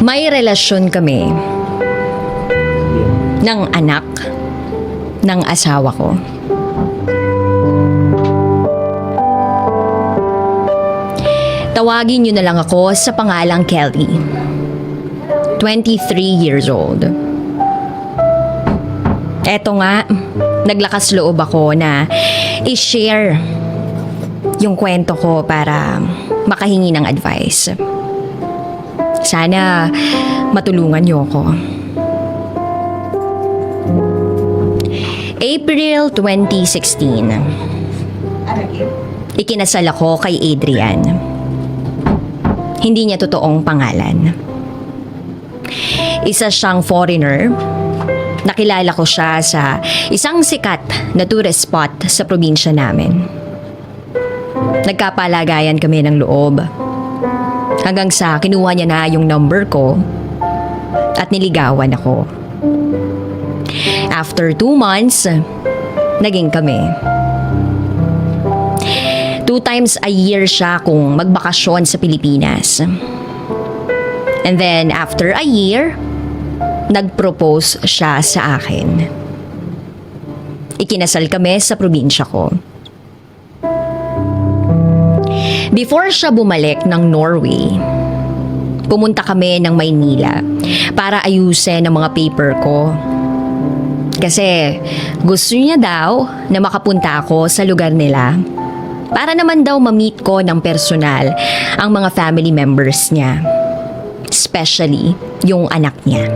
May relasyon kami ng anak ng asawa ko. Tawagin niyo na lang ako sa pangalang Kelly. 23 years old. Eto nga, naglakas loob ako na i-share yung kwento ko para makahingi ng advice. Sana matulungan niyo ako. April 2016. Ikinasal ako kay Adrian. Hindi niya totoong pangalan. Isa siyang foreigner. Nakilala ko siya sa isang sikat na tourist spot sa probinsya namin. Nagkapalagayan kami ng loob. Hanggang sa kinuha niya na yung number ko at niligawan ako. After 2 months, naging kami. 2 times a year siya kung magbakasyon sa Pilipinas. And then after a year, nag-propose siya sa akin. Ikinasal kami sa probinsya ko. Before siya bumalik ng Norway, pumunta kami ng Maynila para ayusin ang mga paper ko. Kasi gusto niya daw na makapunta ako sa lugar nila para naman daw ma-meet ko ng personal ang mga family members niya. Especially yung anak niya.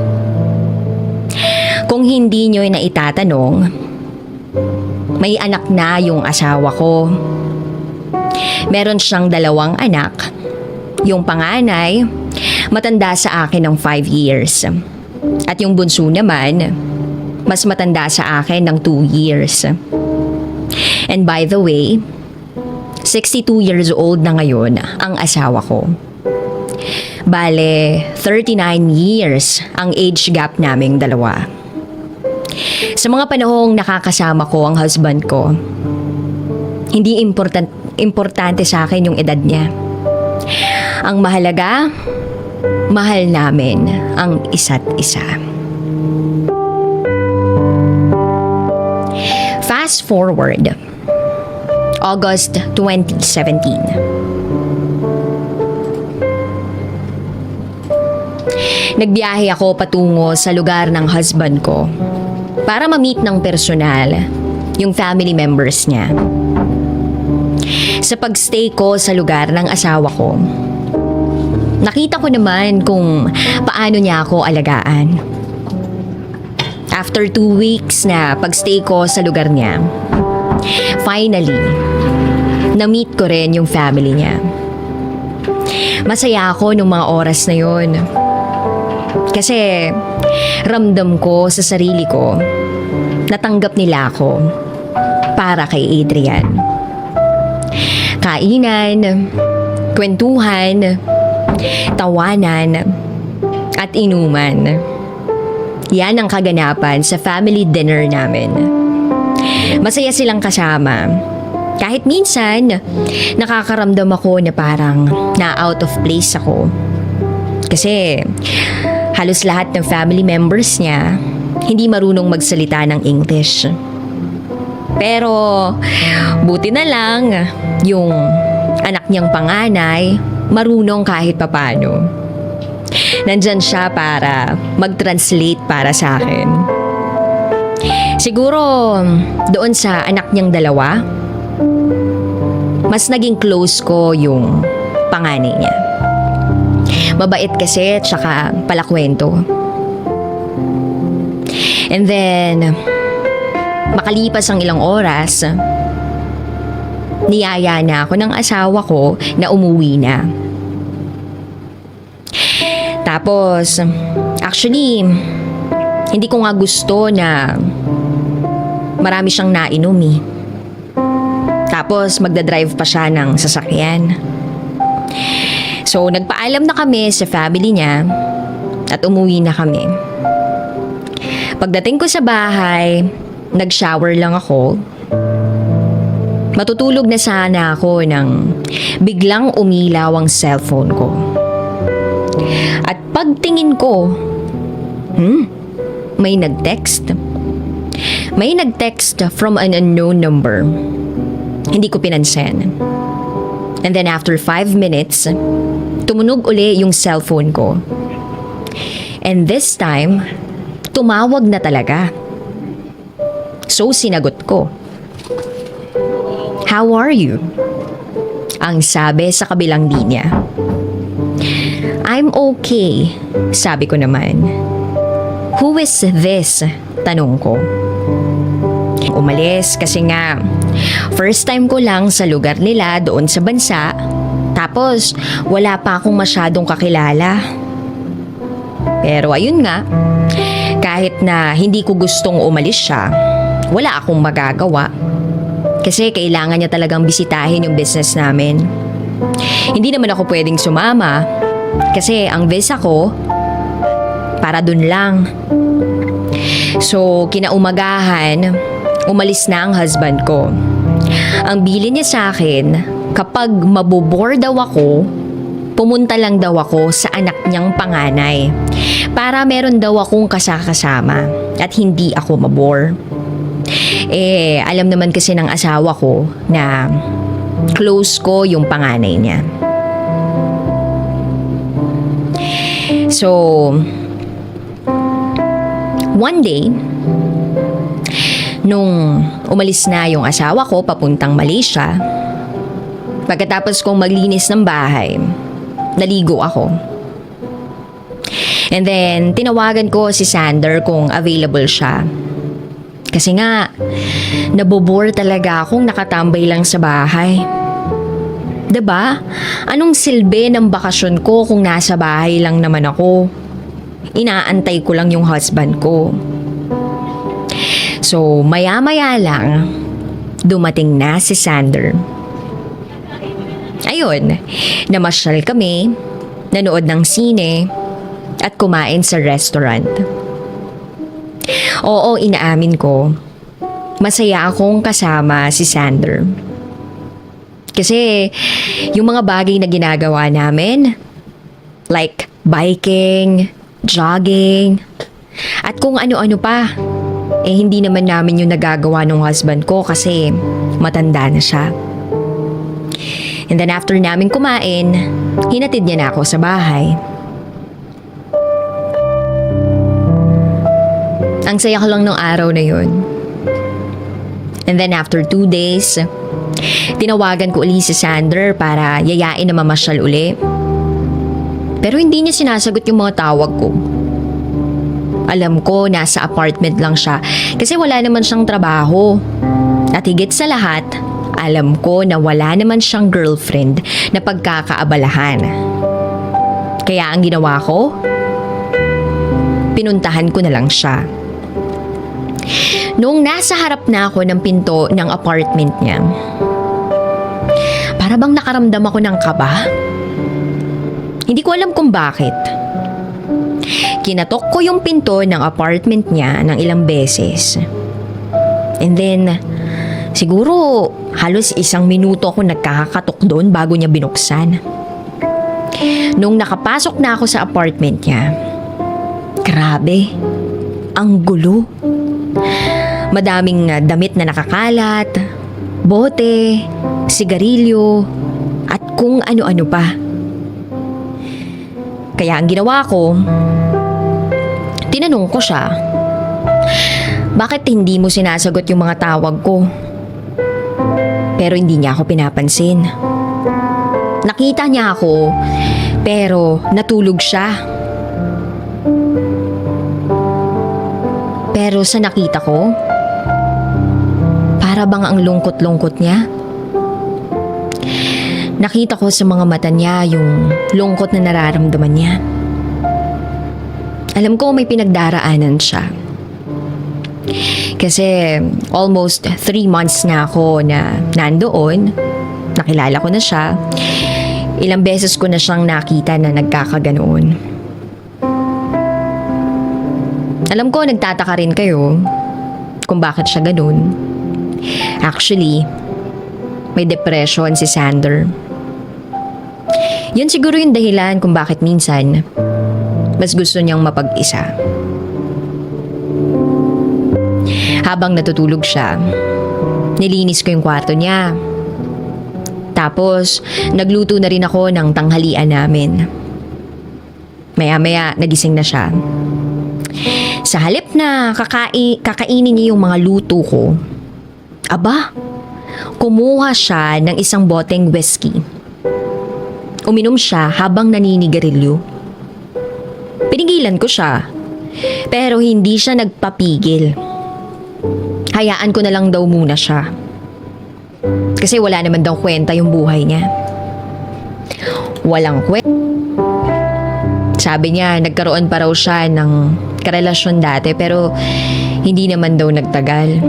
Kung hindi niyo na itatanong, may anak na yung asawa ko. Meron siyang 2 anak. Yung panganay, matanda sa akin ng 5 years. At yung bunso naman, mas matanda sa akin ng 2 years. And by the way, 62 years old na ngayon ang asawa ko. Bale, 39 years ang age gap naming dalawa. Sa mga panahong nakakasama ko ang husband ko, hindi importante sa akin yung edad niya. Ang mahalaga, mahal namin ang isa't isa. Fast forward, August 2017. Nagbiyahe ako patungo sa lugar ng husband ko para ma-meet ng personal yung family members niya. Sa pagstay ko sa lugar ng asawa ko, nakita ko naman kung paano niya ako alagaan. After 2 weeks na pagstay ko sa lugar niya, finally, na-meet ko rin yung family niya. Masaya ako nung mga oras na yun. Kasi ramdam ko sa sarili ko, natanggap nila ako para kay Adrian. Kainan, kwentuhan, tawanan, at inuman. Yan ang kaganapan sa family dinner namin. Masaya silang kasama. Kahit minsan, nakakaramdam ako na parang na-out of place ako. Kasi halos lahat ng family members niya hindi marunong magsalita ng English. Pero buti na lang yung anak niyang panganay marunong kahit papano. Nandyan siya para mag-translate para sa akin. Siguro doon sa anak niyang 2, mas naging close ko yung panganay niya. Mabait kasi tsaka palakwento. And then, makalipas ang ilang oras, niyaya na ako ng asawa ko na umuwi na. Tapos, actually, hindi ko nga gusto na marami siyang nainom eh. Tapos, magdadrive pa siya ng sasakyan. So, nagpaalam na kami sa family niya at umuwi na kami. Pagdating ko sa bahay, nag-shower lang ako. Matutulog na sana ako nang biglang umilaw ang cellphone ko. At pagtingin ko, may nag-text. May nag-text from an unknown number. Hindi ko pinansin. And then after 5 minutes, tumunog uli yung cellphone ko. And this time, tumawag na talaga. So sinagot ko. How are you? Ang sabi sa kabilang linya. I'm okay, sabi ko naman. Who is this? Tanong ko. Umalis kasi nga first time ko lang sa lugar nila doon sa bansa, tapos wala pa akong masyadong kakilala. Pero ayun nga, kahit na hindi ko gustong umalis siya, wala akong magagawa. Kasi kailangan niya talagang bisitahin yung business namin. Hindi naman ako pwedeng sumama kasi ang visa ko para dun lang. So kinaumagahan, umalis na ang husband ko. Ang bili niya sa akin, kapag mabobore daw ako, pumunta lang daw ako sa anak niyang panganay para meron daw akong kasakasama at hindi ako mabore. Alam naman kasi ng asawa ko na close ko yung panganay niya. So, one day, nung umalis na yung asawa ko papuntang Malaysia, pagkatapos kong maglinis ng bahay, naligo ako. And then, tinawagan ko si Sander kung available siya. Kasi nga, nabobore talaga akong nakatambay lang sa bahay. 'Di ba? Anong silbi ng bakasyon ko kung nasa bahay lang naman ako? Inaantay ko lang yung husband ko. So, maya-maya lang, dumating na si Sander. Ayun, namasyal kami, nanood ng sine, at kumain sa restaurant. Oo, inaamin ko, masaya akong kasama si Sander. Kasi yung mga bagay na ginagawa namin, like biking, jogging, at kung ano-ano pa, hindi naman namin yung nagagawa ng husband ko kasi matanda na siya. And then after namin kumain, hinatid niya na ako sa bahay. Ang saya ko lang nung araw na yun. And then after 2 days, tinawagan ko uli si Sander para yayain na mamasyal uli. Pero hindi niya sinasagot yung mga tawag ko. Alam ko nasa apartment lang siya kasi wala naman siyang trabaho. At higit sa lahat, alam ko na wala naman siyang girlfriend na pagkakaabalahan. Kaya ang ginawa ko, pinuntahan ko na lang siya. Noong nasa harap na ako ng pinto ng apartment niya, para bang nakaramdam ako ng kaba. Hindi ko alam kung bakit. Kinatok ko yung pinto ng apartment niya ng ilang beses. And then, siguro halos 1 minuto ako nagkakatok doon bago niya binuksan. Nung nakapasok na ako sa apartment niya, grabe, ang gulo. Madaming damit na nakakalat, bote, sigarilyo, at kung ano-ano pa. Kaya ang ginawa ko, tinanong ko siya, bakit hindi mo sinasagot yung mga tawag ko? Pero hindi niya ako pinapansin. Nakita niya ako, pero natulog siya. Pero sa nakita ko, para bang ang lungkot-lungkot niya? Nakita ko sa mga mata niya yung lungkot na nararamdaman niya. Alam ko may pinagdaraanan siya. Kasi almost 3 months na ako na nandoon. Nakilala ko na siya. Ilang beses ko na siyang nakita na nagkakaganoon. Alam ko nagtataka rin kayo kung bakit siya ganoon. Actually, may depression si Sander. Yun siguro yung dahilan kung bakit minsan mas gusto niyang mapag-isa. Habang natutulog siya, nilinis ko yung kwarto niya. Tapos, nagluto na rin ako ng tanghalian namin. Maya-maya, nagising na siya. Sa halip na kakainin niya yung mga luto ko, aba, kumuha siya ng isang boteng whiskey. Uminom siya habang naninigarilyo. Pinigilan ko siya, pero hindi siya nagpapigil. Hayaan ko na lang daw muna siya. Kasi wala naman daw kwenta yung buhay niya. Walang kwenta. Sabi niya, nagkaroon pa raw siya ng karelasyon dati pero hindi naman daw nagtagal.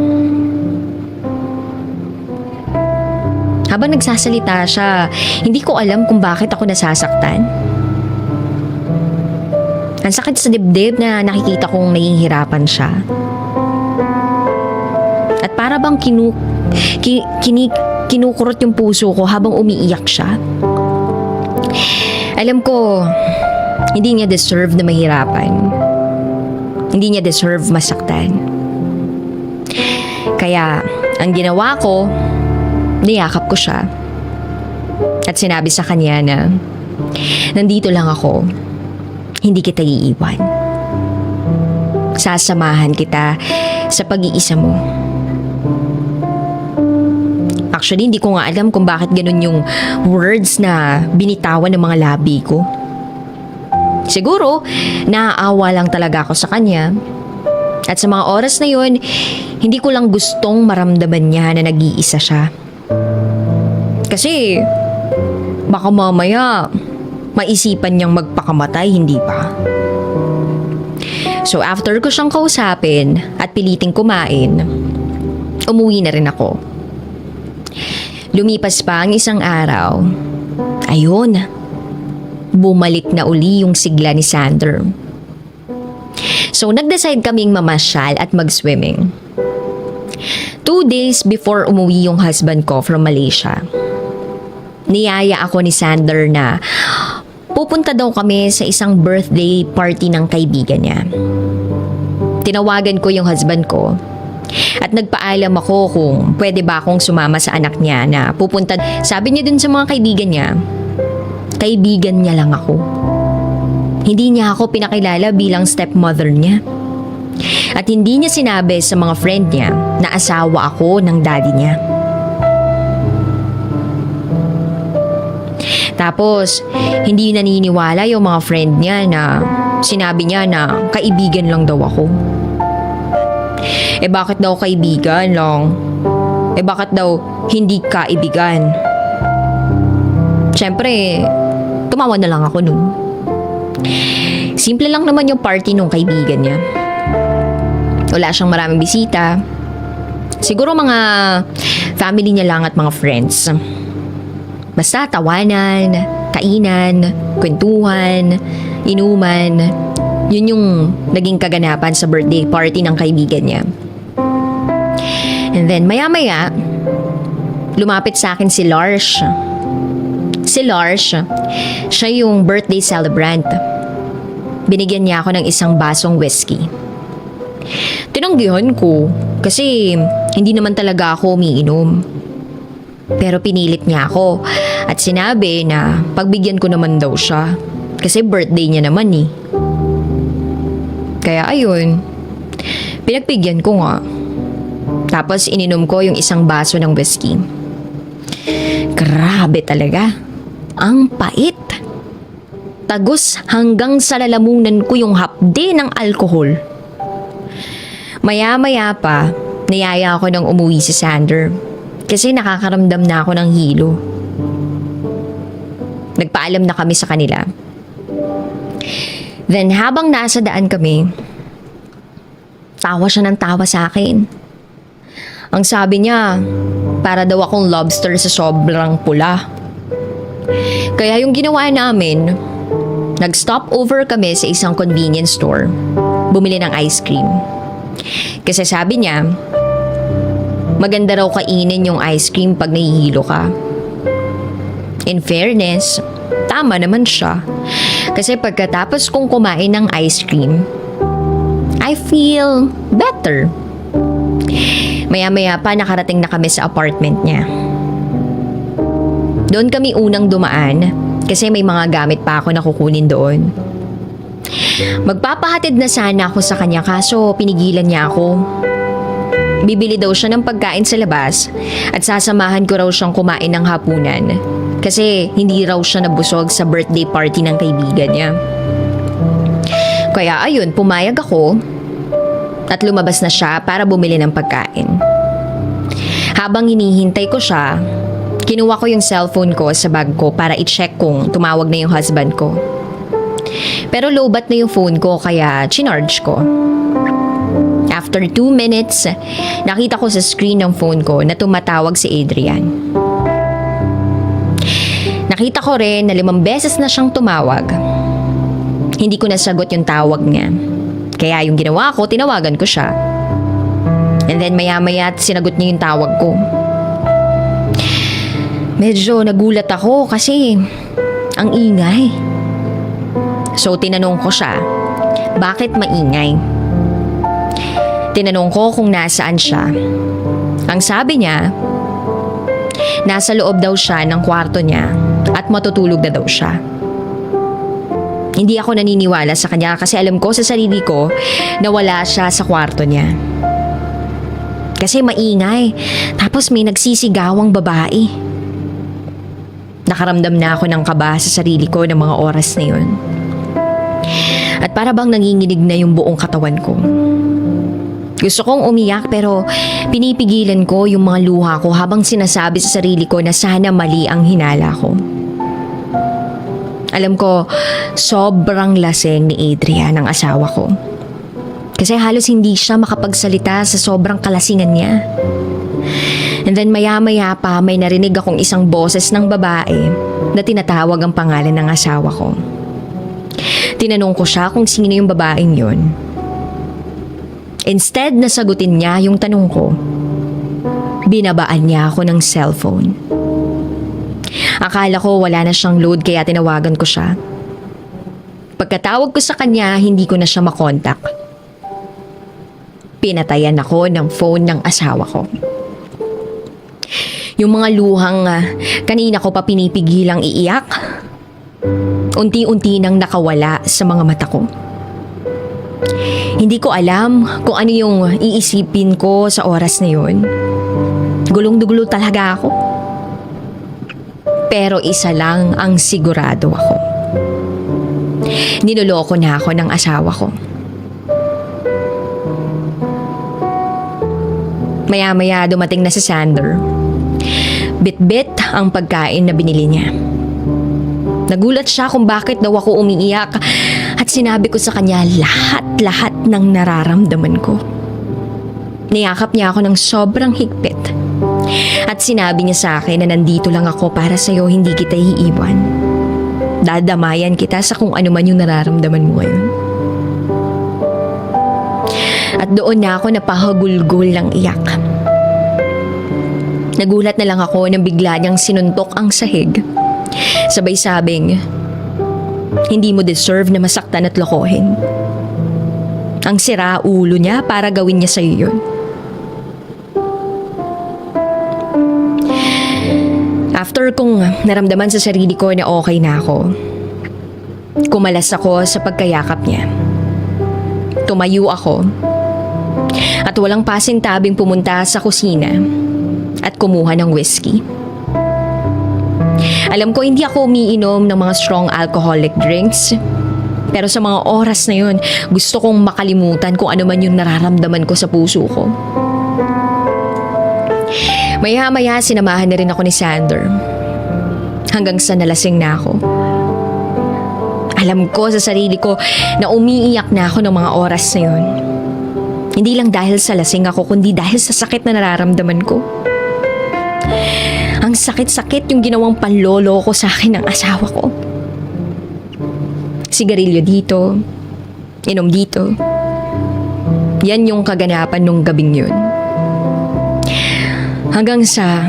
Habang nagsasalita siya, hindi ko alam kung bakit ako nasasaktan. Ang sakit sa dibdib na nakikita kong nahihirapan siya. At para bang kinukurot yung puso ko habang umiiyak siya. Alam ko, hindi niya deserve na mahirapan. Hindi niya deserve masaktan. Kaya, ang ginawa ko, niyakap ko siya. At sinabi sa kanya na, nandito lang ako. Hindi kita iiwan. Sasamahan kita sa pag-iisa mo. Actually, hindi ko nga alam kung bakit ganun yung words na binitawan ng mga labi ko. Siguro, naaawa lang talaga ako sa kanya. At sa mga oras na yun, hindi ko lang gustong maramdaman niya na nag-iisa siya. Kasi, baka mamaya, maisipan niyang magpakamatay, hindi ba? So after ko siyang kausapin at piliting kumain, umuwi na rin ako. Lumipas pa ang isang araw. Ayun, bumalik na uli yung sigla ni Sander. So nag-decide kaming mamasyal at mag-swimming. 2 days before umuwi yung husband ko from Malaysia, niyaya ako ni Sander na pupunta daw kami sa isang birthday party ng kaibigan niya. Tinawagan ko yung husband ko at nagpaalam ako kung pwede ba akong sumama sa anak niya na pupunta. Sabi niya dun sa mga kaibigan niya lang ako. Hindi niya ako pinakilala bilang stepmother niya. At hindi niya sinabi sa mga friend niya na asawa ako ng daddy niya. Tapos, hindi naniniwala yung mga friend niya na sinabi niya na kaibigan lang daw ako. Bakit daw kaibigan lang? Bakit daw hindi kaibigan? Siyempre, tumawa na lang ako nun. Simple lang naman yung party nung kaibigan niya. Wala siyang maraming bisita. Siguro mga family niya lang at mga friends. Basta tawanan, kainan, kwentuhan, inuman. Yun yung naging kaganapan sa birthday party ng kaibigan niya. And then maya-maya, lumapit sa akin si Lars. Si Lars, siya yung birthday celebrant. Binigyan niya ako ng isang basong whiskey. Tinanggihan ko kasi hindi naman talaga ako umiinom. Pero pinilit niya ako at sinabi na pagbigyan ko naman daw siya kasi birthday niya naman eh. Kaya ayun, pinagbigyan ko nga. Tapos ininom ko yung isang baso ng whiskey. Grabe talaga. Ang pait. Tagos hanggang sa lalamunan ko yung hapde ng alkohol. Maya-maya pa, niyaya ako ng umuwi si Sander. Kasi nakakaramdam na ako ng hilo. Nagpaalam na kami sa kanila. Then habang nasa daan kami, tawa siya ng tawa sa akin. Ang sabi niya, para daw akong lobster sa sobrang pula. Kaya yung ginawa namin, nag-stop over kami sa isang convenience store. Bumili ng ice cream. Kasi sabi niya, maganda raw kainin yung ice cream pag nahihilo ka. In fairness, tama naman siya. Kasi pagkatapos kong kumain ng ice cream, I feel better. Maya-maya pa nakarating na kami sa apartment niya. Doon kami unang dumaan kasi may mga gamit pa ako na kukunin doon. Magpapahatid na sana ako sa kanya kaso pinigilan niya ako. Bibili daw siya ng pagkain sa labas at sasamahan ko raw siyang kumain ng hapunan kasi hindi raw siya nabusog sa birthday party ng kaibigan niya. Kaya ayun, pumayag ako at lumabas na siya para bumili ng pagkain. Habang hinihintay ko siya, kinuha ko yung cellphone ko sa bag ko para i-check kung tumawag na yung husband ko. Pero lowbat na yung phone ko kaya chinarge ko. After 2 minutes, nakita ko sa screen ng phone ko na tumatawag si Adrian. Nakita ko rin na 5 beses na siyang tumawag. Hindi ko nasagot yung tawag niya. Kaya yung ginawa ko, tinawagan ko siya. And then maya-maya sinagot niya yung tawag ko. Medyo nagulat ako kasi ang ingay. So tinanong ko siya, bakit maingay? Tinanong ko kung nasaan siya. Ang sabi niya, nasa loob daw siya ng kwarto niya at matutulog na daw siya. Hindi ako naniniwala sa kanya kasi alam ko sa sarili ko na wala siya sa kwarto niya. Kasi maingay, tapos may nagsisigawang babae. Nakaramdam na ako ng kaba sa sarili ko ng mga oras na yun. At para bang nanginginig na yung buong katawan ko. Gusto kong umiyak pero pinipigilan ko yung mga luha ko habang sinasabi sa sarili ko na sana mali ang hinala ko. Alam ko, sobrang laseng ni Adrian ang asawa ko. Kasi halos hindi siya makapagsalita sa sobrang kalasingan niya. And then maya-maya pa may narinig akong isang boses ng babae na tinatawag ang pangalan ng asawa ko. Tinanong ko siya kung sino yung babaeng yun. Instead na sagutin niya yung tanong ko, binabaan niya ako ng cellphone. Akala ko wala na siyang load kaya tinawagan ko siya. Pagkatawag ko sa kanya, hindi ko na siya makontak. Pinatayan ako ng phone ng asawa ko. Yung mga luhang kanina ko pa pinipigilang iiyak, unti-unti nang nakawala sa mga mata ko. Hindi ko alam kung ano yung iisipin ko sa oras na yun. Gulong-dugulo talaga ako. Pero isa lang ang sigurado ako. Niloloko na ako ng asawa ko. Maya-maya dumating na si Sander. Bit-bit ang pagkain na binili niya. Nagulat siya kung bakit daw ako umiiyak at sinabi ko sa kanya lahat ng nararamdaman ko. Niyakap niya ako ng sobrang higpit at sinabi niya sa akin na nandito lang ako para sa'yo, hindi kita iiwan. Dadamayan kita sa kung ano man yung nararamdaman mo ngayon. At doon na ako napahagulgol ng iyak. Nagulat na lang ako nang bigla niyang sinuntok ang sahig. Sabay sabing, hindi mo deserve na masaktan at lokohin. Ang sira ulo niya para gawin niya sa'yo yun. After kong naramdaman sa sarili ko na okay na ako, kumalas ako sa pagkayakap niya. Tumayo ako at walang pasintabing pumunta sa kusina at kumuha ng whiskey. Alam ko hindi ako umiinom ng mga strong alcoholic drinks, pero sa mga oras na yun, gusto kong makalimutan kung ano man yung nararamdaman ko sa puso ko. Maya-maya sinamahan na rin ako ni Sander. Hanggang sa nalasing na ako. Alam ko sa sarili ko na umiiyak na ako ng mga oras na yun. Hindi lang dahil sa lasing ako, kundi dahil sa sakit na nararamdaman ko. Ang sakit-sakit yung ginawang panlolo ko sa akin ng asawa ko. Sigarilyo dito, inom dito. Yan yung kaganapan nung gabing yun. Hanggang sa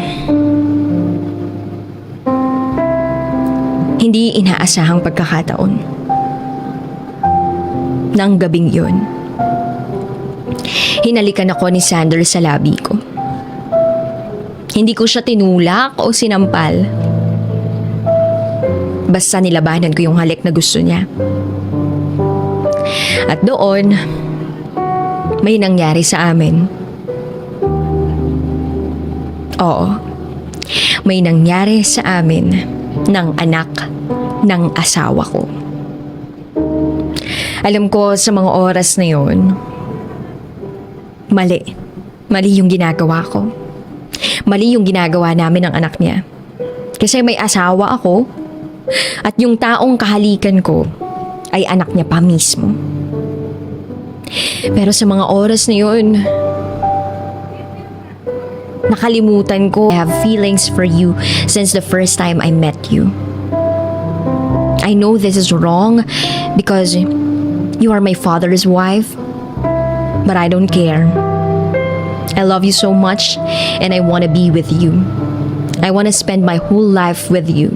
Hindi inaasahang pagkakataon. Nang gabing yun, hinalikan ako ni Sander sa labi ko. Hindi ko siya tinulak o sinampal. Basta nilabanan ko yung halik na gusto niya. At doon, may nangyari sa amin. Oo, may nangyari sa amin ng anak ng asawa ko. Alam ko sa mga oras na yun, mali yung ginagawa ko. Mali yung ginagawa namin ng anak niya. Kasi may asawa ako at yung taong kahalikan ko ay anak niya pa mismo. Pero sa mga oras na yun, nakalimutan ko. I have feelings for you since the first time I met you. I know this is wrong because you are my father's wife, but I don't care. I love you so much and I want to be with you. I want to spend my whole life with you.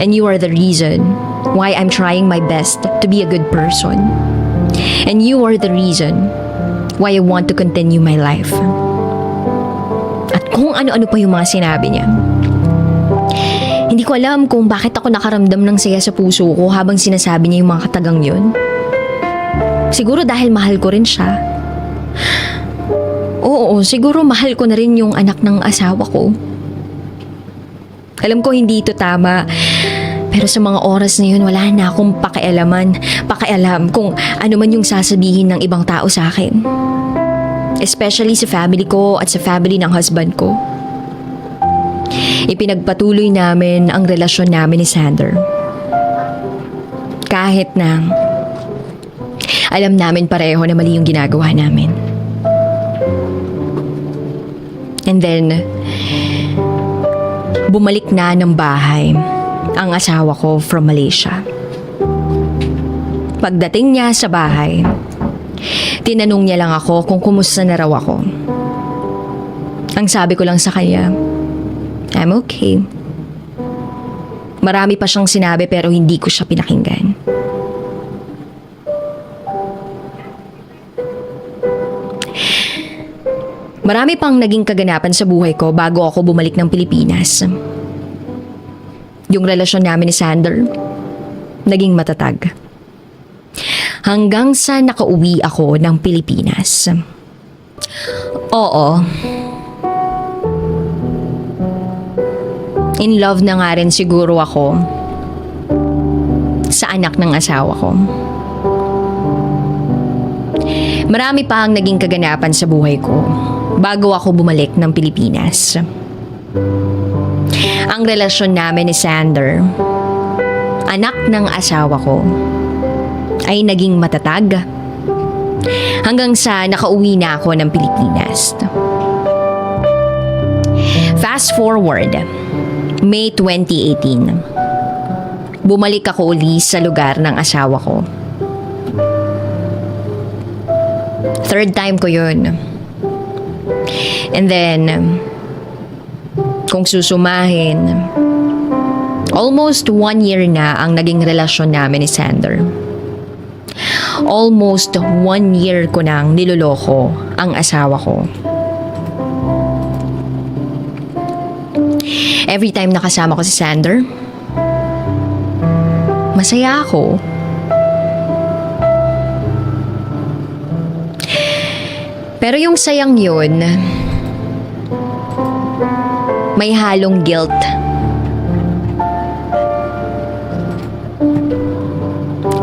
And you are the reason why I'm trying my best to be a good person. And you are the reason why I want to continue my life. At kung ano-ano pa yung mga sinabi niya. Hindi ko alam kung bakit ako nakaramdam ng saya sa puso ko habang sinasabi niya yung mga katagang yun. Siguro dahil mahal ko rin siya. Oo, siguro mahal ko na rin yung anak ng asawa ko. Alam ko hindi ito tama, pero sa mga oras na yun wala na akong pakialam kung ano man yung sasabihin ng ibang tao sa akin. Especially sa family ko at sa family ng husband ko. Ipinagpatuloy namin ang relasyon namin ni Sander. Kahit na alam namin pareho na mali yung ginagawa namin. And then, bumalik na ng bahay ang asawa ko from Malaysia. Pagdating niya sa bahay, tinanong niya lang ako kung kumusta na raw ako. Ang sabi ko lang sa kanya, I'm okay. Marami pa siyang sinabi pero hindi ko siya pinakinggan. Marami pang naging kaganapan sa buhay ko bago ako bumalik ng Pilipinas. Yung relasyon namin ni Sander, naging matatag. Hanggang sa nakauwi ako ng Pilipinas. Oo. In love na nga rin siguro ako sa anak ng asawa ko. Marami pa ang naging kaganapan sa buhay ko bago ako bumalik ng Pilipinas. Ang relasyon namin ni Sander, anak ng asawa ko, ay naging matatag hanggang sa nakauwi na ako ng Pilipinas. Fast forward, May 2018. Bumalik ako uli sa lugar ng asawa ko. Third time ko yun. And then, kung susumahin, almost 1 year na ang naging relasyon namin ni Sander. Almost 1 year ko nang niloloko ang asawa ko. Every time nakasama ko si Sander, masaya ako. Pero yung sayang yun, may halong guilt.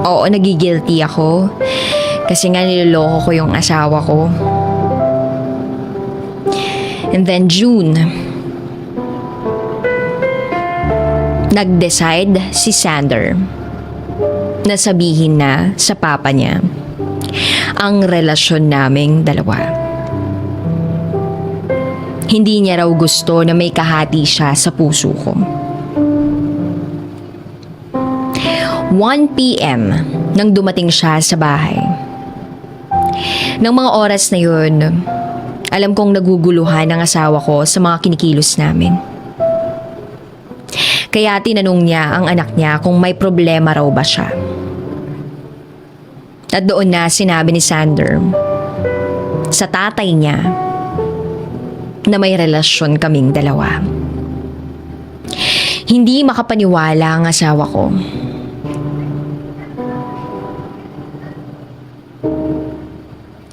Oo, nagigilty ako. Kasi nga niloloko ko yung asawa ko. And then June, nag-decide si Sander na sabihin na sa papa niya ang relasyon naming dalawa. Hindi niya raw gusto na may kahati siya sa puso ko. 1 p.m. nang dumating siya sa bahay. Nang mga oras na yun, alam kong naguguluhan ang asawa ko sa mga kinikilos namin. Kaya tinanong niya ang anak niya kung may problema raw ba siya. At doon na sinabi ni Sander sa tatay niya na may relasyon kaming dalawa. Hindi makapaniwala ang asawa ko.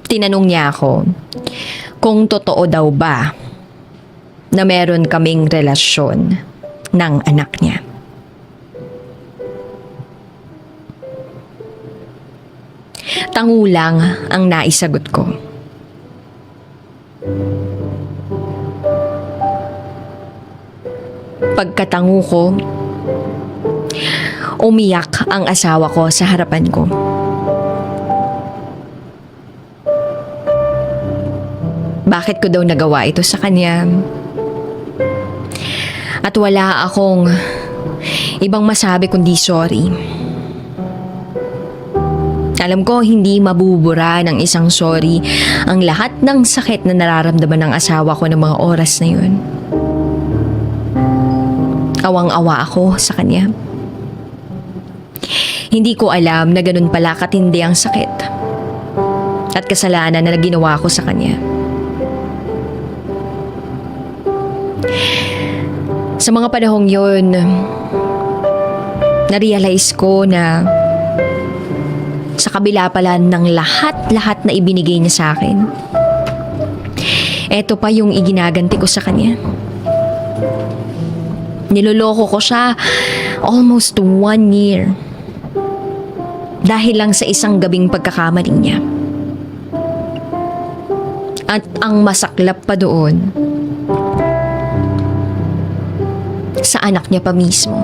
Tinanong niya ako kung totoo daw ba na meron kaming relasyon ng anak niya. Tangulang ang naisagot ko. Pagkatango ko, umiyak ang asawa ko sa harapan ko. Bakit ko daw nagawa ito sa kanya? At wala akong ibang masabi kundi sorry. Alam ko hindi mabubura ng isang sorry ang lahat ng sakit na nararamdaman ng asawa ko ng mga oras na yun. Awang-awa ako sa kanya. Hindi ko alam na ganun pala katindi ang sakit at kasalanan na ginawa ko sa kanya. Sa mga panahong yun, na-realize ko na sa kabila pala ng lahat-lahat na ibinigay niya sa akin, eto pa yung iginaganti ko sa kanya. Niloloko ko siya almost 1 year dahil lang sa isang gabing pagkakamali niya. At ang masaklap pa doon, sa anak niya pa mismo.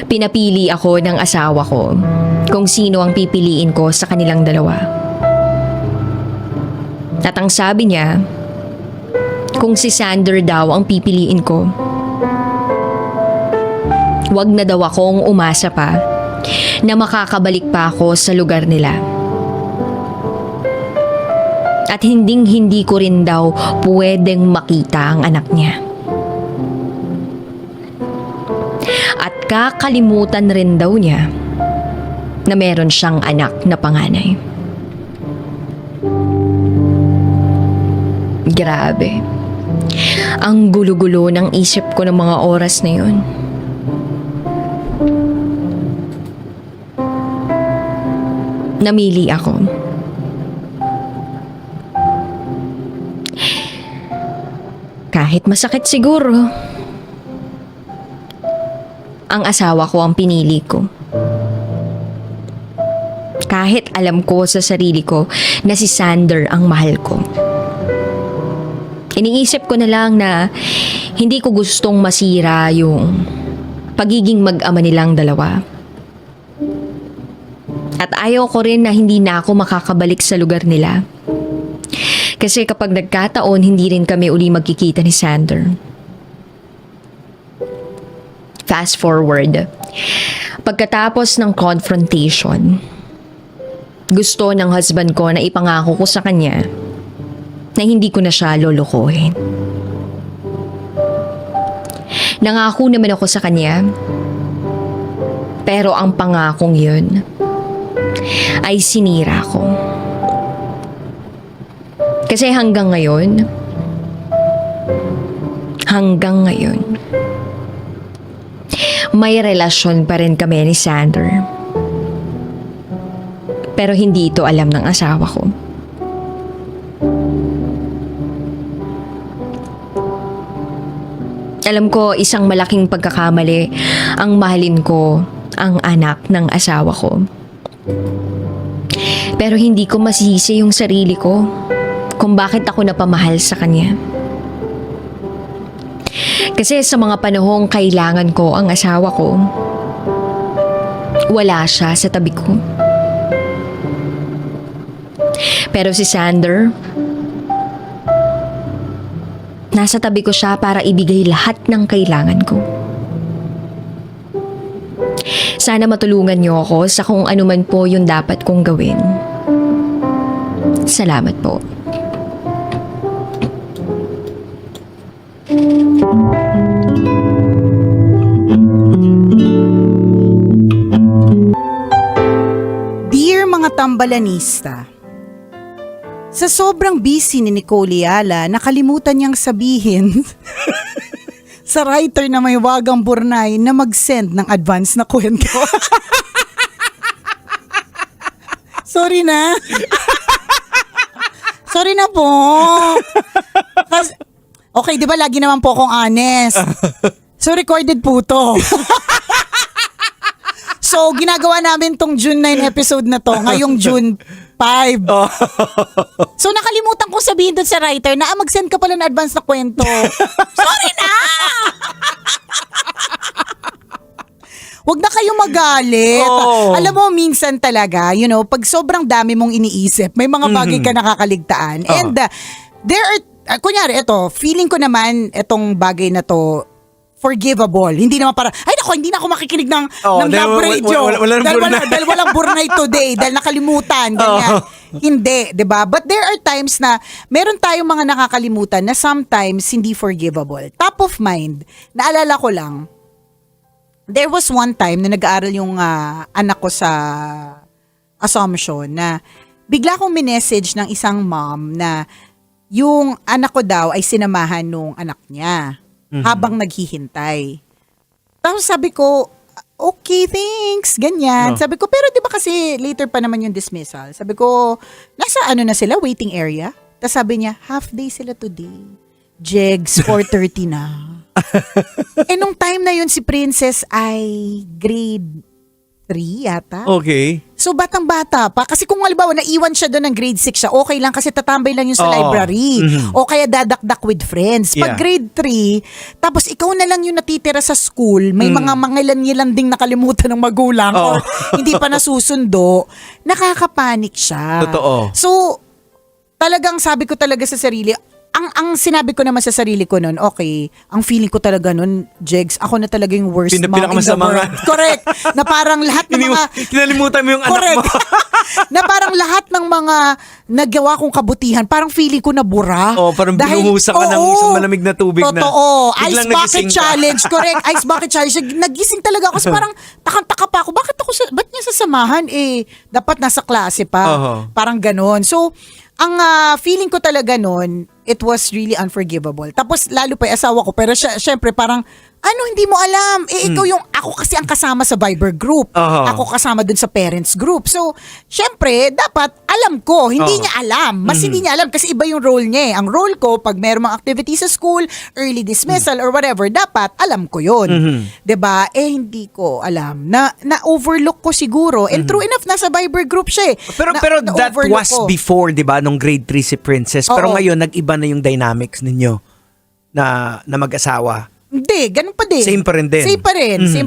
Pinapili ako ng asawa ko kung sino ang pipiliin ko sa kanilang dalawa. At ang sabi niya, kung si Sander daw ang pipiliin ko, wag na daw akong umasa pa na makakabalik pa ako sa lugar nila. At hinding-hindi ko rin daw pwedeng makita ang anak niya. At kakalimutan rin daw niya na meron siyang anak na panganay. Grabe. Ang gulo-gulo ng isip ko ng mga oras na yun. Namili ako. Kahit masakit siguro, ang asawa ko ang pinili ko. Kahit alam ko sa sarili ko na si Sander ang mahal ko. Iniisip ko na lang na hindi ko gustong masira yung pagiging mag-ama nilang dalawa. At ayaw ko rin na hindi na ako makakabalik sa lugar nila. Kasi kapag nagkataon, hindi rin kami uli magkikita ni Sander. Fast forward. Pagkatapos ng confrontation, gusto ng husband ko na ipangako ko sa kanya na hindi ko na siya lolokohin. Nangako naman ako sa kanya, pero ang pangakong yun ay sinira ko. Kasi hanggang ngayon, may relasyon pa rin kami ni Sander. Pero hindi ito alam ng asawa ko. Alam ko isang malaking pagkakamali ang mahalin ko ang anak ng asawa ko. Pero hindi ko masisi yung sarili ko kung bakit ako napamahal sa kanya. Kasi sa mga panahong kailangan ko ang asawa ko, wala siya sa tabi ko. Pero si Sander, nasa tabi ko siya para ibigay lahat ng kailangan ko. Sana matulungan niyo ako sa kung ano man po yung dapat kong gawin. Salamat po. Tambalanista. Sa sobrang busy ni Nicole Yala, nakalimutan niyang sabihin sa writer na may wagang burnay na mag-send ng advance na kwento. Sorry na. Sorry na po. Okay, di ba lagi naman po akong honest. So recorded po to. So ginagawa namin tong June 9 episode na to ngayong June 5. So nakalimutan ko sabihin doon sa writer na mag-send ka pala ng advance na kwento. Sorry na! Huwag na kayo magalit. Alam mo, minsan talaga, pag sobrang dami mong iniisip, may mga bagay ka nakakaligtaan. And there are, kunyari, feeling ko naman, itong bagay na to, forgivable. Hindi naman para, hindi na ako makikinig ng love radio. Dahil walang burnay today, dahil nakalimutan. Ganyan. Hindi, di ba? But there are times na meron tayong mga nakakalimutan na sometimes hindi forgivable. Top of mind, naalala ko lang, there was one time na nag-aaral yung anak ko sa Assumption na bigla kong minessage ng isang mom na yung anak ko daw ay sinamahan nung anak niya habang naghihintay. Tapos sabi ko, okay, thanks, ganyan. Sabi ko, pero di ba kasi later pa naman yung dismissal? Sabi ko, nasa na sila, waiting area? Tapos sabi niya, half day sila today. Jegs, 4:30 na. Nung time na yun, si Princess ay grade 3 yata. Okay. So, batang-bata pa. Kasi kung halimbawa, naiwan siya doon ng grade 6 siya, okay lang kasi tatambay lang yun sa library. O kaya dadakdak with friends. Pag grade 3, tapos ikaw na lang yung natitira sa school, may mga mangilan-ngilan ding nakalimutan ng magulang or hindi pa nasusundo, nakakapanik siya. Totoo. So, talagang sabi ko talaga sa sarili, ang sinabi ko naman sa sarili ko noon, okay, ang feeling ko talaga noon, Jegs, ako na talaga yung worst mom in the world. Correct. Na parang lahat ng mga... Kinalimutan mo yung anak mo. Na parang lahat ng mga nagawa kong kabutihan, parang feeling ko nabura. Parang binuhusa ka ng isang malamig na tubig na. Totoo. Ice bucket challenge. Correct. Ice bucket challenge. Nagising talaga ako. So parang takang-taka pa ako. Ba't niya sasamahan? Dapat nasa klase pa. Parang ganon. So, ang feeling ko talaga noon, it was really unforgivable. Tapos lalo pa yung asawa ko, pero syempre parang, hindi mo alam. Ikaw ako kasi ang kasama sa Viber group. Ako kasama dun sa parents group. So, syempre, dapat alam ko. Hindi niya alam. Mas hindi niya alam kasi iba yung role niya. Ang role ko, pag meron mga activity sa school, early dismissal or whatever, dapat alam ko yun. Diba? Hindi ko alam. Na-overlook ko siguro. And true enough, nasa Viber group siya eh. Pero that was before, diba? Nung grade 3 si Princess. Pero ngayon, nag-iba na yung dynamics ninyo na mag-asawa. Hindi, ganun pa din. Same pa rin din. Same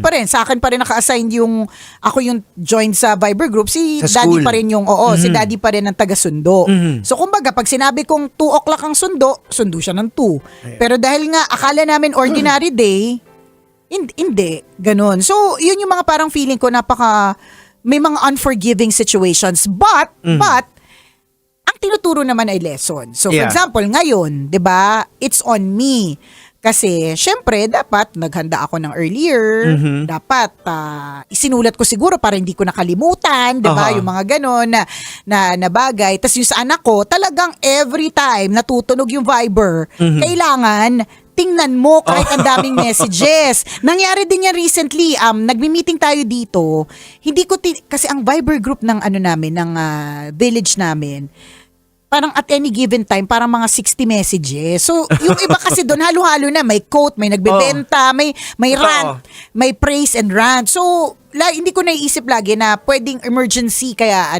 pa rin. Sa akin pa rin naka-assign ako yung join sa Viber group. Si sa Daddy school. pa rin si Daddy pa rin ang taga-sundo. So kumbaga, pag sinabi kong 2 o'clock ang sundo siya ng 2. Pero dahil nga, akala namin ordinary day, hindi, ganun. So, yun yung mga parang feeling ko, may mga unforgiving situations. But, ang tinuturo naman ay lesson. So, for example, ngayon, 'di ba? It's on me. Kasi, syempre, dapat naghanda ako ng earlier. Dapat, isinulat ko siguro para hindi ko nakalimutan. 'Di ba? Yung mga ganon na bagay. Tapos yung sa anak ko, talagang every time natutunog yung Viber, kailangan tingnan mo kahit ang daming messages. Nangyari din yan recently. Nagmi-meeting tayo dito. Hindi ko kasi ang Viber group ng namin, ng village namin, parang at any given time, parang mga 60 messages. So, yung iba kasi doon, halo-halo na. May quote, may nagbebenta, may rant, may praise and rant. So, hindi ko naiisip lagi na pwedeng emergency, kaya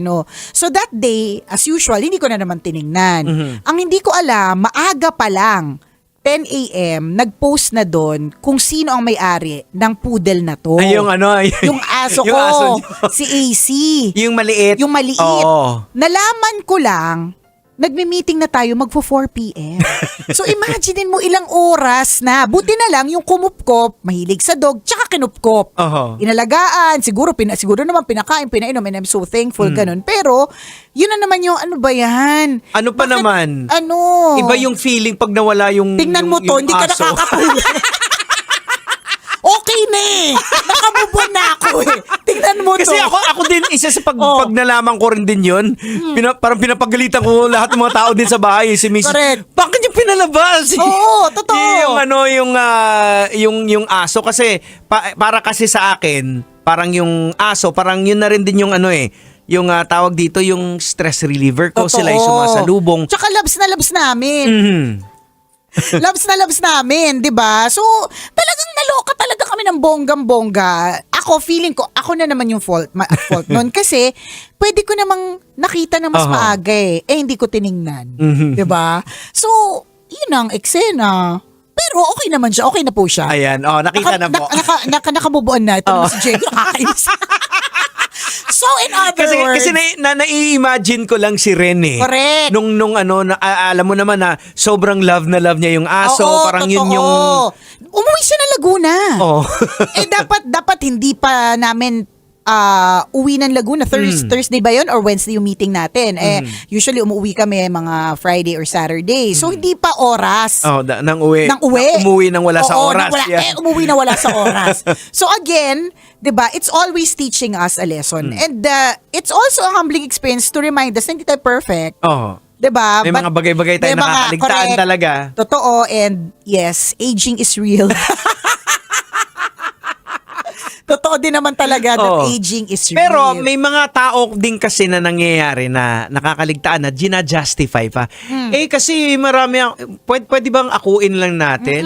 So, that day, as usual, hindi ko na naman tiningnan. Ang hindi ko alam, maaga pa lang, 10 a.m., nag-post na doon kung sino ang may-ari ng poodle na to. Ay, yung yung aso ko, yung aso si AC. Yung maliit. Yung maliit. Nalaman ko lang, nagmi-meeting na tayo magfo 4 p.m. So imaginein mo ilang oras na. Buti na lang yung kumupkop, mahilig sa dog, tsaka kinupkop. Inalagaan, siguro naman pinakain, pinainom, and I'm so thankful, ganun. Pero, yun na naman yung ano ba yan? Ano pa naman? Iba yung feeling pag nawala yung tingnan mo to, hindi ka nakakatulog. Okay na eh. Nakamubon na ako eh. Tingnan mo to. Kasi ako din, isa sa pag nalaman ko rin din yun, parang pinapagalitan ko lahat ng mga tao din sa bahay, si Miss. Correct. Bakit yung pinalabas? Oo, totoo. Yung aso kasi para kasi sa akin, parang yung aso, parang yun na rin din yung yung tawag dito yung stress reliever ko. Totoo. Sila yung sumasalubong. Tsaka loves namin. Mhm. Loves namin, 'di ba? So, talagang naloka talaga kami ng bonggang-bongga. Ako, feeling ko, ako na naman yung fault noon kasi pwede ko namang nakita na mas Aha. maaga hindi ko tiningnan. Mhm. 'Di ba? So, yun ang eksena. Pero okay naman siya. Okay na po siya. Ayan, nakita na po. Nakamubuan na. Ito si Jay. Nakakainis. So, in other words. Kasi nai-imagine ko lang si Rene. Correct. Nung alam mo naman na sobrang love na love niya yung aso. Oo, Parang totoo. yun yung... Umuwi siya ng Laguna. Oh. dapat hindi pa namin uwi ng Laguna. Thursday ba yun or Wednesday yung meeting natin? Usually umuwi kami mga Friday or Saturday. So hindi pa oras. Nang uwi. Umuwi nang wala sa Oo, oras. Yeah. Umuwi na wala sa oras. So again, 'di ba? It's always teaching us a lesson. And it's also a humbling experience to remind us na hindi tayo perfect. Oh. 'Di ba? May mga bagay-bagay tayo may mga- nakakaligtaan correct. talaga. Totoo, and yes, aging is real. Totoo din naman talaga that Oo. aging is real. Pero may mga tao din kasi na nangyayari na nakakaligtaan na gina-justify pa. Kasi marami pwede bang akuin lang natin?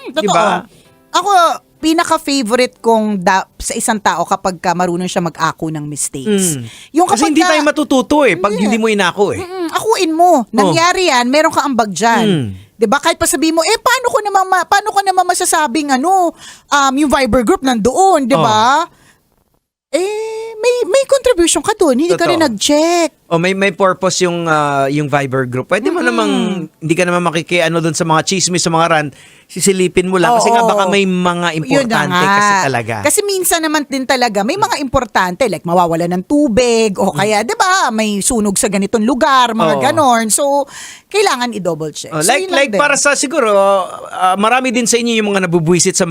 Totoo. Diba? Ako, pinaka-favorite kong sa isang tao kapag marunong siya mag-ako ng mistakes. Yung Kasi hindi tayo matututo pag hindi mo inako akuin mo. Nangyari yan, meron ka ambag dyan. 'Di ba? Kahit pa sabihin mo, paano ko naman masasabing yung Viber group nandoon, 'di ba? May contribution ka doon, hindi ka Totoo. rin nag-check. May purpose yung Viber group. Pwede mo namang hindi ka naman makikiano doon sa mga chismis, sa mga rant. Sisilipin mo lang kasi nga baka may mga Yun na importante nga. kasi talaga. Kasi minsan naman din talaga may mga importante like mawawala ng tubig o kaya 'di ba may sunog sa ganitong lugar, mga Oo. ganon. So kailangan i-double check. So, yun lang din. Para sa siguro marami din sa inyo yung mga nabubuisit sa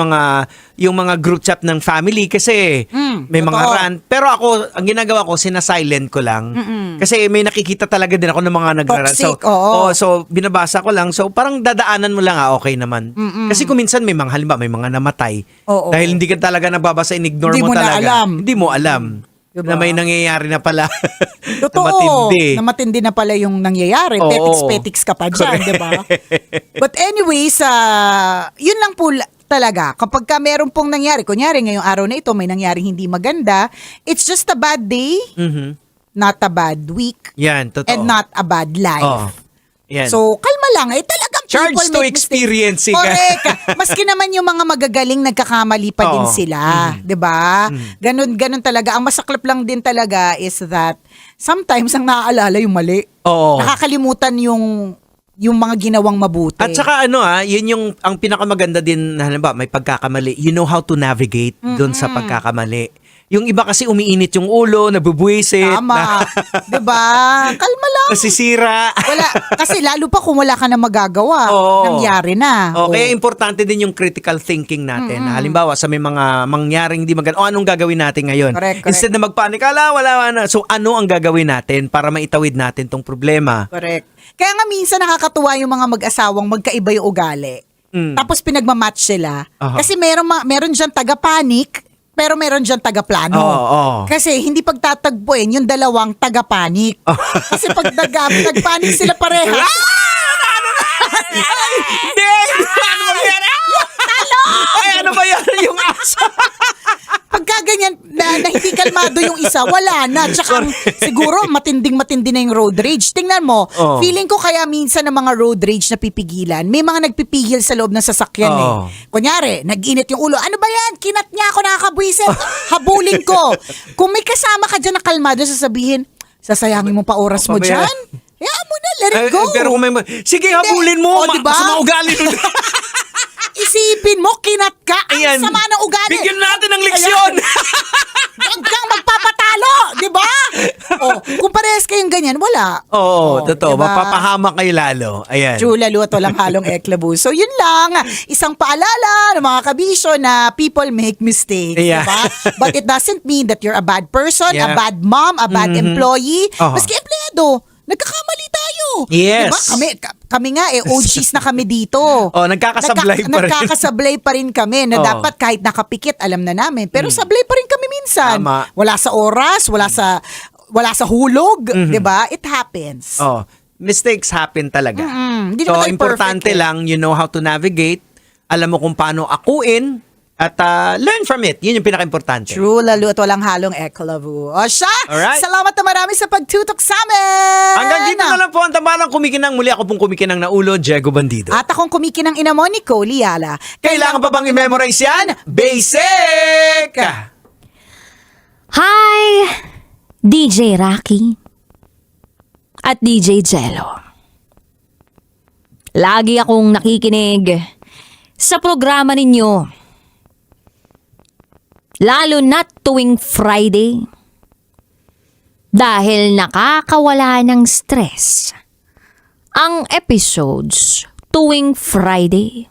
yung mga group chat ng family kasi may mga totoo. rant. Pero ako ang ginagawa ko sina-silent ko lang. Kasi may nakikita talaga din ako ng mga nagrarant. Toxic, oo. So binabasa ko lang. So parang dadaanan mo lang okay naman. Kasi kung minsan may mga halimbawa may mga namatay. Oo. Dahil hindi ka talaga nagbabasa, in-ignore Hindi mo mo na talaga. alam. Hindi mo alam. Diba? Na may nangyayari na pala. Totoo. Na matindi. Na matindi na pala yung nangyayari. Oo. Petiks-petiks ka pa dyan, di ba? But anyways, yun lang po talaga. Kapag ka meron pong nangyari, kunyari ngayong araw na ito, may nangyaring hindi maganda, it's just a bad day, not a bad week, Yan, totoo. and not a bad life. Oo. Yan. So, kalma lang. Talagang Charged people to make mistakes. experiencing ka. Correct. Maski naman yung mga magagaling, nagkakamali pa din Oo. sila. 'Di ba? Ganun talaga. Ang masaklap lang din talaga is that sometimes ang naaalala yung mali. Oo. Nakakalimutan yung mga ginawang mabuti. At saka yun yung ang pinakamaganda din na halimbawa may pagkakamali. You know how to navigate doon sa pagkakamali. Yung iba kasi umiinit yung ulo, nabubuwisit. Tama. 'Di ba? Kalma lang. Nasisira. Wala. Kasi lalo pa kung wala ka na magagawa. Oo. Nangyari na. Kaya importante din yung critical thinking natin. Halimbawa, sa may mga mangyaring di maganda, anong gagawin natin ngayon? Correct. Instead na magpanik, wala na. So, ano ang gagawin natin para maitawid natin tong problema? Correct. Kaya nga minsan nakakatuwa yung mga mag-asawang magkaiba yung ugali. Tapos pinagmamatch sila. Aha. Kasi meron dyan taga-panic, pero meron dyan taga-plano. Oo. Kasi hindi pagtatagpuin yung dalawang taga-panic. Kasi pag nag-panic sila pareha. Hindi! Ano ba yan? Ay, ano ba yan? Yung aso. Pagka ganyan, na hindi kalmado yung isa, wala na. Tsaka siguro matinding-matindi na yung road rage. Tingnan mo, Oo. feeling ko kaya minsan ng mga road rage na pipigilan, may mga nagpipigil sa loob ng sasakyan Oo. Kunyari, nag-init yung ulo. Ano ba yan? Kinat niya ako, nakakabwisit. Habulin ko. Kung may kasama ka dyan na kalmado, sasabihin, sasayangin mo pa oras mo Pabayaan. dyan? Hayaan mo na, let it go. Pero kung sige, habulin mo. O, diba? Sa mga ugali nun. Isipin mo, kinat ka. Ang Ayan. sama ng ugali. Bigyan natin ng leksyon. Huwag kang magpapatalo, di ba? O, kung parehas kayong ganyan, wala. Oo, totoo. diba? Mapapahamak kayo lalo. Ayan. True, lalo at walang halong eklabu. So yun lang, isang paalala ng mga kabisyo na people make mistakes. Yeah. Diba? But it doesn't mean that you're a bad person, Yeah. a bad mom, a bad employee. Uh-huh. Maski empleyado, nagkakamali tayo. Yes. Diba? Kami nga OGs na kami dito. Oh, nagkakasablay pa rin. Nagkakasablay pa rin kami na Oh. dapat kahit nakapikit, alam na namin. Pero sablay pa rin kami minsan. Tama. Wala sa oras, wala sa hulog, 'di ba? It happens. Oh, mistakes happen talaga. Hindi So, naman tayo importante perfect, eh. lang, you know how to navigate, alam mo kung paano akuin, at learn from it. Yun yung pinaka-importante. True, lalo at walang halong eklavu. O siya, Alright. salamat na marami sa pagtutok sa amin. Hanggang dito na lang po ang tambalang kumikinang. Muli ako pong kumikinang na ulo, Diego Bandido. At akong kumikinang ina mo, Nicole Liala. Kailangan pa bang i-memorize yan? Basic! Hi! DJ Rocky at DJ Jello. Lagi akong nakikinig sa programa ninyo. Lalo na tuwing Friday. Dahil nakakawala ng stress ang episodes tuwing Friday.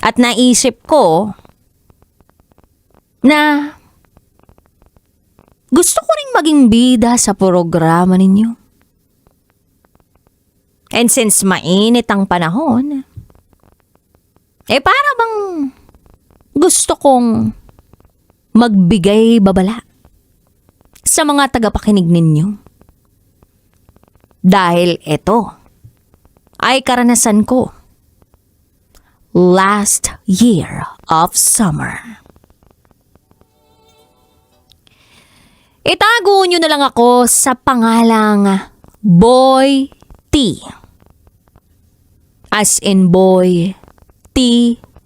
At naisip ko na gusto ko ring maging bida sa programa ninyo. And since mainit ang panahon, para bang gusto kong magbigay babala sa mga tagapakinig ninyo. Dahil ito ay karanasan ko last year of summer. Itago nyo na lang ako sa pangalang Boy T. As in boy, T.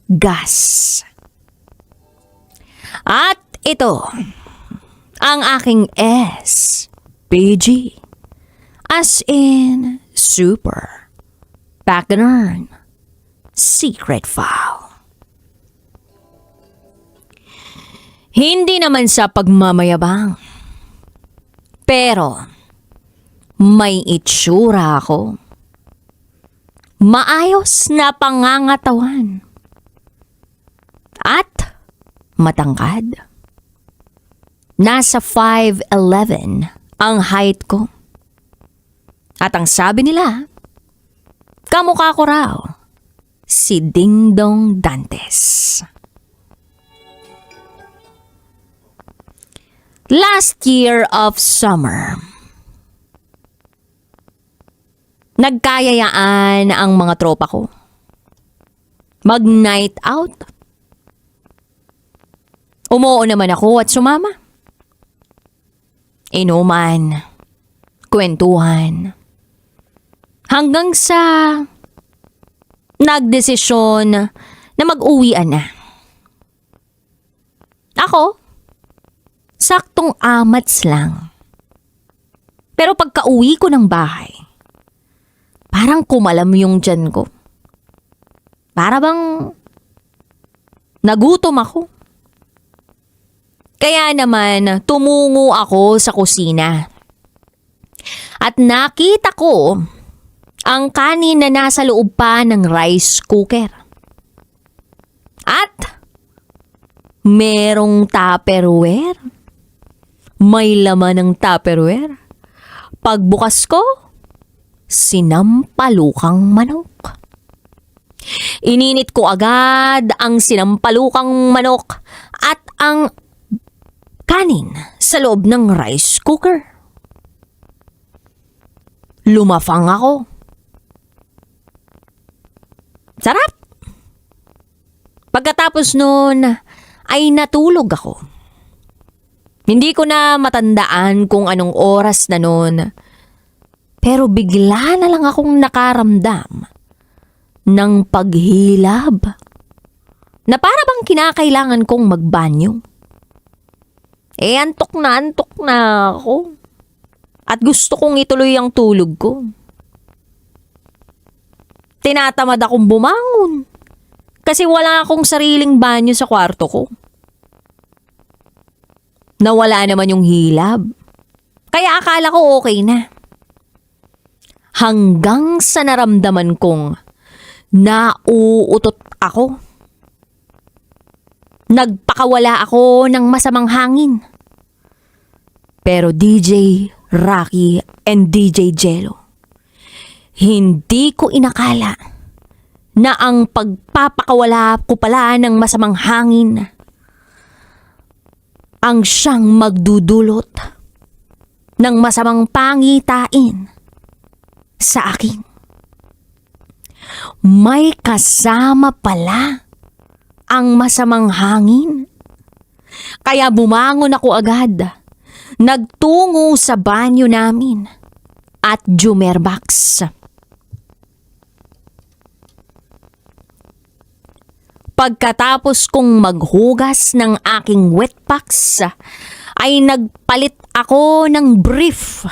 Gas. At ito, ang aking S. PG. As in super, backnern, secret file. Hindi naman sa pagmamayabang. Pero, may itsura ako. Maayos na pangangatawan. At matangkad. Nasa 5'11" ang height ko. At ang sabi nila, kamukha ko raw si Dingdong Dantes. Last year of summer, nagkayayaan ang mga tropa ko. Mag-night out. Umuo naman ako at sumama. Inuman, kwentuhan. Hanggang sa nagdesisyon na mag-uwian na. Ako, saktong amats lang. Pero pagka-uwi ko ng bahay, parang kumalam yung tiyan ko. Para bang nagutom ako. Kaya naman, tumungo ako sa kusina. At nakita ko ang kanin na nasa loob pa ng rice cooker. At merong Tupperware. May laman ng Tupperware. Pagbukas ko, sinampalukang manok. Ininit ko agad ang sinampalukang manok at ang kanin sa loob ng rice cooker. Lumafang ako. Sarap! Pagkatapos nun, ay natulog ako. Hindi ko na matandaan kung anong oras na nun, pero bigla na lang akong nakaramdam ng paghilab na para bang kinakailangan kong magbanyo. Antok na ako. At gusto kong ituloy ang tulog ko. Tinatamad akong bumangon kasi wala akong sariling banyo sa kwarto ko. Nawala naman yung hilab. Kaya akala ko okay na. Hanggang sa naramdaman kong nauutot ako. Nagpakawala ako ng masamang hangin. Pero DJ Rocky and DJ Jello, hindi ko inakala na ang pagpapakawala ko pala ng masamang hangin ang siyang magdudulot ng masamang pangitain sa akin. May kasama pala ang masamang hangin. Kaya bumangon ako agad. Nagtungo sa banyo namin at Jumerbox. Pagkatapos kong maghugas ng aking wetpacks, ay nagpalit ako ng brief.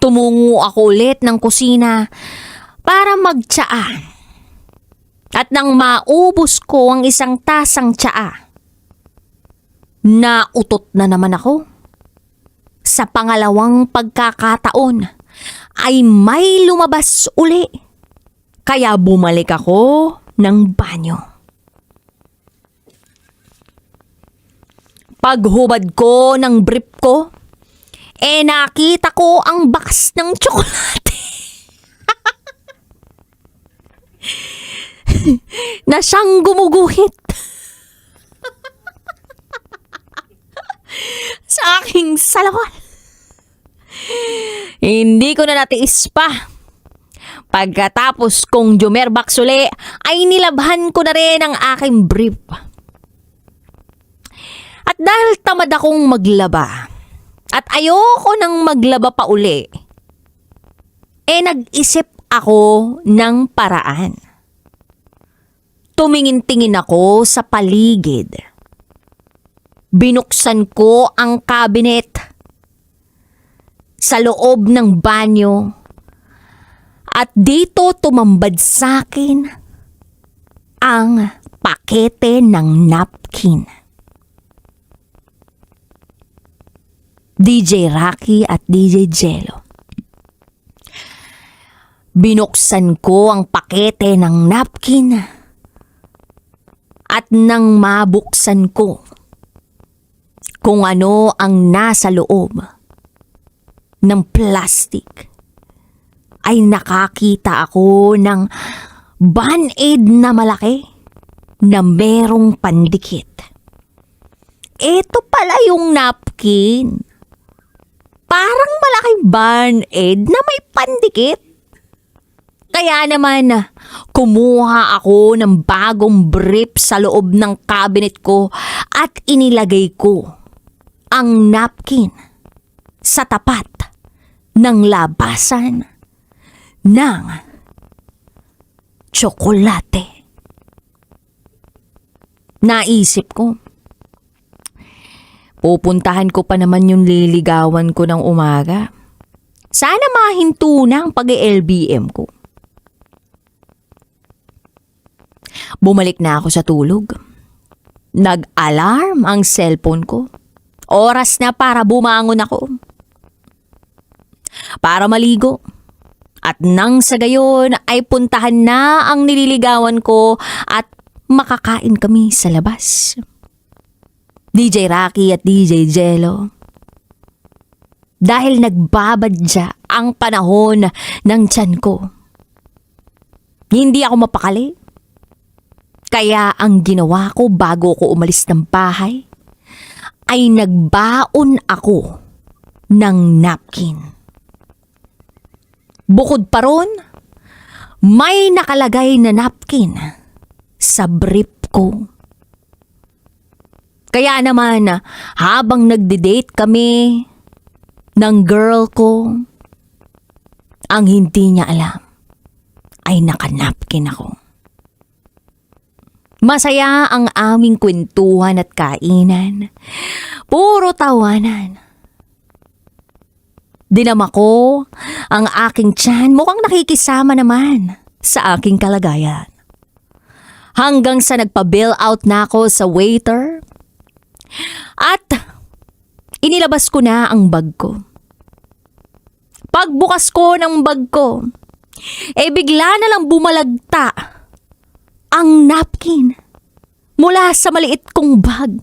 Tumungo ako ulit ng kusina para magtsaa. At nang maubos ko ang isang tasang tsaa, nautot na naman ako. Sa pangalawang pagkakataon ay may lumabas uli. Kaya bumalik ako ng banyo. Paghubad ko ng brief ko, nakita ko ang box ng tsokolate. Na siyang gumuguhit sa aking salawal. Hindi ko na natiis pa. Pagkatapos kong Jumerbox uli, ay nilabhan ko na rin ang aking brief. At dahil tamad akong maglaba, at ayoko nang maglaba pa uli, nag-isip ako ng paraan. Tumingin-tingin ako sa paligid. Binuksan ko ang cabinet sa loob ng banyo at dito tumambad sa akin ang pakete ng napkin. DJ Rocky at DJ Jello. Binuksan ko ang pakete ng napkin at nang mabuksan ko kung ano ang nasa loob ng plastic, ay nakakita ako ng Band-Aid na malaki na merong pandikit. Ito pala yung napkin. Parang malaking Band-Aid na may pandikit. Kaya naman, kumuha ako ng bagong brief sa loob ng cabinet ko at inilagay ko ang napkin sa tapat ng labasan ng tsokolate. Naisip ko, pupuntahan ko pa naman yung liligawan ko ng umaga. Sana mahinto na ang pag-LBM ko. Bumalik na ako sa tulog. Nag-alarm ang cellphone ko. Oras na para bumangon ako. Para maligo. At nang sa gayon ay puntahan na ang nililigawan ko at makakain kami sa labas. DJ Rocky at DJ Jello. Dahil nagbabadya ang panahon ng tiyan ko. Hindi ako mapakali. Kaya ang ginawa ko bago ko umalis ng bahay ay nagbaon ako ng napkin. Bukod pa ron, may nakalagay na napkin sa brief ko. Kaya naman, habang nagde-date kami ng girl ko, ang hindi niya alam ay nakanapkin ako. Masaya ang aming kwentuhan at kainan. Puro tawanan. Dinama ko ang aking tiyan, mukhang nakikisama naman sa aking kalagayan. Hanggang sa nagpa-bill out na ako sa waiter. At inilabas ko na ang bag ko. Pagbukas ko ng bag ko, bigla na lang bumalagta ang napkin mula sa maliit kong bag.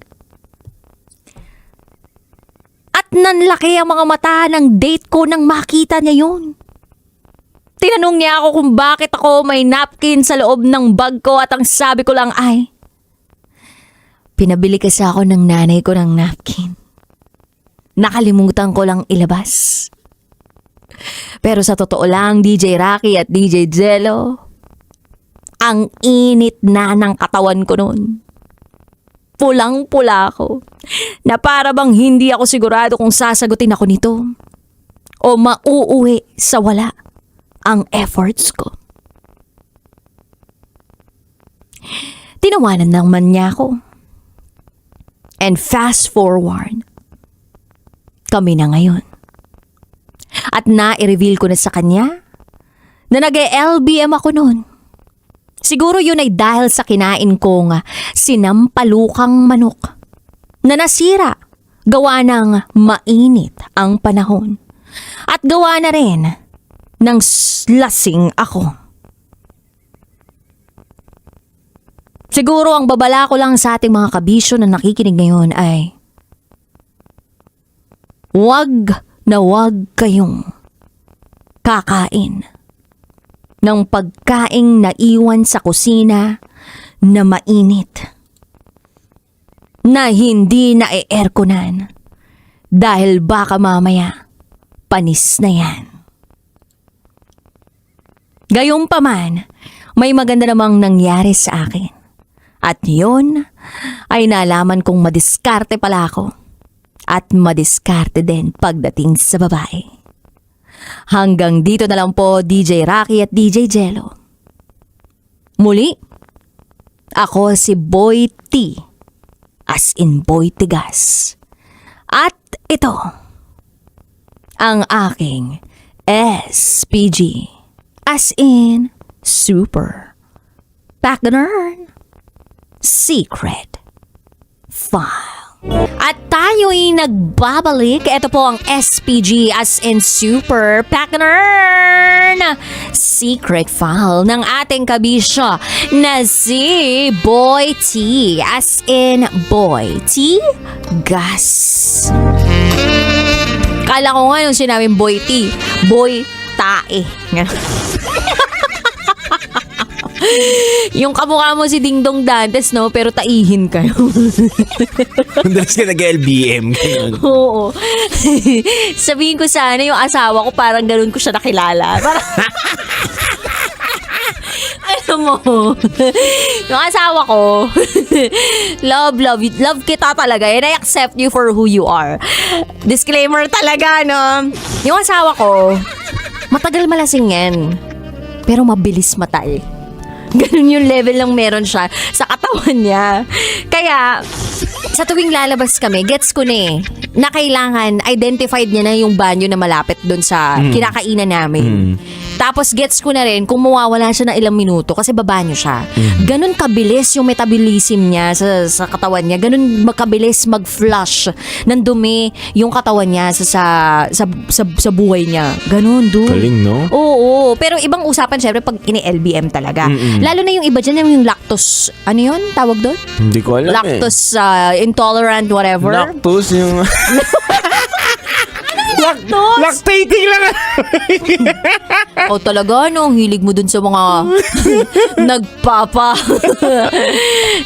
At nanlaki ang mga mata ng date ko nang makita niya yun. Tinanong niya ako kung bakit ako may napkin sa loob ng bag ko at ang sabi ko lang ay, pinabili kasi ako ng nanay ko ng napkin. Nakalimutan ko lang ilabas. Pero sa totoo lang, DJ Rocky at DJ Jello, ang init na ng katawan ko noon. Pulang-pula ako na para bang hindi ako sigurado kung sasagutin ako nito o mauuwi sa wala ang efforts ko. Tinawanan naman niya ako. And fast forward, kami na ngayon. At na-reveal ko na sa kanya na nag-LBM ako noon. Siguro yun ay dahil sa kinain kong sinampalukang manok na nasira gawa ng mainit ang panahon. At gawa na rin ng lasing ako. Siguro ang babala ko lang sa ating mga kabisyo na nakikinig ngayon ay wag na wag kayong kakain ng pagkaing naiwan sa kusina na mainit, na hindi na-airconan dahil baka mamaya panis na yan. Gayunpaman, may maganda namang nangyari sa akin. At yun ay nalaman kong madiskarte pala ako at madiskarte din pagdating sa babae. Hanggang dito na lang po, DJ Rocky at DJ Jello. Muli, ako si Boy T, as in Boy Tigas. At ito, ang aking SPG, as in Super Partner Secret File. At tayo'y nagbabalik. Ito po ang SPG as in Super Partner Secret File ng ating kabisyo na si Boy T, as in Boy T Gas. Kala ko nga nung sinabing Boy T, Boy Tae. Yung kamukha mo si Ding Dong Dantes, no? Pero taihin kayo. Madalas ka nag-LBM. Oo. Sabihin ko sana yung asawa ko, parang ganun ko siya nakilala. Parang alam mo, yung asawa ko, love kita talaga. And I accept you for who you are. Disclaimer talaga, no? Yung asawa ko, matagal malasing yan. Pero mabilis matay. Ganun yung level lang meron siya sa katawan niya. Kaya, sa tuwing lalabas kami, gets ko na na kailangan, identified niya na yung banyo na malapit doon sa kinakainan namin. Tapos gets ko na rin kung mawawala siya ng ilang minuto kasi babanyo siya. Ganun kabilis yung metabolism niya sa katawan niya. Ganun makabilis mag-flush ng dumi yung katawan niya sa buhay niya. Ganun, dude. Galing, no? Oo. Pero ibang usapan syempre pag ini-LBM talaga. Lalo na yung iba dyan, yung lactose, ano yun? Tawag doon? Hindi ko alam Lactose intolerant, whatever. Lactose yung... Lactose? Lactating lang. O talaga, no? Hilig mo dun sa mga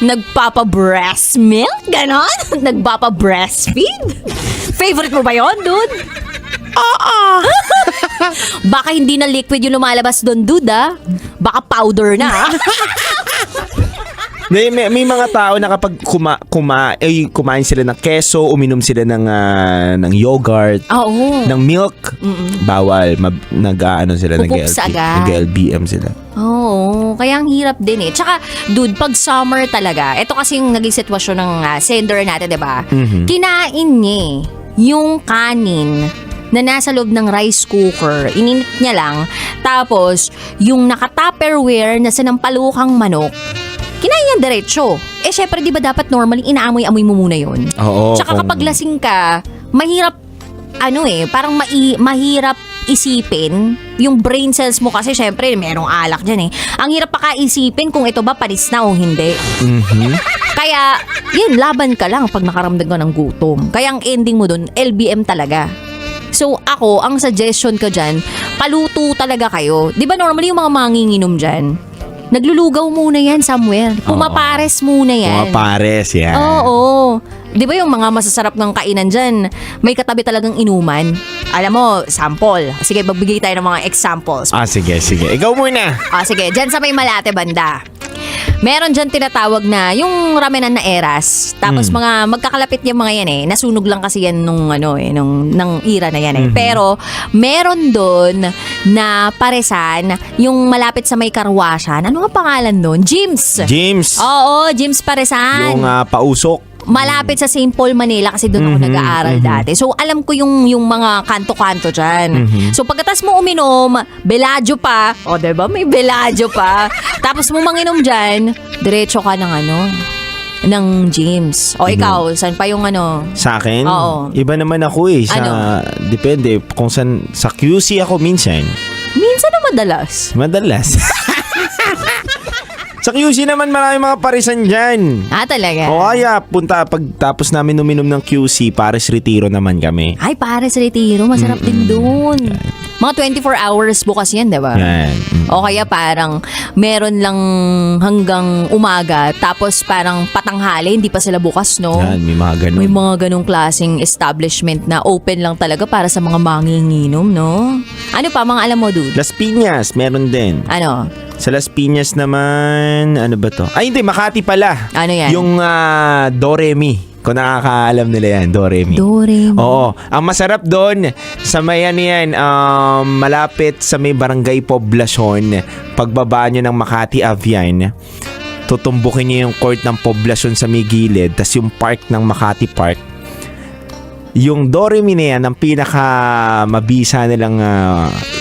nagpapa breast milk? Ganon? Nagpapa breastfeed? Favorite mo ba yun, dude? Oo. Baka hindi na liquid yung lumalabas doon, dude, ah. Baka powder na, ah. may mga tao na kapag kumain sila ng keso, uminom sila ng yogurt, Oo. ng milk, bawal. Pupups agad. Nag-LBM sila. Oo, kaya ang hirap din eh. Tsaka, dude, pag summer talaga, ito kasi yung naging sitwasyon ng sender natin, diba? Kinain niya yung kanin na nasa loob ng rice cooker, ininit niya lang, tapos yung naka-tupperware na sinampalukang manok, kinain niya diretso. Syempre, di ba dapat normally inaamoy-amoy mo muna yun? Oo. Tsaka kapag lasing ka, mahirap, parang mahirap isipin. Yung brain cells mo kasi syempre merong alak dyan Ang hirap pakaisipin kung ito ba panis na o hindi. Kaya, yun, laban ka lang pag nakaramdam ka ng gutom. Kaya ang ending mo dun, LBM talaga. So ako, ang suggestion ko dyan, paluto talaga kayo. Di ba normally yung mga manginginom dyan, naglulugaw muna yan somewhere. Pumapares muna yan. Pumapares, yan. Oo. Di ba yung mga masasarap ng kainan dyan, may katabi talagang inuman? Alam mo, sample. Sige, magbigay tayo ng mga examples. Sige. Ikaw muna. Sige, dyan sa may Malate banda. Meron dyan tinatawag na yung ramenan na eras. Tapos mga magkakalapit yung mga yan Nasunog lang kasi yan nung ng era na yan Pero meron doon na paresan yung malapit sa may karwasyan. Ano nga pangalan doon? Gyms. Oo, Gyms Paresan. Yung pausok. Malapit sa St. Paul, Manila kasi doon ako nag-aaral dati. So alam ko yung mga kanto-kanto dyan. So pagkatas mo uminom, Bellagio pa. O diba? May Bellagio pa. Tapos mo manginom dyan, diretso ka ng gyms. O ikaw, saan pa yung Sa akin? Oo. Iba naman ako depende kung saan. Sa QC ako minsan. Minsan na madalas. Madalas. Sa QC naman marami mga parisan dyan. Talaga? O kaya pagtapos namin uminom ng QC, Paris Retiro naman kami. Ay, Paris Retiro. Masarap din dun. Mga 24 hours bukas yan, diba? Yan. O kaya parang meron lang hanggang umaga, tapos parang patanghali, hindi pa sila bukas, no? Yan, may mga ganun. May mga ganung klaseng establishment na open lang talaga para sa mga manginginom, no? Ano pa, mga alam mo, dude? Las Piñas, meron din. Ano? Sa Las Piñas naman, ano ba to? Ay, hindi, Makati pala. Ano yan? Yung Doremi. Kung nakakaalam nila yan, Doremi. Doremi. Oo. Ang masarap doon, sa may yan, malapit sa may barangay Poblacion, pagbaba nyo ng Makati Avian, tutumbukin nyo yung court ng Poblacion sa may gilid, tas yung park ng Makati Park. Yung Doremi na yan, ang pinaka mabisa nilang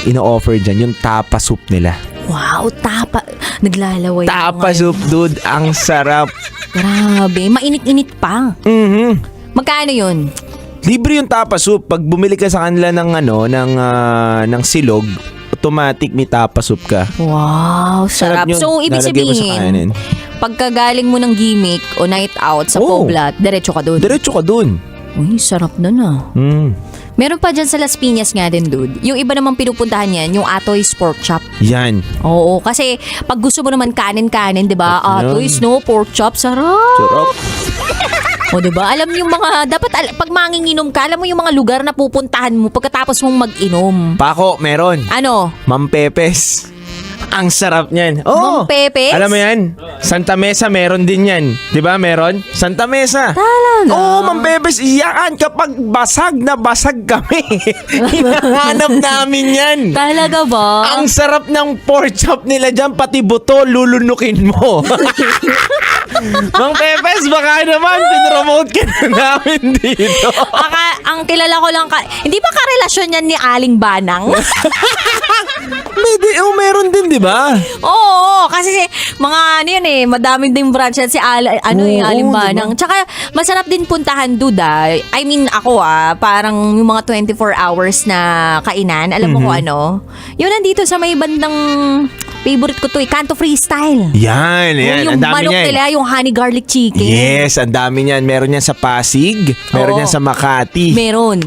ino-offer dyan, yung tapa soup nila. Wow, tapa. Naglalaway. Tapa soup, dude. Ang sarap. Grabe. Mainit-init pa. Magkano yun? Libre yung tapa soup. Pag bumili ka sa kanila ng silog, automatic may tapa soup ka. Wow, sarap. yun. So, ibig Lalagay mo sa sabihin, kanin. pagkagaling mo ng gimmick o night out sa Poblat, diretso ka dun. Diretso ka dun. Uy, sarap nun Meron pa dyan sa Las Piñas nga din, dude. Yung iba namang pinupuntahan yan, yung Atoy's Pork Chop. Yan. Oo, kasi pag gusto mo naman kanin-kanin, di ba? Atoy's, no? Pork chop, sarap. Sarap. O, di ba? Alam yung mga, dapat pag manginginom ka, alam mo yung mga lugar na pupuntahan mo pagkatapos mong mag-inom. Pako, meron. Ano? Mam Pepes. Ang sarap niyan. Mang Pepes? Alam mo yan? Santa Mesa meron din yan. 'Di ba? Meron? Santa Mesa. Talaga? Oo, Mang Pepes. Iyan kapag basag na basag kami. Hinahanap namin yan. Talaga ba? Ang sarap ng pork chop nila dyan. Pati buto, lulunukin mo. Mang Pepes, baka naman pinromote ka na namin dito. Ang kilala ko lang, hindi ba karelasyon yan ni Aling Banang? Meron din, di ba? Oo, kasi mga madaming din branch yan si Aling Banang. Tsaka masarap din puntahan, duda. I mean, ako parang yung mga 24 hours na kainan, alam mo kung ano? Yun nandito sa may bandang favorite ko to, Kanto Freestyle. Yan. Yung Ang dami manok niyan. nila, yung honey garlic chicken. Yes, ang dami niyan. Meron yan sa Pasig, meron Oo. yan sa Makati. Meron.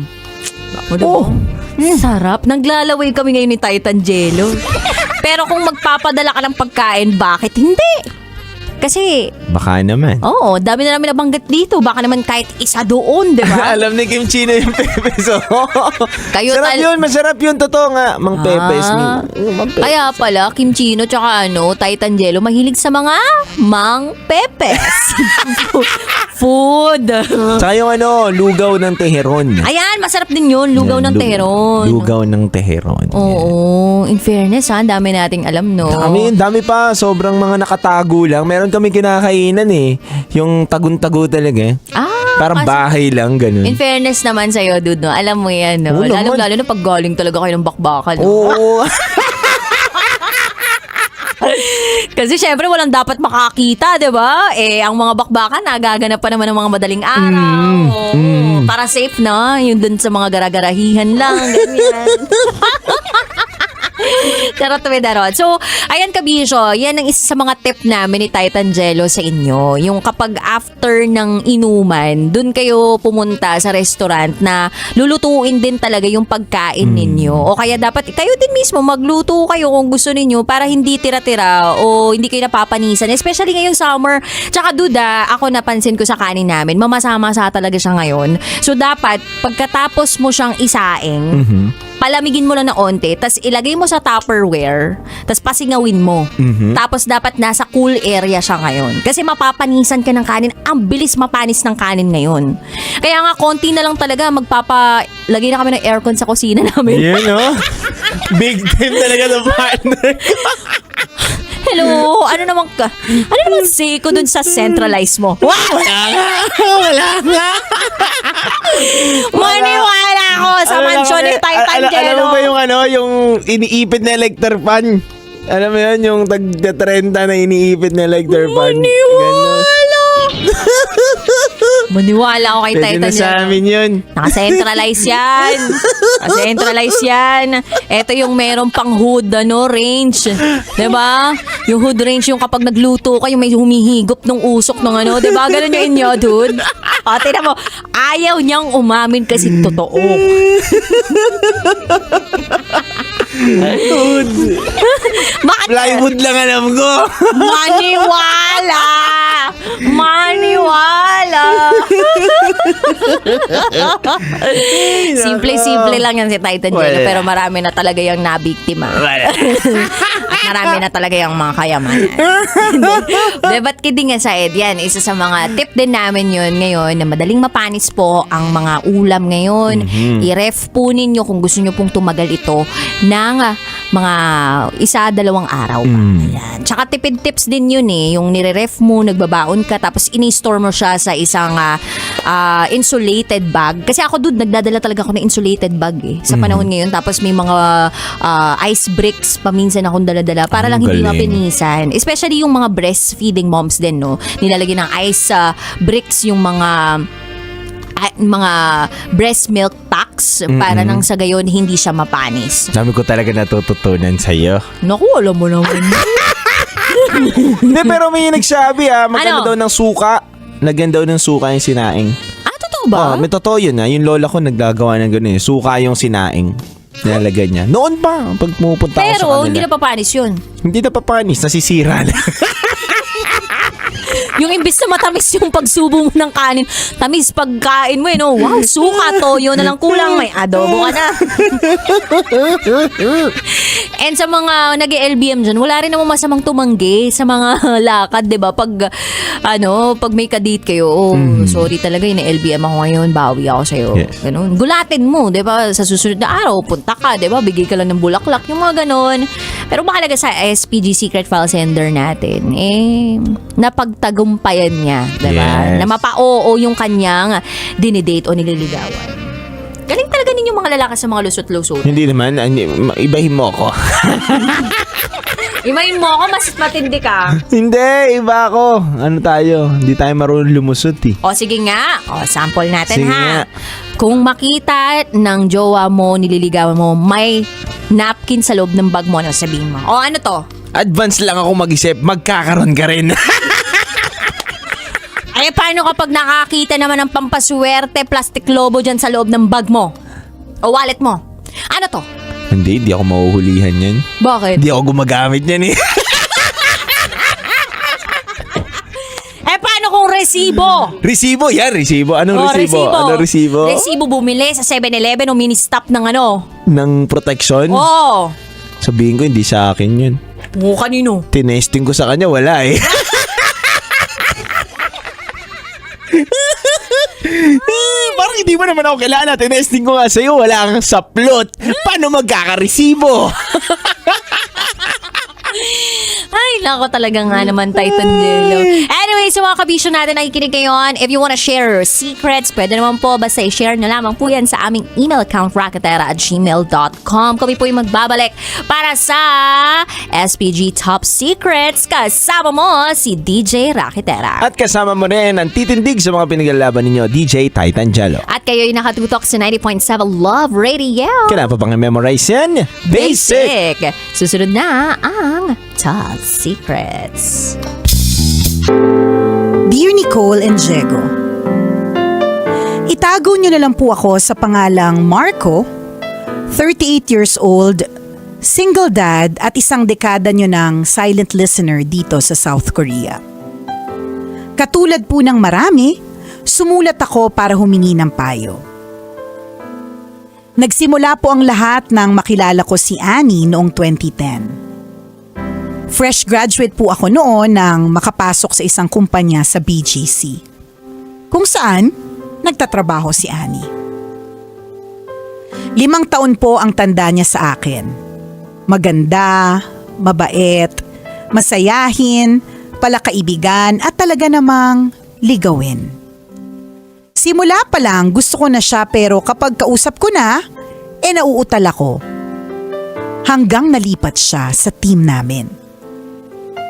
O, diba? Sarap. Naglalaway kami ngayon ni Titan Jello. Pero kung magpapadala ka ng pagkain, bakit hindi? Kasi, Baka naman. oo, dami na namin nabanggit dito. Baka naman kahit isa doon, di ba? Alam ni Kim Chino yung Pepes. Kayo Sarap yun, masarap yun. Totoo nga, Mang Pepes. Mang Pepes. Kaya pala, Kim Chino tsaka Titan Jello, mahilig sa mga Mang Pepes. Food. Tsaka yung lugaw ng teheron. Ayan, masarap din yun. Lugaw Yan, ng teheron. Lugaw ng teheron. Oo. In fairness, ang dami nating alam, no? Dami pa. Sobrang mga nakatago lang. Meron kami kinakainan Yung tagun-tago talaga. Parang kasi- bahay lang, ganun. In fairness naman sa'yo, dude, no? Alam mo yan, no? Oo naman. Lalo na pag galing talaga kayo ng bakbakan, no? Oo. Kasi syempre walang dapat makakita, 'di ba? Ang mga bakbakan nagaganap pa naman ng mga madaling araw. Oo. Para safe na, yung dun sa mga garagarahihan lang, ganyan. Charot with the rod. So, ayan kabisyo, yan ang isa sa mga tip namin ni Titan Jello sa inyo. Yung kapag after ng inuman, dun kayo pumunta sa restaurant na lulutuin din talaga yung pagkain ninyo. O kaya dapat kayo din mismo magluto kayo kung gusto ninyo para hindi tira-tira o hindi kayo napapanisan. Especially ngayong summer. Tsaka duda, ako napansin ko sa kanin namin, mamasa-masa talaga siya ngayon. So, dapat pagkatapos mo siyang isaing, palamigin mo lang na onte, tas ilagay mo sa Tupperware, tas pasingawin mo. Tapos dapat nasa cool area siya ngayon. Kasi mapapanisan ka ng kanin. Ang bilis mapanis ng kanin ngayon. Kaya nga, konti na lang talaga lagay na kami ng aircon sa kusina namin. Yun, no? Big time talaga ng partner. Hello, ano naman say ko dun sa centralize mo? Wala nga. Maniwala ako sa mansyon ni Titan Alam mo Jello. ba yung iniipit na electric fan? Alam mo yun, yung tag-30 na iniipit na electric fan. Maniwala ako kay Pwede Titan na sa Jello. amin yun. Naka-centralize yan. Naka-centralize yan. Ito yung meron pang hood, range. Diba? Yung hood range, yung kapag nagluto ka, yung may humihigop ng usok ng diba? Ganun yung inyo, dude. O, tignan mo. Ayaw niyang umamin kasi totoo. Bakit? Plywood lang alam ko. Maniwala! Simple-simple lang yan si Titan Jello, Wala. pero marami na talaga yung nabiktima. At marami na talaga yung mga kayamanan. De, ba't kidding aside, yan, isa sa mga tip din namin yun ngayon na madaling mapanis po ang mga ulam ngayon. I-ref po ninyo kung gusto nyo pong tumagal ito ng mga 1-2 araw pa. Ayan. Tsaka tipid tips din yun yung nire-ref mo, nagbabaon ka, tapos ini-store mo siya sa isang insulated bag. Kasi ako dude, nagdadala talaga ako ng insulated bag sa panahon ngayon. Tapos may mga ice bricks paminsan akong dala-dala para lang hindi galing. mapinisan. Especially yung mga breastfeeding moms din, no? Nilalagyan ng ice bricks yung mga breast milk packs para nang sa gayon hindi siya mapanis. Dami ko talaga natututunan sa'yo. Naku, alam mo naman. Hindi, pero may nagsabi maganda Ano? daw ng suka. Lagyan daw ng suka yung sinaing. Totoo ba? May totoo yun Yung lola ko naggagawa ng gano'n. Suka yung sinaing. Nilalagyan niya. Noon pa, pag pumupunta ako sa Pero kanila. hindi na papanis yun. Hindi na papanis, nasisira na. Yung imbis na matamis yung pagsubo mo ng kanin, tamis pagkain mo wow, suka, toyo na lang kulang, may adobo ka na. And sa mga nag-LBM dyan, wala rin namang masamang tumanggi sa mga lakad, diba? Pag may kadate kayo, sorry talaga, LBM ako ngayon, bawi ako sa'yo. Yes. Ganun. Gulatin mo, diba? Sa susunod na araw, punta ka, diba? Bigay ka lang ng bulaklak, yung mga ganun. Pero makalaga sa SPG Secret File Sender natin, napagtagumpayan niya, diba? Yes. Na mapa-oo yung kanyang dinidate o nililigawan. Galing talaga ninyo mga lalaki sa mga lusot-lusot. Hindi naman, ibahin mo ako. Imayin mo ako, mas matindi ka. Hindi, iba ako. Ano tayo? Hindi tayo marunong lumusot O sige nga, sample natin Sige ha. nga. Kung makita ng jowa mo, nililigawan mo, may napkin sa loob ng bag mo, ano sabihin mo? O ano to? Advance lang ako mag-isip, magkakaroon ka rin. Ay, paano kapag nakakita naman ng pampaswerte plastic lobo dyan sa loob ng bag mo? O wallet mo? Ano to? Hindi ako mahuhulihan yan. Bakit? Hindi ako gumagamit yan Paano kung resibo? Resibo? Yan, resibo. Anong resibo? Resibo. Anong resibo? Resibo bumili sa 7-Eleven o mini-stop ng Ng protection? Oo. Sabihin ko, hindi sa akin yun. Oo, kanino? Tinesting ko sa kanya, wala Parang hindi mo naman ako kailangan. Tinesting ko nga sa'yo, wala kang saplot. Paano magkakaresibo? Ay, Nako talaga nga naman, Titan Lilo. Anyway, sa mga kabisyo natin nakikinig ngayon, if you wanna share your secrets, pwede naman po, basta i-share na lamang po yan sa aming email account, raketera@gmail.com. Kami po yung magbabalik para sa SPG Top Secrets. Kasama mo si DJ Raketera. At kasama mo rin ang titindig sa mga pinaglalaban ninyo, DJ Titan Jalo. At kayo'y nakatutok sa 90.7 Love Radio. Kailangan pa bang memorize yan? Basic! Susunod na ang Top Secrets. Dear Nicole and Diego, itago niyo na lang po ako sa pangalang Marco, 38 years old, single dad at isang dekada niyo ng silent listener dito sa South Korea. Katulad po ng marami, sumulat ako para humingi ng payo. Nagsimula po ang lahat nang makilala ko si Annie noong 2010. Fresh graduate po ako noon nang makapasok sa isang kumpanya sa BGC, kung saan nagtatrabaho si Annie. 5 taon po ang tanda niya sa akin. Maganda, mabait, masayahin, palakaibigan at talaga namang ligawin. Simula pa lang gusto ko na siya pero kapag kausap ko na, nauutal ako. Hanggang nalipat siya sa team namin.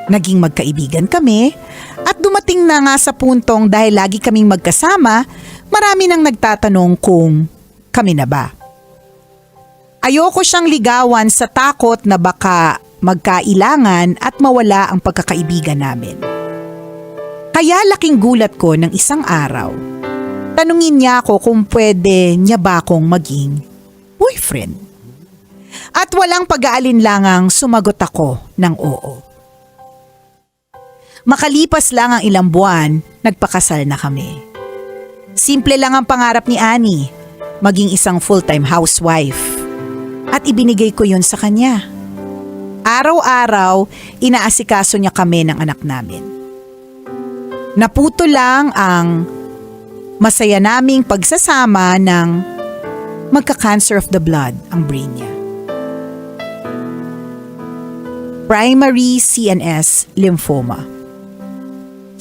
Naging magkaibigan kami at dumating na nga sa puntong dahil lagi kaming magkasama, marami nang nagtatanong kung kami na ba. Ayoko siyang ligawan sa takot na baka magkailangan at mawala ang pagkakaibigan namin. Kaya laking gulat ko ng isang araw. Tanungin niya ako kung pwede niya ba akong maging boyfriend. At walang pag-aalinlangang sumagot ako ng oo. Makalipas lang ang ilang buwan, nagpakasal na kami. Simple lang ang pangarap ni Annie, maging isang full-time housewife. At ibinigay ko yun sa kanya. Araw-araw, inaasikaso niya kami ng anak namin. Naputo lang ang masaya naming pagsasama ng magka-cancer of the blood ang brain niya. Primary CNS lymphoma.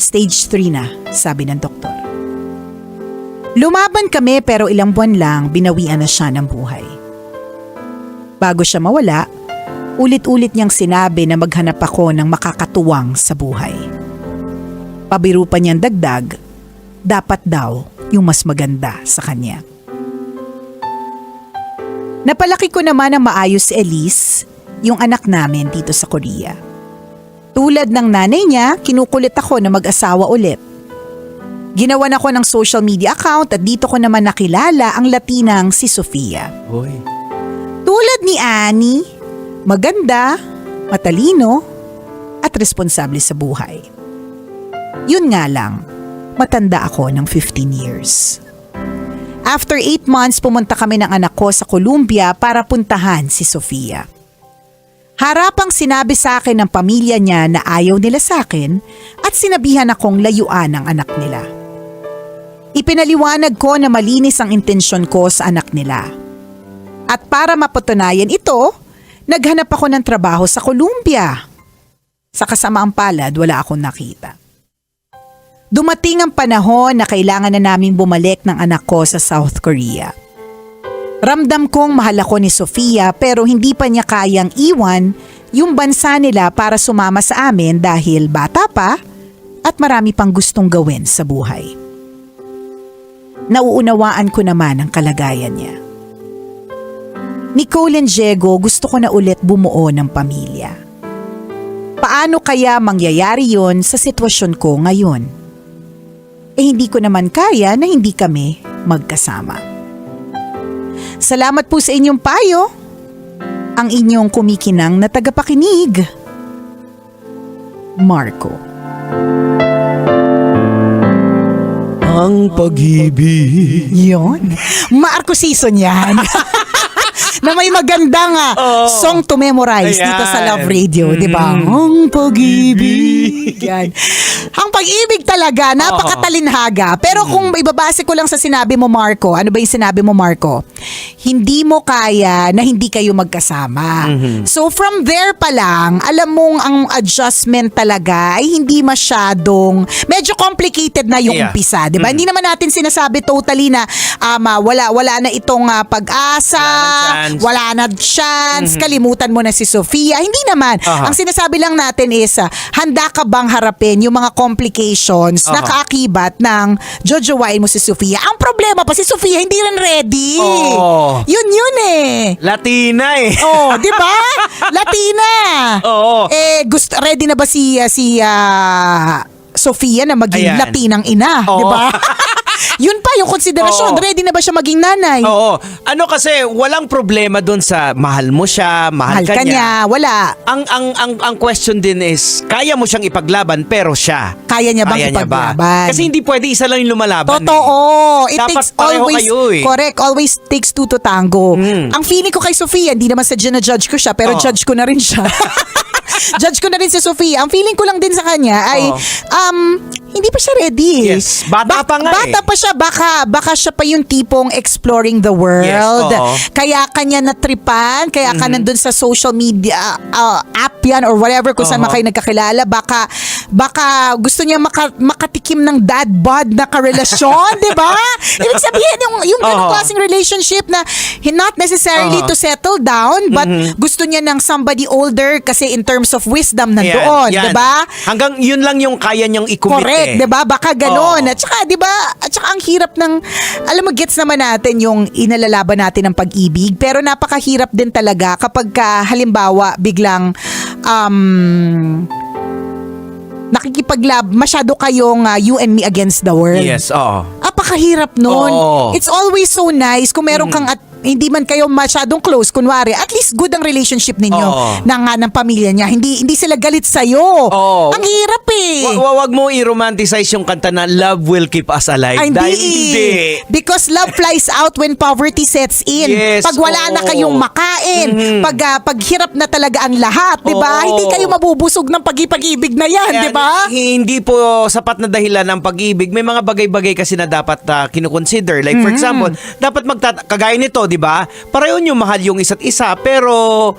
Stage 3 na, sabi ng doktor. Lumaban kami pero ilang buwan lang binawian na siya ng buhay. Bago siya mawala, ulit-ulit niyang sinabi na maghanap ako ng makakatuwang sa buhay. Pabiro pa niyang dagdag, dapat daw yung mas maganda sa kanya. Napalaki ko naman ang maayos si Elise, yung anak namin dito sa Korea. Tulad ng nanay niya, kinukulit ako na mag-asawa ulit. Ginawan ako ng social media account at dito ko naman nakilala ang Latinang si Sofia. Hoy. Tulad ni Annie, maganda, matalino, at responsable sa buhay. Yun nga lang, matanda ako ng 15 years. After 8 months, pumunta kami ng anak ko sa Colombia para puntahan si Sofia. Harapang sinabi sa akin ng pamilya niya na ayaw nila sa akin at sinabihan akong layuan ang anak nila. Ipinaliwanag ko na malinis ang intensyon ko sa anak nila. At para mapatunayan ito, naghanap ako ng trabaho sa Colombia. Sa kasamaang palad, wala akong nakita. Dumating ang panahon na kailangan na naming bumalik ng anak ko sa South Korea. Ramdam kong mahal ako ni Sofia pero hindi pa niya kayang iwan yung bansa nila para sumama sa amin dahil bata pa at marami pang gustong gawin sa buhay. Nauunawaan ko naman ang kalagayan niya. Nicole and Diego, gusto ko na ulit bumuo ng pamilya. Paano kaya mangyayari yon sa sitwasyon ko ngayon? Hindi ko naman kaya na hindi kami magkasama. Salamat po sa inyong payo. Ang inyong kumikinang na tagapakinig. Marco. Ang pag-ibig. Yon. Marco season yan. Na may magandang song to memorize Ayan. dito sa Love Radio, di ba? Ang pag-ibig. Yan. Ang pag-ibig talaga, napakatalinhaga. Pero kung ibabase ko lang sa sinabi mo, Marco, ano ba yung sinabi mo, Marco? hindi mo kaya na hindi kayo magkasama. So from there pa lang, alam mong ang adjustment talaga ay hindi masyadong, medyo complicated na yung Yeah. umpisa, di ba? Hindi naman natin sinasabi totally na wala na itong pag-asa, wala na chance, kalimutan mo na si Sofia. Hindi naman. Aha. Ang sinasabi lang natin is, handa ka bang harapin yung mga complications na kaakibat ng jojowain mo si Sofia? Ang problema pa, si Sofia hindi rin ready. Oo. Yun eh. Latina eh. Oh, di ba? Latina. Oo. Ready na ba si Sofia na maging Ayan. Latinang ina, Oo. di ba? Yun pa yung konsiderasyon. Oo. Ready na ba siya maging nanay? Oo. Ano kasi walang problema doon sa mahal mo siya, mahal Mahal ka niya. Wala. Ang question din is, kaya mo siyang ipaglaban pero siya. Kaya niya bang Kaya niya ba? ipaglaban? Kasi hindi pwede isa lang yung lumalaban. Totoo. It Dapat takes pareho always, kayo eh. correct, always takes two to tango. Ang feeling ko kay Sofia, hindi naman sa judge ko siya, pero Oo. judge ko na rin siya. Judge ko na rin si Sofia. Ang feeling ko lang din sa kanya ay, hindi pa siya ready. Yes. Bata pa nga Bata eh. pa siya. Baka siya pa yung tipong exploring the world. Yes, oo. Kaya kanya natripan, kaya ka nandun sa social media app yan or whatever kung saan Oo. man kayo nagkakilala. Baka gusto niya makatikim ng dad bod na karelasyon, di ba? Ibig sabihin, yung ganong Oo. klaseng relationship na not necessarily Oo. to settle down, but gusto niya ng somebody older kasi in terms of wisdom nandoon, Yan. di ba? Hanggang yun lang yung kaya niyang i-commit Correct, eh. 'di ba? Baka ganoon. Oo. At saka 'di ba? At saka ang hirap ng alam mo gets naman natin yung inalalaban natin ng pag-ibig, pero napakahirap din talaga kapag halimbawa biglang masyado kayong you and me against the world. Yes, oo. Apakahirap nun. Oo. It's always so nice kung meron kang hindi man kayo masyadong close, kunwari, at least good ang relationship ninyo Oo. ng pamilya niya. Hindi sila galit sa'yo. Oo. Ang hirap eh. Wag mo i-romanticize yung kanta na Love Will Keep Us Alive. Ay, Dahil hindi. Because love flies out when poverty sets in. Yes, Pag wala na oo. kayong makain, pag hirap na talaga ang lahat, 'di ba? Oo. Hindi kayo mabubusog ng pag-ibig na 'yan, Kaya 'di ba? Hindi po sapat na dahilan ng pag-ibig. May mga bagay-bagay kasi na dapat kinukonsider. Like for example, dapat kagaya nito, 'di ba? Pareho yung mahal yung isa't isa, pero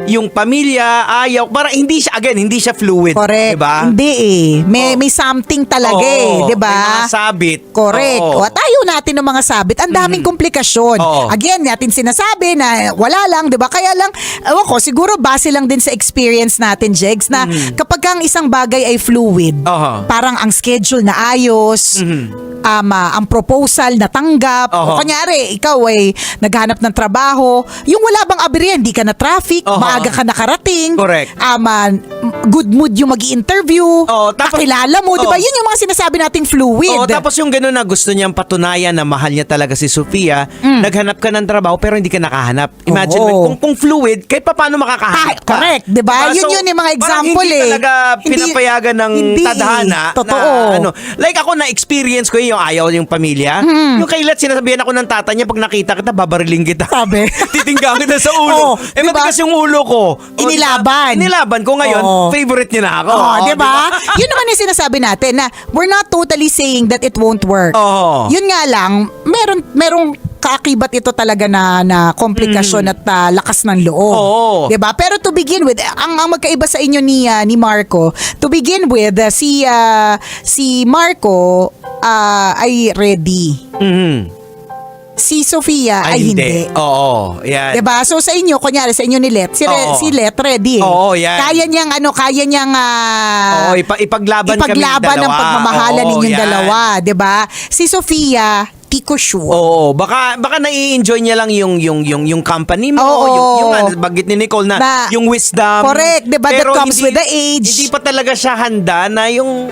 yung pamilya ayaw para hindi siya fluid, Correct. 'di ba? Hindi eh. May something talaga eh, Oo. 'di ba? May mga sabit. Correct. Oo. O tayo natin ng mga sabit. Ang daming komplikasyon. Oo. Again, natin sinasabi na wala lang, 'di ba? Kaya lang, ewan ko, siguro base lang din sa experience natin, Jegs, na kapag ang isang bagay ay fluid, Aha. parang ang schedule na ayos, ang proposal na tanggap, o Aha. kunyari, ikaw ay naghanap ng trabaho, yung wala bang aberya, hindi ka na traffic, Aha. maaga ka nakarating, Correct. good mood yung mag-i-interview, Oo, tapos- kakilala mo, di ba? Oo. Yun yung mga sinasabi nating fluid. Oo, tapos yung gano'n na gusto niyang patunayan na mahal niya talaga si Sofia, naghanap ka ng trabaho pero hindi ka nakahanap. Imagine Oo. mo, kung fluid, kahit pa paano makakahanap ka. Correct, di ba? Yun yung mga example parang hindi eh. talaga Hindi- pinapayagan ng hindi eh. tadhana. Totoo. Na, like ako na-experience ko yung ayaw yung pamilya. Yung kailat sinasabihan ako ng tata niya, pag nakita kita, babariling kita. Sabi. Titingga kita sa Oo, ulo. di ba? matigas yung ulo ko. Inilaban. Inilaban ko ngayon, Oo. favorite niya na ako. Oh, Oo, di ba? Yun naman yung sinasabi natin na we're not totally saying that it won't work. Oo. Yun nga lang, merong kaakibat ito talaga na komplikasyon at lakas ng loob. Oo. 'Di ba? Pero to begin with, ang magkaiba sa inyo ni Marco, to begin with, si Marco ay ready. Si Sofia ay hindi. Oo, yan. Diba? So sa inyo, kunyari sa inyo ni Let, Oo. si Let ready. Oo, yan. Kaya niyang Oo, ipaglaban kami ipaglaban ang dalawa. pagmamahalan Oo, ninyong yan. dalawa, 'di ba? Si Sofia, di ko sure. Oo, baka nai-enjoy niya lang yung company mo, Oo. yung bagit ni Nicole na yung wisdom. Correct, 'di ba? That Pero comes with the age. Hindi pa talaga siya handa na yung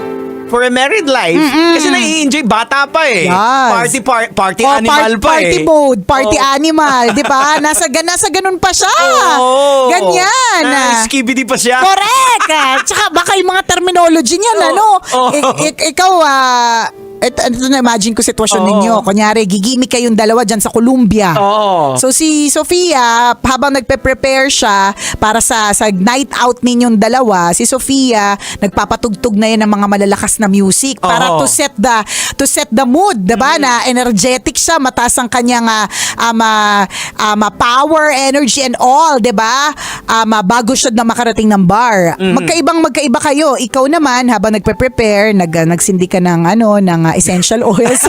for a married life. Kasi nai-enjoy, bata pa eh. Yes. Party animal pa party eh. mode, party Oo. animal, 'di ba? Nasa ganun pa siya. Oo. Ganyan. Skibidi pa siya. Correct. Tsaka baka yung mga terminology niyan, Oo. ano? Oo. Ikaw, ito na imagine ko sitwasyon Oo. ninyo. Kunyari, gigimik kayong dalawa dyan sa Columbia. Oo. So si Sofia, habang nagpe-prepare siya para sa night out ninyong dalawa, si Sofia nagpapatugtug na yan ng mga malalakas na music para Oo. to set the mood, 'di ba? Na energetic siya, mataas ang kanyang power, energy and all, 'di ba? Bago siya na makarating ng bar. Magkaiba kayo. Ikaw naman habang nagpe-prepare, nagsindi ka ng essential oils.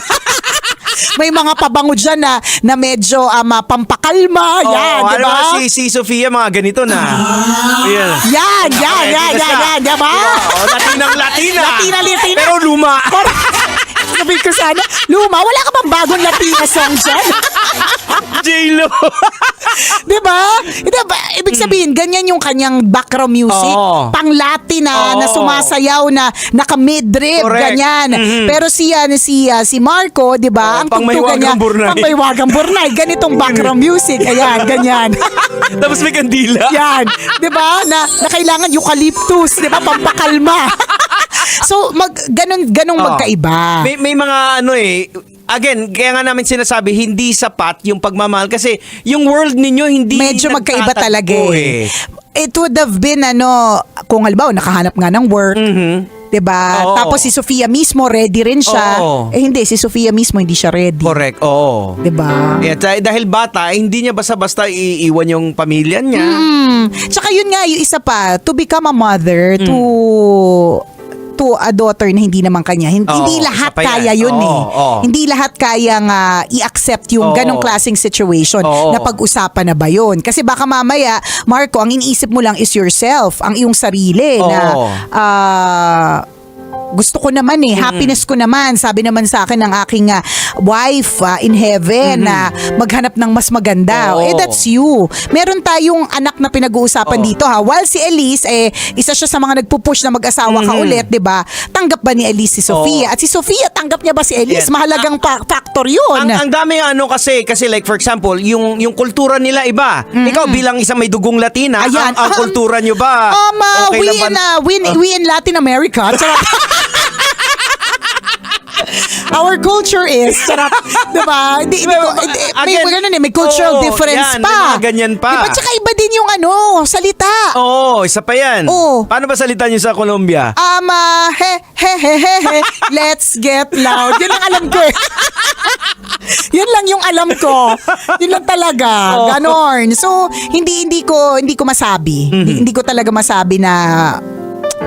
May mga pabango dyan na medyo pampakalma. Yan, Oo, di ba? si Sofia, mga ganito na. Ayan. Yan, di ba? Latina. Latina. Pero luma. Sabihin ko sana, Luma, wala ka bang bagong Latina song dyan? J-Lo. Di ba? Ibig sabihin, ganyan yung kanyang background music. Oo. Pang-Latina, na Oo. sumasayaw, na naka-midrib, Correct. ganyan. Pero si Marco, di ba? Oo, Ang tugtugan niya, pangmaywagang Burnay. pangmaywagang Burnay. Ganitong background music. Ayan, ganyan. Tapos may kandila. Yan. Di ba? Na kailangan eucalyptus. Di ba? Pampakalma. So, ganong magkaiba. May mga again, kaya nga namin sinasabi, hindi sapat yung pagmamahal kasi yung world ninyo hindi Medyo magkaiba nagtatagpo talaga eh. It would have been kung halimbawa nakahanap nga ng work, 'di ba? Oo. Tapos si Sofia mismo ready rin siya. Oo. Hindi, si Sofia mismo hindi siya ready. Correct, oo. 'Di ba? Dahil bata, hindi niya basta-basta iiwan yung pamilya niya. Tsaka yun nga, yung isa pa, to become a mother to a daughter na hindi naman kanya. Hindi lahat isa pa yan. kaya yun eh. Oo. Hindi lahat kayang i-accept yung Oo. ganong klaseng situation Oo. na pag-usapan na ba yun. Kasi baka mamaya, Marco, ang iniisip mo lang is yourself, ang iyong sarili na Oo. gusto ko naman happiness ko naman. Sabi naman sa akin ng aking wife in heaven na maghanap ng mas maganda. Oo. That's you. Meron tayong anak na pinag-uusapan dito While si Elise, isa siya sa mga nagpupush na mag-asawa ka ulit, di ba? Tanggap ba ni Elise si Sofia? Oo. At si Sofia, tanggap niya ba si Elise? Yes. Mahalagang factor yun. Ang dami kasi like for example, yung kultura nila iba. Ikaw bilang isang may dugong Latina, Ayan. ang kultura nyo ba? Okay lang ba? we in Latin America. Our culture is, sarap, diba? May cultural difference yan, pa. may mga ganyan pa. Diba? Tsaka iba din yung salita. Oo, isa pa yan. Oo. Paano ba salita nyo sa Colombia? Let's get loud. Yun ang alam ko eh. Yun lang yung alam ko. Yun lang talaga. Oo. Ganon. So, hindi ko masabi. Hindi ko talaga masabi na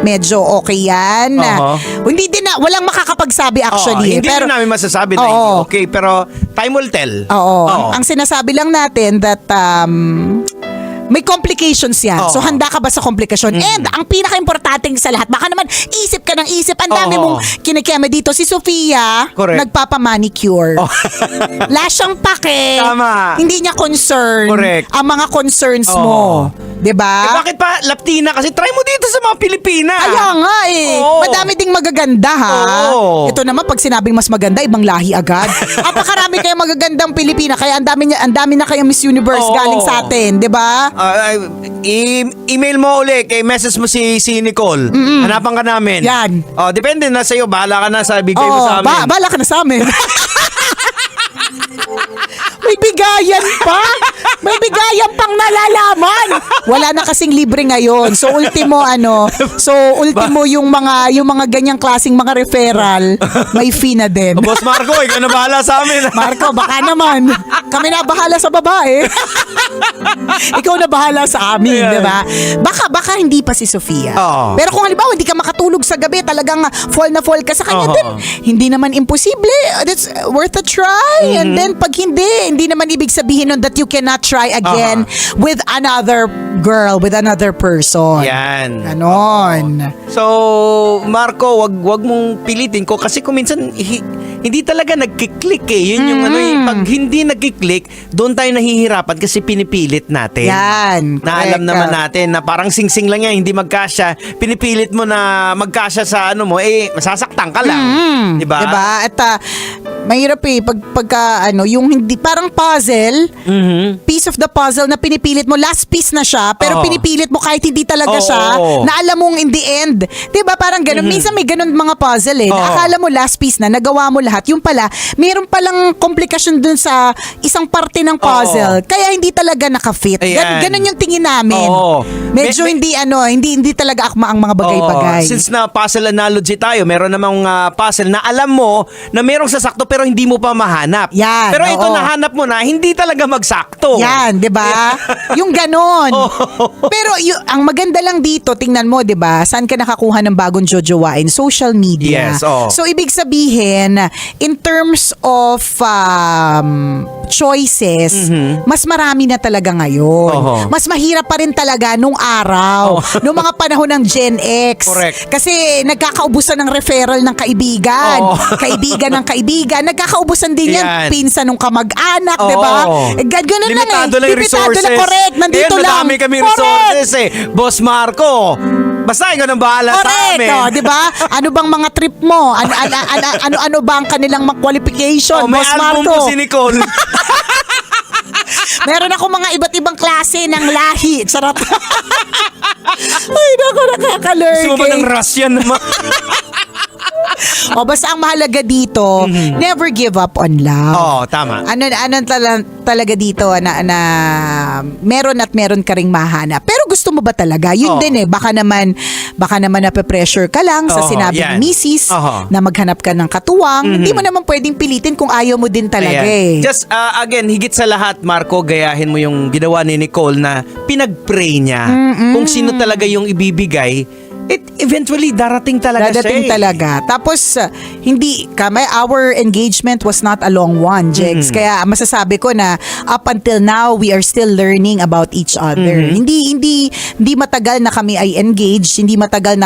medyo okay yan. Hindi din walang makakapagsabi actually. Hindi pero rin namin masasabi na Oo. hindi okay, pero time will tell. Oo. Ang sinasabi lang natin that may complications yan. Oo. So, handa ka ba sa komplikasyon? And, ang pinaka-importante sa lahat, baka naman, isip ka ng isip. Ang dami Oo. mong kinikeme dito. Si Sofia, Correct. nagpapamanicure. Wala siyang pake. Tama. Hindi niya concern Correct. ang mga concerns Oo. mo. Diba? Bakit pa Latina? Kasi try mo dito sa mga Pilipina. Kaya nga Oo. Madami ding magaganda Oo. Ito naman pag sinabing mas maganda, ibang lahi agad. Napakarami kayong magagandang Pilipina kaya ang dami na kayong Miss Universe Oo. galing sa atin, 'di ba? Email mo ulit, message mo si Nicole. Hanapan ka namin. Yan. Depende na sa'yo. Bahala ka na sa bigay mo sa amin. Bala ka na sa amin. May bigayan pa. May bigayan pang nalalaman. Wala na kasing libre ngayon. So ultimo yung mga ganyang klaseng mga referral, may fee na din. Boss Marco, ikaw na bahala sa amin. Marco, baka naman. Kami na bahala sa babae. Ikaw na bahala sa amin, Ayan. di ba? Baka hindi pa si Sofia. Oo. Pero kung halimbawa hindi ka makatulog sa gabi, talagang fall na fall ka sa kanya, Oo. then hindi naman imposible. That's worth a try. And then pag hindi naman ibig sabihin nun that you cannot try again with another girl, with another person. Yan. Ganon. So, Marco, wag mong pilitin ko kasi kung minsan hindi talaga nagkiklik Yun yung pag hindi nagkiklik, doon tayo nahihirapan kasi pinipilit natin. Yan. Na alam Correct. naman natin na parang singsing lang yan, hindi magkasya. Pinipilit mo na magkasya sa masasaktan ka lang. Diba? Diba? At Mahirap eh. Pagka yung hindi, parang puzzle, piece of the puzzle na pinipilit mo, last piece na siya, pero Oo. pinipilit mo kahit hindi talaga Oo, siya, oo. na alam mong in the end. Diba parang ganun. Minsan may ganun mga puzzle eh. Na Oo. akala mo last piece na, nagawa mo lahat. Yung pala, mayroon palang komplikasyon dun sa isang parte ng puzzle. Kaya hindi talaga nakafit. Ayan. Ganun yung tingin namin. Oo. Medyo hindi talaga akma ang mga bagay-bagay. Oo. Since na puzzle analogy tayo, meron namang puzzle na alam mo na merong sasakto pero hindi mo pa mahanap. Yan, Pero ito oo. nahanap mo na, hindi talaga magsakto. Yan, 'di ba? Yung ganon. Pero ang maganda lang dito, tingnan mo, 'di ba? Saan ka nakakuha ng bagong jojowain? Social media. Yes, oo. So ibig sabihin, in terms of choices, mas marami na talaga ngayon. Oo. Mas mahirap pa rin talaga nung araw, nung mga panahon ng Gen X. Correct. Kasi nagkakaubusan ng referral ng kaibigan. Oo. Kaibigan ng kaibigan. Nagkakaubusan din yan. Yan. Pinsan ng kamag-anak, Oo. 'di ba? Ganun lang eh. Limitado lang yung Limitado resources. lang, correct. Nandito Ayan, lang. madami kami Correct. resources eh. Boss Marco, basta ikaw nang bahala sa Correct, amin. oh, 'di ba? Ano bang mga trip mo? Ano ba ang kanilang mga qualification, Oh, may Boss album Marco? po si Nicole. Meron ako mga iba't ibang klase ng lahi. Charot. Ay, naku, nakakalurk. Gusto mo ba ng Russian naman? O basta ang mahalaga dito, never give up on love. Oo, tama. Ano talaga dito na meron at meron ka ring mahanap. Pero gusto mo ba talaga? Yun Oo. din eh. Baka naman nape-pressure ka lang sa Oo, sinabi yan. ni misis Oo. na maghanap ka ng katuwang. Hindi mo naman pwedeng pilitin kung ayaw mo din talaga Ayan. eh. Just again, higit sa lahat, Marco, gayahin mo yung ginawa ni Nicole na pinag-pray niya. Kung sino talaga yung ibibigay, eventually darating talaga Dadating siya. talaga. Tapos, our engagement was not a long one, Jex. Kaya masasabi ko na up until now, we are still learning about each other. Hindi matagal na kami ay engaged, hindi matagal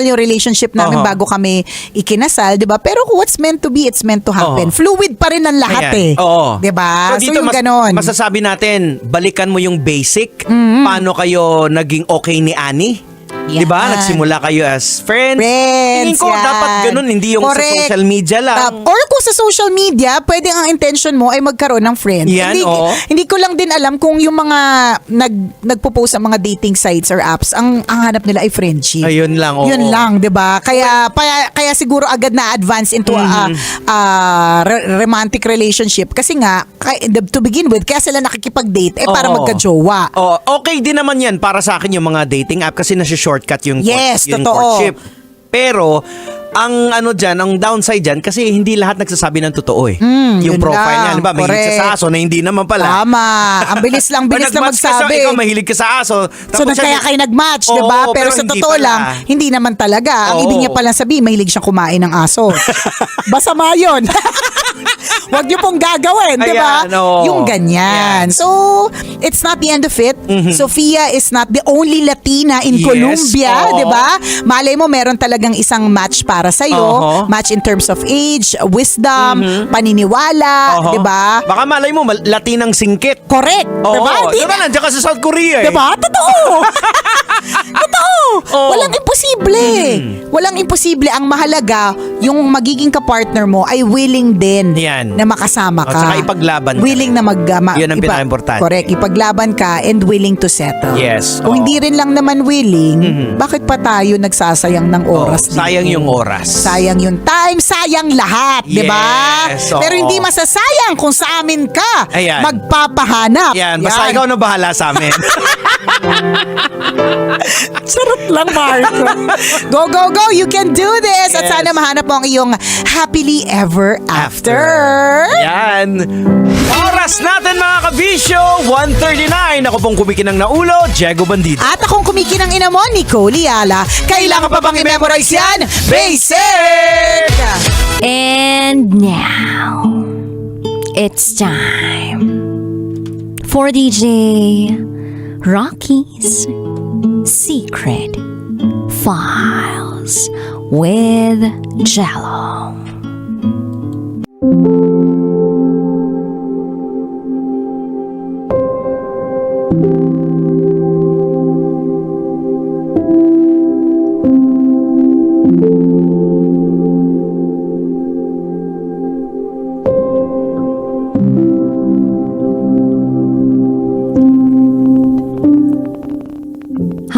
yung relationship namin Oo. bago kami ikinasal, 'di ba? Pero what's meant to be, it's meant to happen. Oo. Fluid pa rin ang lahat Ayan. eh. Oo. 'Di ba? So dito yung ganon. masasabi natin, balikan mo yung basic. Paano kayo naging okay ni Annie? Yan. 'Di ba? Nagsimula kayo as friends. Friends, Tingin ko yan. dapat ganun, hindi yung Correct. sa social media lang. Or kung sa social media, pwedeng ang intention mo ay magkaroon ng friends. Yan, oo. Hindi ko lang din alam kung yung mga nagpo-post sa mga dating sites or apps, ang hanap nila ay friendship. Ayun lang, oo. Yun lang, 'di ba? Kaya siguro agad na advance into a romantic relationship kasi nga to begin with, kaya sila nakikipag-date para Oo. magka-jowa. Oh, okay din naman 'yan para sa akin yung mga dating app kasi nasi-shortcut yung Yes, yung totoo. courtship. Pero ang ang downside dyan, kasi hindi lahat nagsasabi ng totoo eh. Yung yun profile lang, niya, di ba? Mahilig correct. ka sa aso na hindi naman pala. Tama. Ang bilis lang Pag na nag-match ka sa- magsabi. ikaw mahilig ka sa aso. So kaya kayo nag-match, 'di ba? Oo, Pero sa hindi totoo pala. lang, hindi naman talaga. Ang Oo. ibig niya palang sabihin, mahilig siyang kumain ng aso. Masama 'yon. Huwag niyo pong gagawin, 'di ba? Ayan, oo. Yung ganyan. Yan. So, it's not the end of it. Sophia is not the only Latina in Yes, Colombia, oo. 'di ba? Malay mo meron talagang isang match para sa iyo, Oo. match in terms of age, wisdom, paniniwala, Oo. 'di ba? Baka malay mo, Latinang singkit. Correct, 'di ba? Oo, Di di ba? Nandiyan ka sa South Korea eh. Diba? Totoo! Totoo! Oo. Walang imposible. Walang imposible. Ang mahalaga, yung magiging kapartner mo ay willing din Yan. na makasama O, ka. tsaka ipaglaban ka. Willing na Yun ang pinaka-importante. Correct. Ipaglaban ka and willing to settle. Yes, Kung oo. hindi rin lang naman willing, bakit pa tayo nagsasayang ng oras? Oo, sayang dito? yung oras. Sayang yung time, sayang lahat, 'di ba? Yes, oo. Pero hindi masasayang kung sa amin ka Ayan. magpapahanap. Yan, basta ikaw na bahala sa amin. Sarap lang, Marco. Go, go, go. You can do this. At Yes. sana mahanap mo ang iyong happily ever after. Yan. Oras natin mga kabisyo, 1:39. Ako pong kumikinang naulo, Diego Bandido. At akong kumikinang ina mo, Nicole Liala. Kailangan pa bang i-memorize yan? Basic! And now, it's time for DJ Rocky's Secret Files with Jello.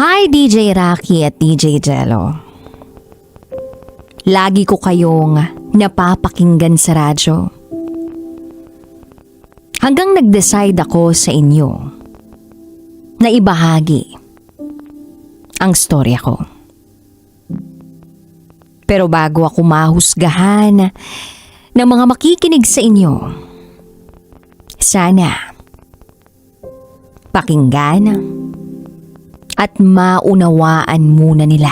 Hi DJ Rocky at DJ Jello. Lagi ko kayong napapakinggan sa radyo. Hanggang nag-decide ako sa inyo na ibahagi ang storya ko. Pero bago ako mahusgahan ng mga makikinig sa inyo, sana pakinggan at maunawaan muna nila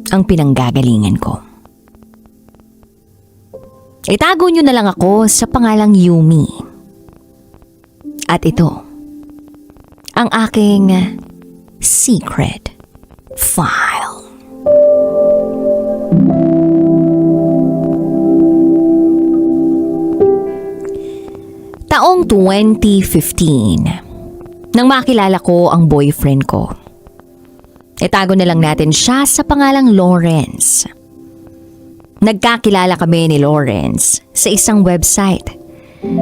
ang pinanggagalingan ko. Itago nyo na lang ako sa pangalang Yumi. At ito, ang aking secret file. Taong 2015, nang makilala ko ang boyfriend ko. Itago na lang natin siya sa pangalang Lawrence. Nagkakilala kami ni Lawrence sa isang website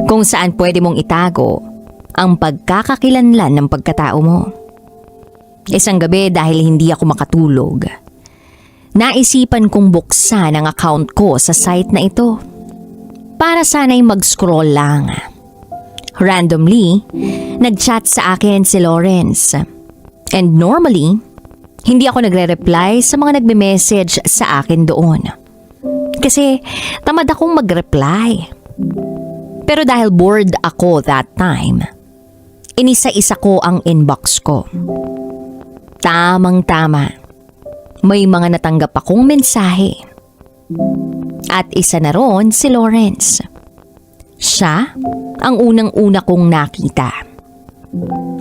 kung saan pwede mong itago ang pagkakakilanlan ng pagkatao mo. Isang gabi dahil hindi ako makatulog, naisipan kong buksan ang account ko sa site na ito para sana'y mag-scroll lang. Randomly, nag-chat sa akin si Lawrence. And normally, hindi ako nagre-reply sa mga nagme-message sa akin doon. Kasi tamad akong mag-reply. Pero dahil bored ako that time, inisa-isa ko ang inbox ko. Tamang-tama, may mga natanggap akong mensahe. At isa na ron si Lawrence. Siya ang unang-una kong nakita.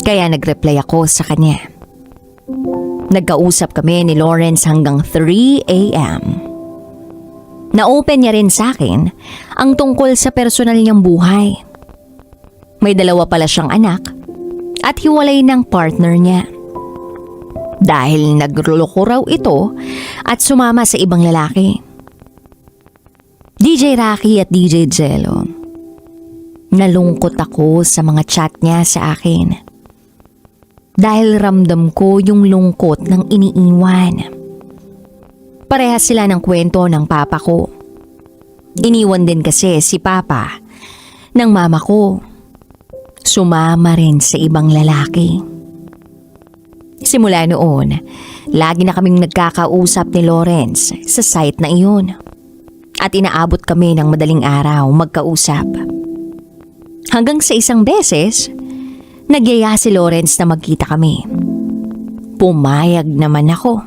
Kaya nag-reply ako sa kanya. Nagkausap kami ni Lawrence hanggang 3 a.m. Na-open niya rin sa akin ang tungkol sa personal niyang buhay. May 2 pala siyang anak at hiwalay ng partner niya. Dahil nagluloko raw ito at sumama sa ibang lalaki. DJ Rocky at DJ Jello, nalungkot ako sa mga chat niya sa akin. Dahil ramdam ko yung lungkot ng iniiwan. Parehas sila ng kwento ng papa ko. Iniwan din kasi si papa ng mama ko. Sumama rin sa ibang lalaki. Simula noon, lagi na kaming nagkakausap ni Lawrence sa site na iyon. At inaabot kami ng madaling araw magkausap. Hanggang sa isang beses, nagyaya si Lawrence na magkita kami. Pumayag naman ako.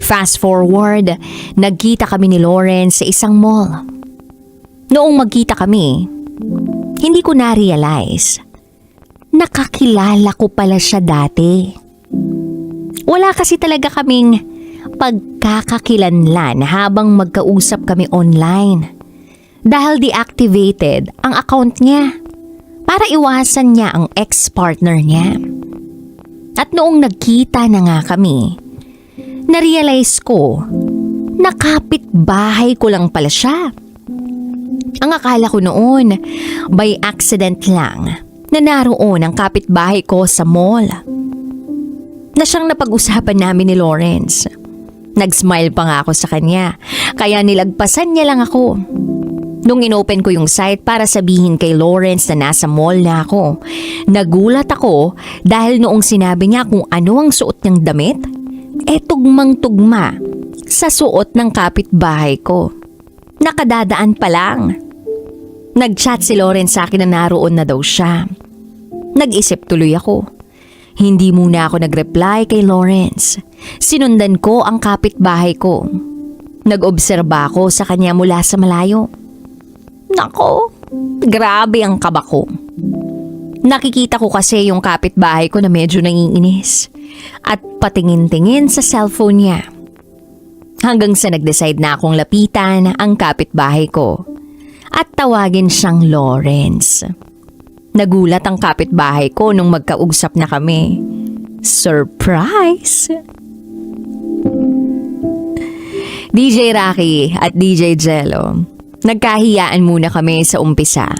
Fast forward, nagkita kami ni Lawrence sa isang mall. Noong magkita kami, hindi ko na-realize. Nakakilala ko pala siya dati. Wala kasi talaga kaming pagkakakilanlan habang magkausap kami online. Dahil deactivated ang account niya para iwasan niya ang ex-partner niya. At noong nagkita na nga kami, na-realize ko na kapitbahay ko lang pala siya. Ang akala ko noon, by accident lang, na naroon ang kapitbahay ko sa mall. Na siyang napag-usapan namin ni Lawrence. Nag-smile pa nga ako sa kanya, kaya nilagpasan niya lang ako. Nung inopen ko yung site para sabihin kay Lawrence na nasa mall na ako, nagulat ako dahil noong sinabi niya kung ano ang suot niyang damit, tugmang-tugma sa suot ng kapitbahay ko. Nakadadaan pa lang. Nag-chat si Lawrence sa akin na naroon na daw siya. Nag-isip tuloy ako. Hindi muna ako nag-reply kay Lawrence. Sinundan ko ang kapitbahay ko. Nag-obserba ako sa kanya mula sa malayo. Nako, grabe ang kaba ko. Nakikita ko kasi yung kapitbahay ko na medyo nanginginis at patingin-tingin sa cellphone niya. Hanggang sa nag-decide na akong lapitan ang kapitbahay ko at tawagin siyang Lawrence. Nagulat ang kapitbahay ko nung magkausap na kami. Surprise! DJ Rocky at DJ Jello, nagkahiyaan muna kami sa umpisa,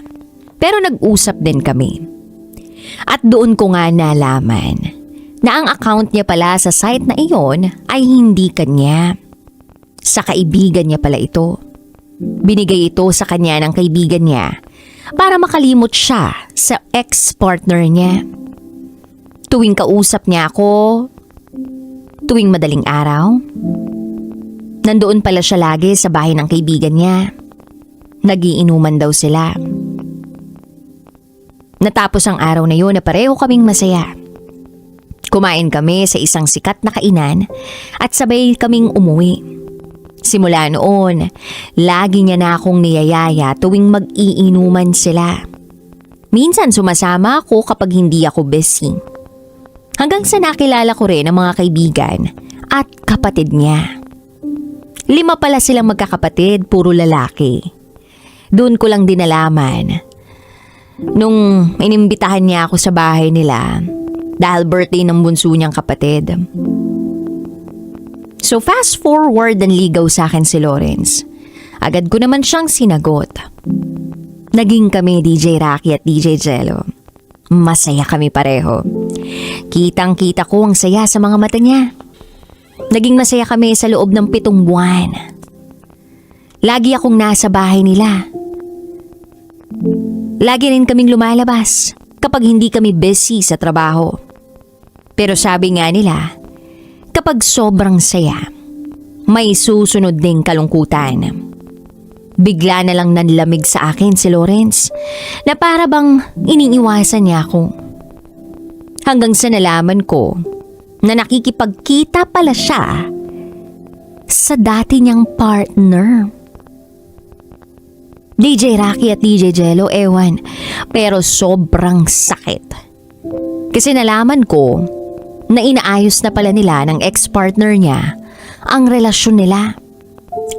pero nag-usap din kami. At doon ko nga nalaman na ang account niya pala sa site na iyon ay hindi kanya. Sa kaibigan niya pala ito. Binigay ito sa kanya ng kaibigan niya para makalimot siya sa ex-partner niya. Tuwing kausap niya ako, tuwing madaling araw, nandoon pala siya lagi sa bahay ng kaibigan niya. Nagiinuman daw sila. Natapos ang araw na yun na pareho kaming masaya. Kumain kami sa isang sikat na kainan at sabay kaming umuwi. Simula noon, lagi niya na akong niyayaya tuwing mag-iinuman sila. Minsan sumasama ako kapag hindi ako busy. Hanggang sa nakilala ko rin ang mga kaibigan at kapatid niya. 5 pala silang magkakapatid, puro lalaki. Doon ko lang din nalaman nung inimbitahan niya ako sa bahay nila dahil birthday ng bunso niyang kapatid. So fast forward and ligaw sa akin si Lawrence. Agad ko naman siyang sinagot. Naging kami DJ Rocky at DJ Jello. Masaya kami pareho. Kitang-kita ko ang saya sa mga mata niya. Naging masaya kami sa loob ng 7 buwan. Lagi akong nasa bahay nila. Lagi rin kaming lumalabas kapag hindi kami busy sa trabaho. Pero sabi nga nila, kapag sobrang saya, may susunod ding kalungkutan. Bigla na lang nanlamig sa akin si Lawrence na para bang iniiwasan niya ako. Hanggang sa nalaman ko na nakikipagkita pala siya sa dati niyang partner. DJ Rocky at DJ Jello, ewan, pero sobrang sakit. Kasi nalaman ko na inaayos na pala nila ng ex-partner niya ang relasyon nila.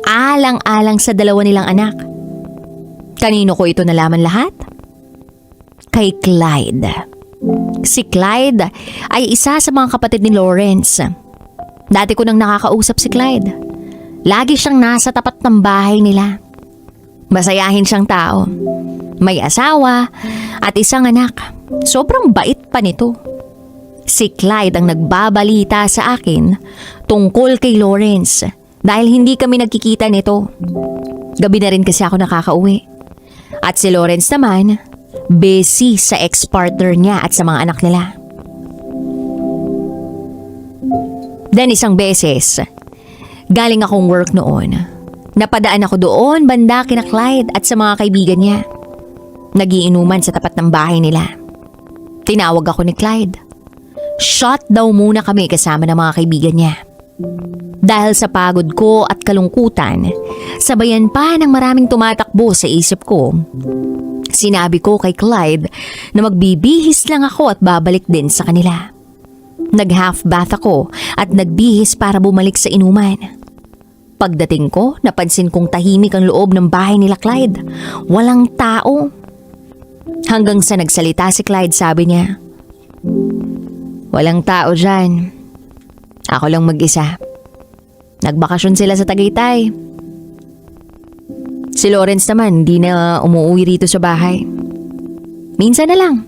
Alang-alang sa 2 nilang anak. Kanino ko ito nalaman lahat? Kay Clyde. Si Clyde ay isa sa mga kapatid ni Lawrence. Dati ko nang nakakausap si Clyde. Lagi siyang nasa tapat ng bahay nila. Masayahin siyang tao. May asawa at isang anak. Sobrang bait pa nito. Si Clyde ang nagbabalita sa akin tungkol kay Lawrence dahil hindi kami nagkikita nito. Gabi na rin kasi ako nakakauwi. At si Lawrence naman, busy sa ex-partner niya at sa mga anak nila. Then isang beses, galing akong work noon. Napadaan ako doon banda kina Clyde at sa mga kaibigan niya. Nagiinuman sa tapat ng bahay nila. Tinawag ako ni Clyde. Shot daw muna kami kasama ng mga kaibigan niya. Dahil sa pagod ko at kalungkutan, sabayan pa ng maraming tumatakbo sa isip ko. Sinabi ko kay Clyde na magbibihis lang ako at babalik din sa kanila. Nag-half bath ako at nagbihis para bumalik sa inuman. Pagdating ko, napansin kong tahimik ang loob ng bahay nila Clyde. Walang tao. Hanggang sa nagsalita si Clyde, sabi niya, "Walang tao dyan. Ako lang mag-isa. Nagbakasyon sila sa Tagaytay. Si Lawrence naman, di na umuwi rito sa bahay. Minsan na lang."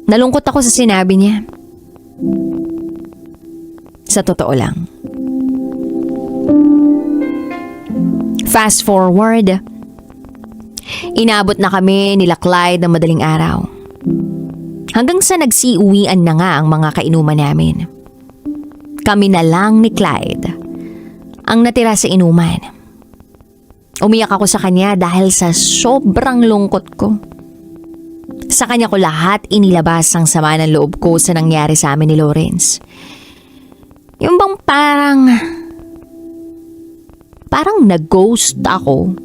Nalungkot ako sa sinabi niya. Sa totoo lang. Fast forward, inabot na kami nila Clyde ng madaling araw. Hanggang sa nagsiuwian na nga ang mga kainuman namin. Kami na lang ni Clyde ang natira sa inuman. Umiyak ako sa kanya dahil sa sobrang lungkot ko. Sa kanya ko lahat inilabas ang sama ng loob ko sa nangyari sa amin ni Lawrence. Yung bang parang nag-ghost ako.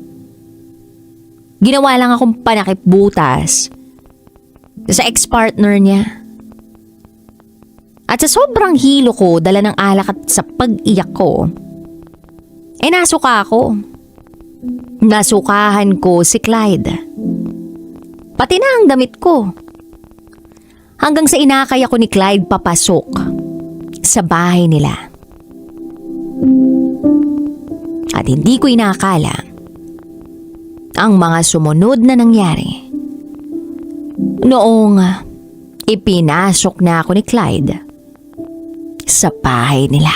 Ginawa lang akong panakipbutas sa ex-partner niya. At sa sobrang hilo ko, dala ng alak at sa pag-iyak ko, nasuka ako. Nasukahan ko si Clyde. Pati na ang damit ko. Hanggang sa inakay ako ni Clyde papasok sa bahay nila. At hindi ko inaakala ang mga sumunod na nangyari. Noong ipinasok na ako ni Clyde sa bahay nila.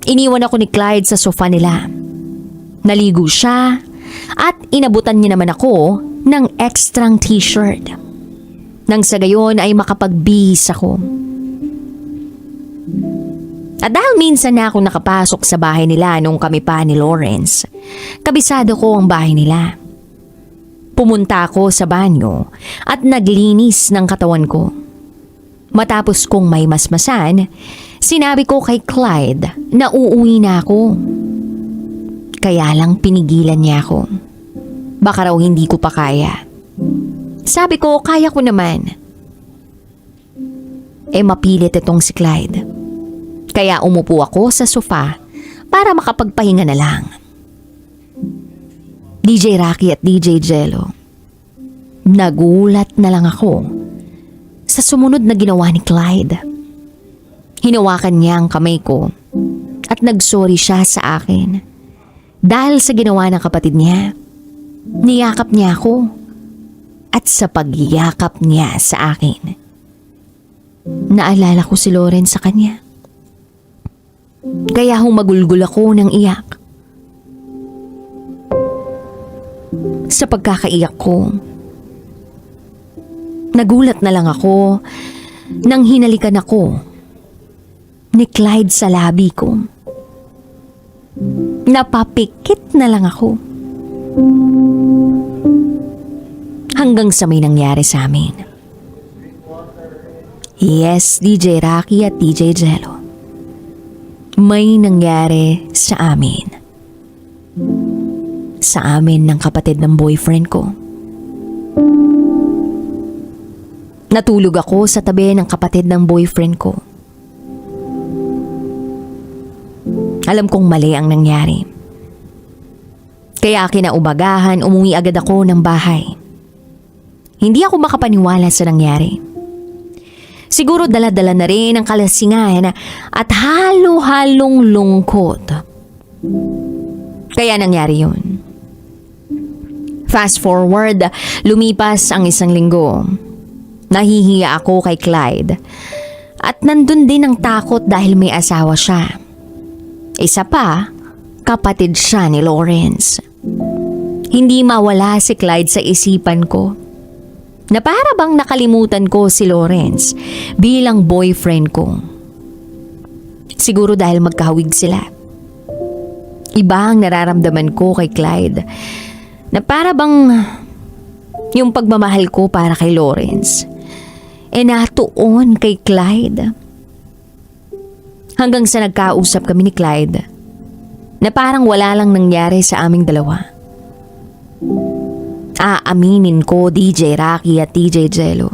Iniwan ako ni Clyde sa sofa nila. Naligo siya at inabutan niya naman ako ng extrang t-shirt. Nang sa gayon ay makapagbihis ako. At dahil minsan na ako nakapasok sa bahay nila nung kami pa ni Lawrence, kabisado ko ang bahay nila. Pumunta ako sa banyo at naglinis ng katawan ko. Matapos kong may masmasan, sinabi ko kay Clyde na uuwi na ako. Kaya lang pinigilan niya ako. Baka raw hindi ko pa kaya. Sabi ko, kaya ko naman. Mapilit itong si Clyde. Kaya umupo ako sa sofa para makapagpahinga na lang. DJ Rocky at DJ Jello, nagulat na lang ako sa sumunod na ginawa ni Clyde. Hinawakan niya ang kamay ko at nagsorry siya sa akin. Dahil sa ginawa ng kapatid niya, niyakap niya ako at sa pagyakap niya sa akin, naalala ko si Lawrence sa kanya. Kaya humagulgol ako ng iyak. Sa pagkakaiyak ko, nagulat na lang ako nang hinalikan ako ni Clyde sa labi ko. Napapikit na lang ako. Hanggang sa may nangyari sa amin. Yes, DJ Rocky at DJ Jello. May nangyari sa amin. Sa amin ng kapatid ng boyfriend ko. Natulog ako sa tabi ng kapatid ng boyfriend ko. Alam kong mali ang nangyari. Kaya kinaumagahan, umuwi agad ako ng bahay. Hindi ako makapaniwala sa nangyari. Siguro dala-dala na rin ang kalasingan at halo-halong lungkot. Kaya nangyari yun. Fast forward, lumipas ang 1 linggo. Nahihiya ako kay Clyde. At nandun din ang takot dahil may asawa siya. Isa pa, kapatid siya ni Lawrence. Hindi mawala si Clyde sa isipan ko. Na para bang nakalimutan ko si Lawrence bilang boyfriend ko. Siguro dahil magkahawig sila. Iba ang nararamdaman ko kay Clyde. Na para bang yung pagmamahal ko para kay Lawrence natuon kay Clyde. Hanggang sa nagkausap kami ni Clyde na parang wala lang nangyari sa aming dalawa. Aaminin ko, DJ Rocky at DJ Jello,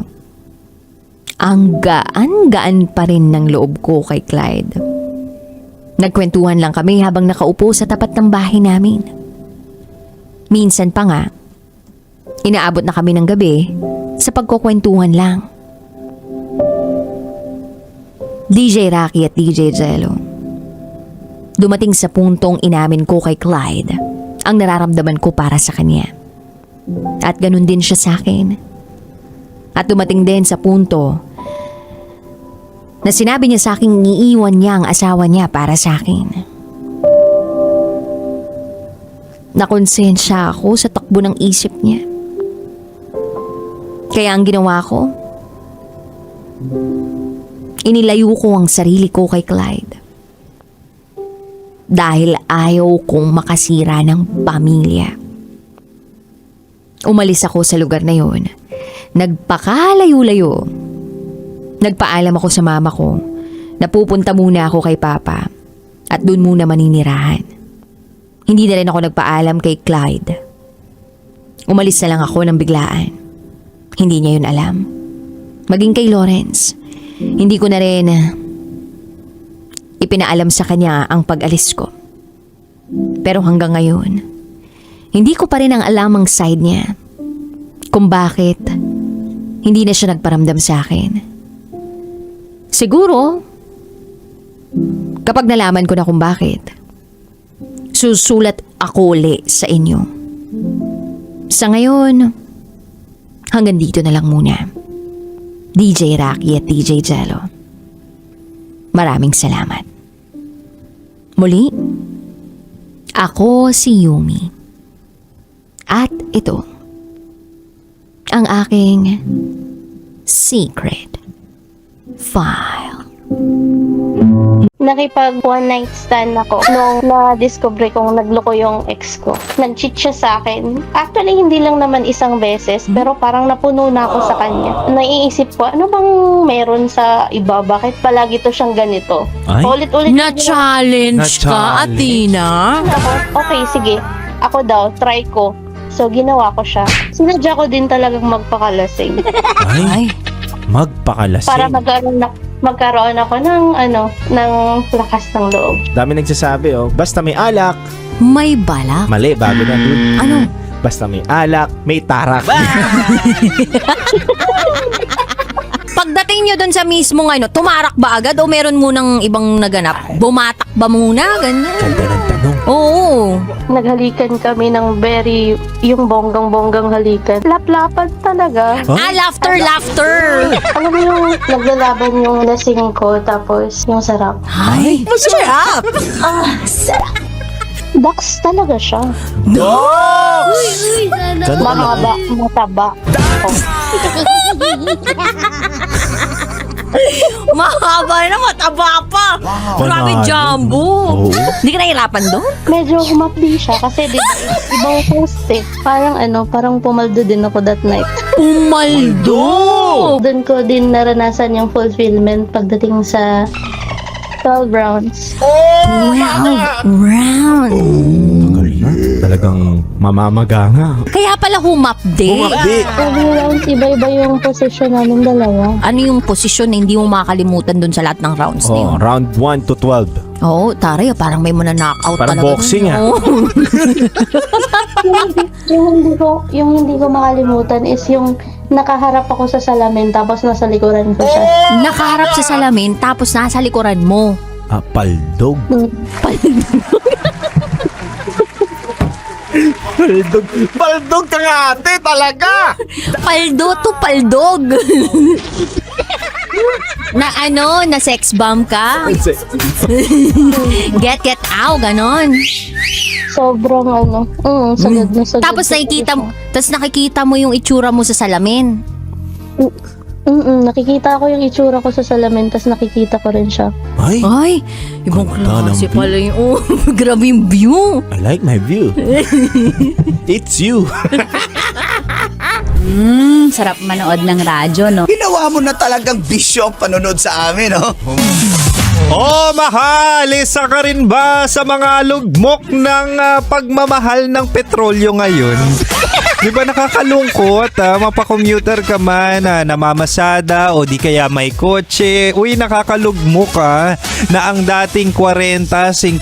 ang gaan-gaan pa rin ng loob ko kay Clyde. Nagkwentuhan lang kami habang nakaupo sa tapat ng bahay namin. Minsan pa nga, inaabot na kami ng gabi sa pagkukwentuhan lang. DJ Rocky at DJ Jello, dumating sa puntong inamin ko kay Clyde ang nararamdaman ko para sa kanya. At ganun din siya sa akin. At dumating din sa punto na sinabi niya sa akin iiwan niya ang asawa niya para sa akin. Nakonsensya ako sa takbo ng isip niya. Kaya ang ginawa ko, inilayo ko ang sarili ko kay Clyde. Dahil ayaw kong makasira ng pamilya. Umalis ako sa lugar na yon. Nagpakalayo-layo. Nagpaalam ako sa mama ko na pupunta muna ako kay Papa at doon muna maninirahan. Hindi na rin ako nagpaalam kay Clyde. Umalis na lang ako ng biglaan. Hindi niya yun alam. Maging kay Lawrence, hindi ko na rin ipinaalam sa kanya ang pag-alis ko. Pero hanggang ngayon, hindi ko pa rin ang alam ang side niya. Kung bakit hindi na siya nagparamdam sa akin. Siguro, kapag nalaman ko na kung bakit, susulat ako uli sa inyo. Sa ngayon, Hanggang dito na lang muna. DJ Rocky at DJ Jello. Maraming salamat. Muli, ako si Yumi. At ito, ang aking secret file. Nakipag one night stand ako nung na-discover kong nagloko yung ex ko. Nag-cheat siya sa akin. Actually, hindi lang naman isang beses, pero parang napuno na ako sa kanya. Naiisip ko, ano bang meron sa iba? Bakit palagi to siyang ganito? Ay? Ulit-ulit. Na-challenge ka, Na-challenge. Athena? Ako, okay, sige. Ako daw, try ko. So, ginawa ko siya. Sinadya ko din talagang magpakalasing. Ay, magpakalasing. Para magkaroon ako ng, ng lakas ng loob. Dami nagsasabi, basta may alak. May balak? Mali, bago na dun. Ano? Basta may alak, may tarak. Pagdating nyo dun sa mismong tumarak ba agad o meron munang ibang naganap? Bumatak ba muna? Ganyan. Ganda ng tanong. Oo. Naghalikan kami ng yung bonggang-bonggang halikan. Laplapan talaga. Huh? Laughter. Alam mo yung naglalaban yung lasing ko, tapos yung sarap. Ay, Masarap! Sarap. Dax talaga siya. Ganun ka lang. Mahaba, mataba. mahaba na, mataba pa. Grabe, Panalo. jumbo. Oo. Hindi ka nahirapan doon? Medyo humapdi siya kasi ibang host eh. Parang pumaldo din ako that night. Pumaldo! Doon ko din naranasan yung fulfillment pagdating sa 12 rounds. 12 round. Talagang mamamaga nga. Kaya pala humapdi. Every round, iba-iba yung position namin dalawa. Ano yung posisyon na hindi mo makakalimutan doon sa lahat ng rounds na yun? Round 1 to 12. Oo, taray, parang may knockout Parang talaga. boxing, dun. ah. Oo. yung hindi ko makalimutan is yung nakaharap ako sa salamin tapos nasa likuran ko siya. Nakaharap sa salamin tapos nasa likuran mo. Paldog. Paldog ka nga ate, talaga! Paldo to paldog. na sex bomb ka? Get out, ganon. Sobrang sagad na sagad. Tapos nakikita mo yung itsura mo sa salamin. Nakikita ko yung itsura ko sa salamin, tapos nakikita ko rin siya. Ay, Ay, ibang Ganda ng klase view. pala yung, grabe yung view. I like my view. It's you. Sarap manood ng radyo, no? Ginawa mo na talagang bisyo ang panonood sa amin, no? Oh, mahal! Isa ka rin ba sa mga lugmok ng pagmamahal ng petrolyo ngayon? Di ba nakakalungkot, mapaka-commuter ka man, namamasada o di kaya may kotse. Uy, nakakalugmok na ang dating 40-50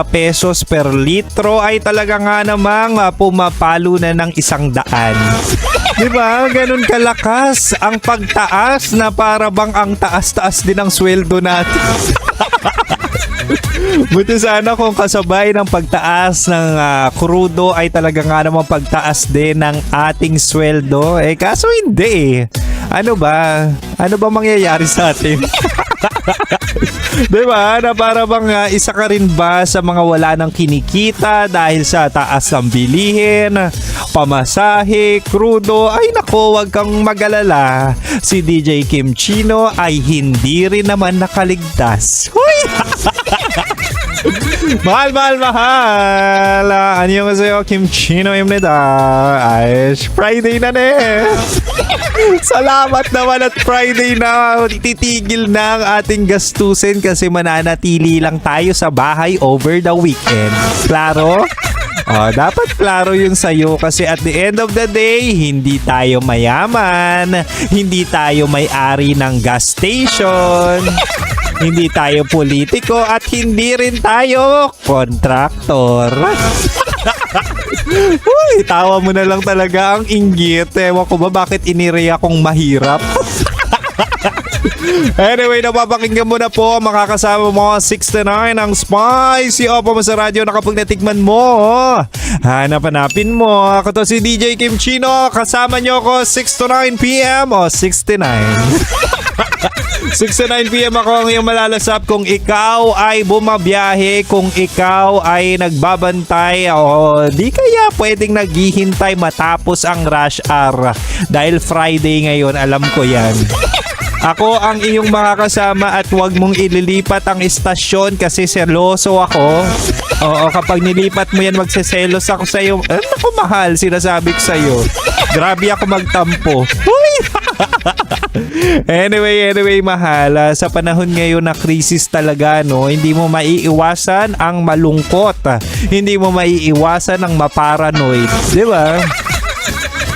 pesos per litro ay talaga nga namang pumapalo na ng 100. Di ba? Ganun kalakas ang pagtaas na para bang ang taas-taas din ang sweldo natin. Buti sana kung kasabay ng pagtaas ng krudo ay talaga nga namang pagtaas din ng ating sweldo. Kaso hindi eh. Ano ba? Ano ba mangyayari sa atin? Diba? Na para bang isa ka rin ba sa mga wala ng kinikita dahil sa taas ng bilihin, pamasahe, krudo? Ay nako, wag kang mag-alala. Si DJ Kim Chino ay hindi rin naman nakaligtas. Huy! mahal. Ano sa'yo, Kim Chino imnida? Ay, Friday na Salamat naman at Friday na. Titigil na ang ating gastusin kasi mananatili lang tayo sa bahay over the weekend. Klaro? Dapat klaro yun sa'yo kasi at the end of the day, hindi tayo mayaman, hindi tayo may-ari ng gas station, hindi tayo politiko at hindi rin tayo kontraktor. Uy, tawa mo na lang talaga ang inggit. Ewan ko ba bakit inireya kong mahirap. Anyway, napapakinggan mo na po, makakasama mo 69 ang Spicy Opo mo sa radyo na kapag natikman mo. Hanap-hanapin mo. Ako to si DJ Kim Chino. Kasama nyo ako 6 to 9 p.m. o 69. 6-9 p.m. ako ang iyong malalasap kung ikaw ay bumabiyahe, kung ikaw ay nagbabantay o di kaya pwedeng naghihintay matapos ang rush hour. Dahil Friday ngayon, alam ko yan. Ako ang iyong makakasama at huwag mong ililipat ang istasyon kasi seloso ako. Oo, kapag nilipat mo yan, magseselos ako sa'yo. Naku, mahal, sinasabi ko sa'yo. Grabe ako magtampo. Uy! Anyway, mahal. Sa panahon ngayon na krisis talaga, no, hindi mo maiiwasan ang malungkot. Hindi mo maiiwasan ang maparanoid. Di ba?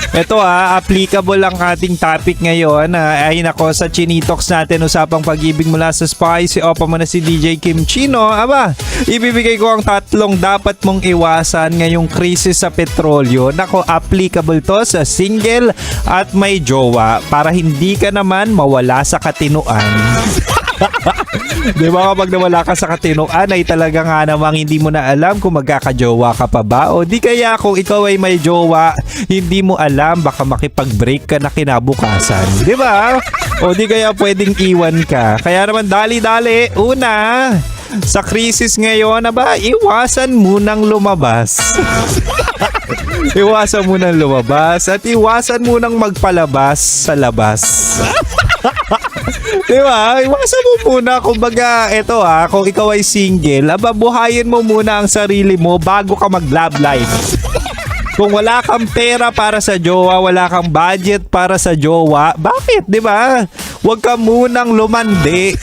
Ito applicable ang ating topic ngayon. Ay nako, sa Chinitox natin, usapang pag-ibig mula sa Spicy Opo mo na si DJ Kim Chino. Aba, ibibigay ko ang 3 dapat mong iwasan ngayong krisis sa petrolyo. Nako, applicable to sa single at may jowa para hindi ka naman mawala sa katinuan. Di ba kapag nawala ka sa katinuan ay talaga nga namang hindi mo na alam kung magkakajowa ka pa ba o di kaya kung ikaw ay may jowa, hindi mo alam baka makipag-break ka na kinabukasan. Di ba? O di kaya pwedeng iwan ka. Kaya naman dali-dali, una, sa krisis ngayon, iwasan munang lumabas. Iwasan munang lumabas at iwasan munang magpalabas sa labas. Diba? Iwasan mo muna, kumbaga, kung ikaw ay single, buhayin mo muna ang sarili mo bago ka mag-love life. Kung wala kang pera para sa jowa, wala kang budget para sa jowa, bakit? Diba? Huwag ka munang lumandi.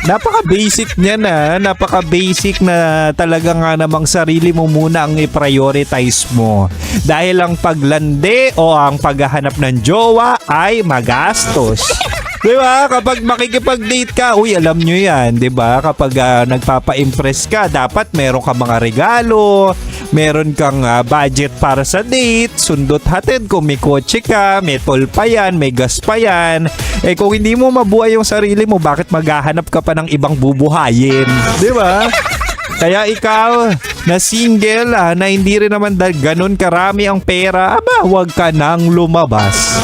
Napaka-basic niya napaka-basic na talaga nga namang sarili mo muna ang i-prioritize mo. Dahil ang paglandi o ang paghahanap ng jowa ay magastos. Diba? Kapag makikipag-date ka, alam nyo yan, diba? Kapag nagpapa-impress ka, dapat meron ka mga regalo, meron kang budget para sa date, sundot hatid kung may kotse ka, may toll pa yan, may gas pa yan. Kung hindi mo mabuhay yung sarili mo, bakit maghahanap ka pa ng ibang bubuhayin? Diba? Kaya ikaw na single na hindi rin naman ganun karami ang pera, huwag ka nang lumabas.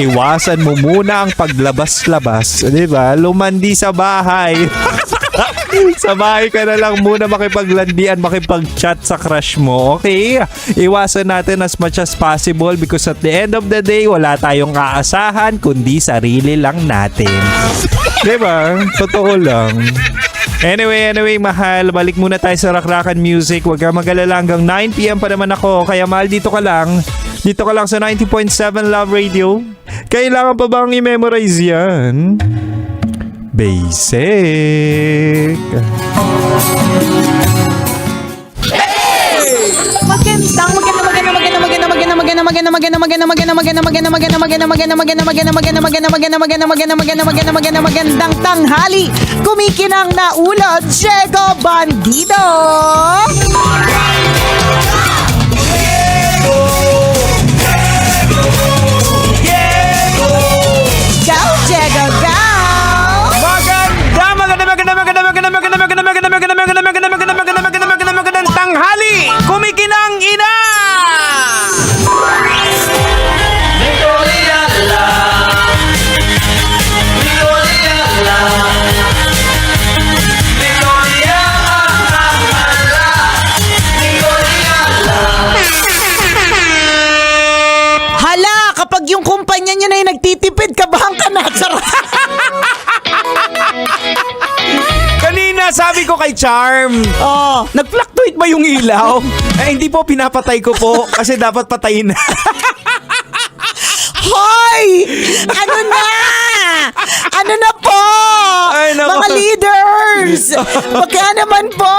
Iwasan mo muna ang paglabas-labas, di ba? Lumandi sa bahay. Sa bahay ka na lang muna makipaglandian, makipag-chat sa crush mo, okay? Iwasan natin as much as possible because at the end of the day, wala tayong aasahan kundi sarili lang natin. Di ba? Totoo lang. Anyway, mahal, balik muna tayo sa Rakrakan Music. Huwag ka mag-alala, hanggang 9 p.m. pa naman ako. Kaya mahal, dito ka lang sa 90.7 Love Radio. Kailangan pa bang i-memorize yan? Basic. Magandang tanghali. Kumikinang na ulo, Diego Bandido. Go, Diego, go. Magandang tanghali. Kumikinang ina. Hala, kapag yung kumpanya niya na yung nagtitipid, kabahan ka na. Kanina sabi ko kay Charm, nag-fluctuate ba yung ilaw? Hindi po, pinapatay ko po kasi dapat patayin na. Hoy! Ano na? Ano na po? Ay, naku. Mga leaders! Baka naman po!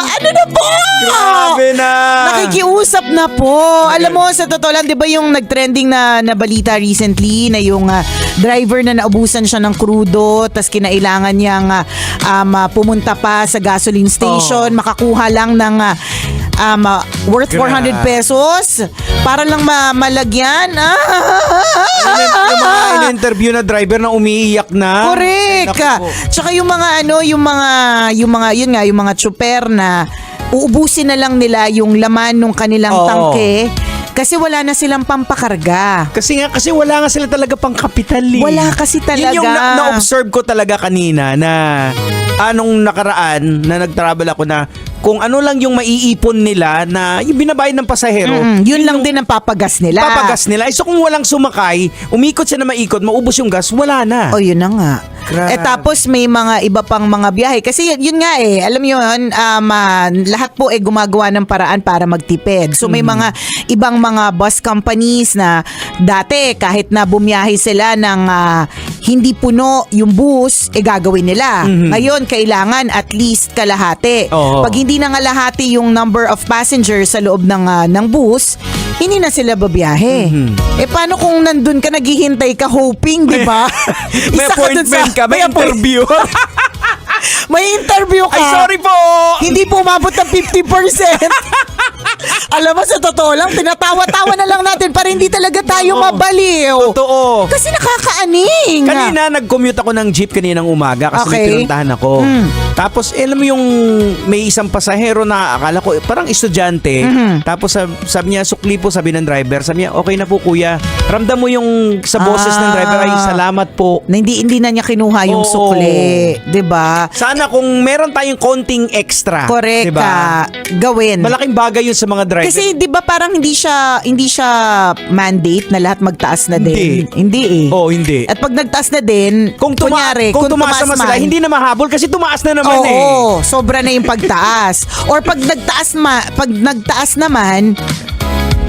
Ano na po? Grabe na. Nakikiusap na po. Alam mo, sa totoo lang, di ba yung nag-trending na balita recently na yung driver na naubusan siya ng krudo tas kinailangan niyang pumunta pa sa gasoline station, makakuha lang ng worth 400 pesos para lang malagyan. Yung mga in-interview na driver na umiiyak na. Correct. Naku po. Tsaka yung mga tsuper na uubusin na lang nila yung laman ng kanilang Oo. tangke kasi wala na silang pampakarga. Kasi wala nga sila talaga pang kapital eh. Wala kasi talaga. Yun yung na-observe ko talaga kanina na anong nakaraan na nag-travel ako na kung ano lang yung maiipon nila na yung binabayad ng pasahero. Yun lang din ang papagas nila. Papagas nila. So kung walang sumakay, umikot siya na maikot, maubos yung gas, wala na. O yun na nga. Grabe. Tapos may mga iba pang mga biyahe. Kasi yun nga alam mo yun, lahat po gumagawa ng paraan para magtipid. So may mga ibang mga bus companies na dati kahit na bumiyahe sila ng hindi puno yung bus, gagawin nila. Ngayon, kailangan at least kalahati. Oo. Pag hindi na kalahati yung number of passengers sa loob ng bus, hindi na sila babiyahe. Paano kung nandun ka, naghihintay ka, hoping, di ba? May Isa dun appointment ka, may interview. May interview ka. Ay, sorry po! Hindi po umabot ng 50%. Alam mo, sa totoo lang, tinatawa-tawa na lang natin para hindi talaga tayo mabaliw. Totoo. Kasi nakakaaning. Kanina, nag-commute ako ng jeep kaninang umaga kasi may Okay. pinuntahan ako. Tapos, alam mo yung may isang pasahero na akala ko parang estudyante. Tapos sabi niya, sukli po, sabi ng driver. Sabi niya, okay na po kuya. Ramdam mo yung sa boses ng driver, ay salamat po. Na hindi na niya kinuha yung Oo. sukli. 'Di ba? Sana kung meron tayong konting extra. Correct diba? ka. Gawin. Malaking bagay yun sa mga driver. Kasi 'di ba parang hindi siya mandate na lahat magtaas na din. Hindi eh. Oo, hindi. At pag nagtaas na din, Kung kunyari, tumaas naman sila, man, hindi na mahabol kasi tumaas na naman oo, eh. sobra na yung pagtaas. Or pag nagtaas naman,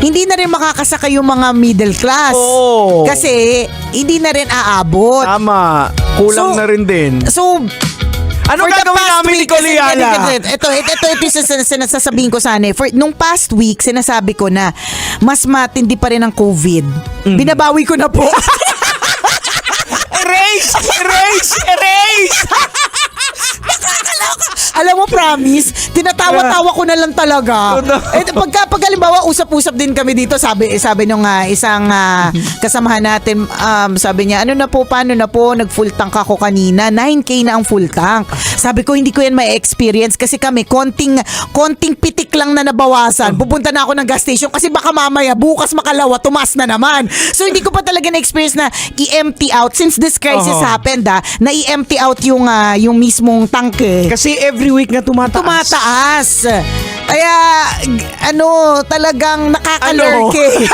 hindi na rin makakasakay yung mga middle class. Oo. Kasi hindi na rin aabot. Tama. Kulang So- na rin din. So, Anong for the gagawin past namin ni week, Koliala? Ito yung sinasabihin ko sana. Nung past week, sinasabi ko na mas matindi pa rin ang COVID. Binabawi ko na po. Erase! Erase! Erase! Alam mo, promise, tinatawa-tawa ko na lang talaga. Pag halimbawa, usap-usap din kami dito, sabi nung isang kasamahan natin, sabi niya, paano na po, nag-full tank ako kanina, 9K na ang full tank. Sabi ko, hindi ko yan ma-experience kasi kami, konting pitik lang na nabawasan. Pupunta na ako ng gas station kasi baka mamaya, bukas makalawa, tumas na naman. So, hindi ko pa talaga na-experience na i-empty out, since this crisis happened, na i-empty out yung mismong tangke. Kasi every week nga tumataas. Kaya, talagang nakakalurke.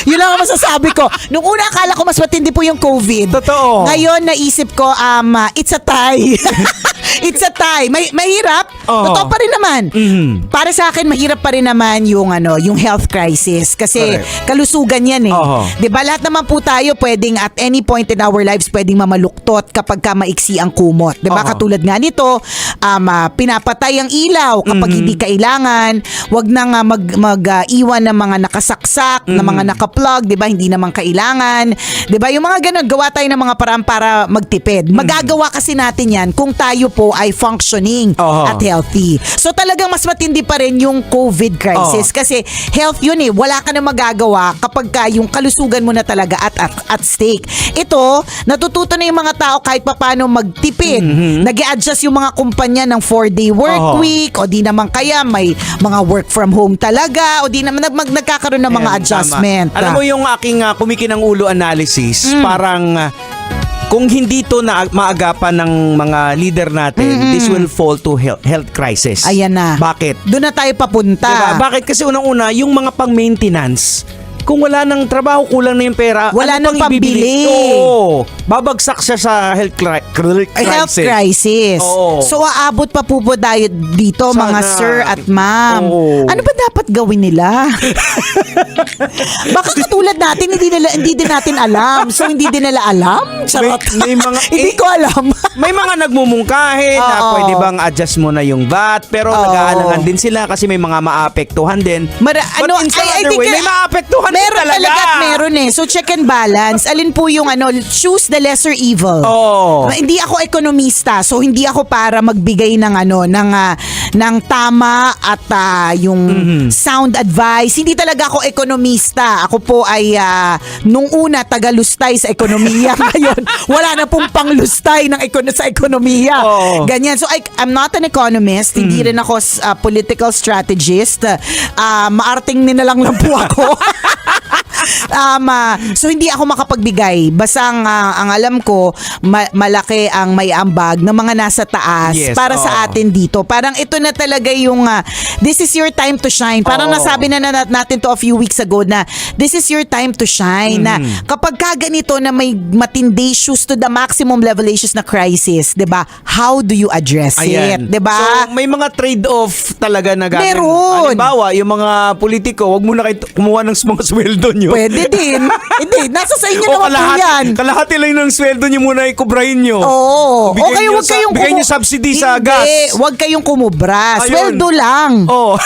Yun lang ang masasabi ko. Nung una, akala ko mas matindi po yung COVID. Totoo. Ngayon, naisip ko, it's a tie. It's a tie. Mahirap. Oo. Totoo pa rin naman. Para sa akin, mahirap pa rin naman yung health crisis. Kasi Correct. kalusugan yan eh. Oo. 'Di ba? Lahat naman po tayo pwedeng at any point in our lives pwedeng mamaluktot kapag ka maiksi ang kumot. 'Di ba? Oo. Katulad nga nito, pinapatay ang ilaw kapag hindi kailangan. Wag na nga mag-iwan ng mga nakasaksak, na mga naka-plug, 'di ba? Hindi naman kailangan. 'Di ba? Yung mga ganun, gawa tayo ng mga paraan para magtipid. Magagawa kasi natin 'yan kung tayo po ay functioning Oo. at healthy. So talagang mas matindi pa rin yung COVID crisis kasi health yun eh. Wala ka na magagawa kapag ka yung kalusugan mo na talaga at stake. Ito, natututo na yung mga tao kahit papaano magtipid. Nag-i-adjust yung mga kumpanya ng 4-day work Oo. week o di naman kaya may mga work from home talaga o di naman nagkakaroon ng mga Ayan, adjustment. tama. Alam mo yung aking kumikinang ulo analysis, parang kung hindi to na maagapan ng mga leader natin, this will fall to health crisis. Ayan na. Bakit? Doon na tayo papunta. Diba? Bakit? Kasi unang-una, yung mga pang-maintenance, kung wala ng trabaho, kulang na yung pera, Wala ano nang pang ibibili? pambili. Oo. Babagsak siya sa health crisis. Health crisis. Oo. So aabot pa po tayo dito Sana. mga sir at ma'am. Oo. Ano ba dapat gawin nila? Baka katulad natin, hindi din natin alam. So, hindi din nila alam? Charot. May mga- hindi ko alam. May mga nagmumungkahi na Oo. pwede bang adjust mo na yung VAT, pero Oo. nag-aalangan din sila kasi may mga maapektuhan din. But in some I other think way, may maapektuhan din meron talaga. at meron eh. So check and balance. Alin po yung choose the lesser evil. Oo. Hindi ako ekonomista, so hindi ako para magbigay ng ng tama at yung sound advice. Hindi talaga ako ekonomista. Ako po ay nung una tagalustay sa ekonomiya. Ngayon, wala na pong panglustay ng sa ekonomiya. Oo. Ganyan. So I'm not an economist. Hindi rin ako political strategist. Maarting na lang po ako. So hindi ako makapagbigay. Basta ang alam ko, malaki ang may ambag ng mga nasa taas Yes, para sa atin dito. Parang ito na talaga yung this is your time to shine. Parang nasabi na natin to a few weeks ago na this is your time to shine. Na kapag ganito na may matindi issues to the maximum level issues na crisis, 'di ba? How do you address it, 'di ba? So, may mga trade-off talaga na gagawin. Meron. Halimbawa, yung mga politiko, wag muna kayo kumuha ng mga sweldo nyo. Pwede din. Hindi, nasa sa inyo naman po yan. Kalahati lang ng sweldo nyo muna ikubrahin nyo. Oo. Bigyan O kaya nyo wag kayong bigyan nyo subsidy sa Hindi, gas. wag kayong kumubra. Ayun. Sweldo lang. Oh.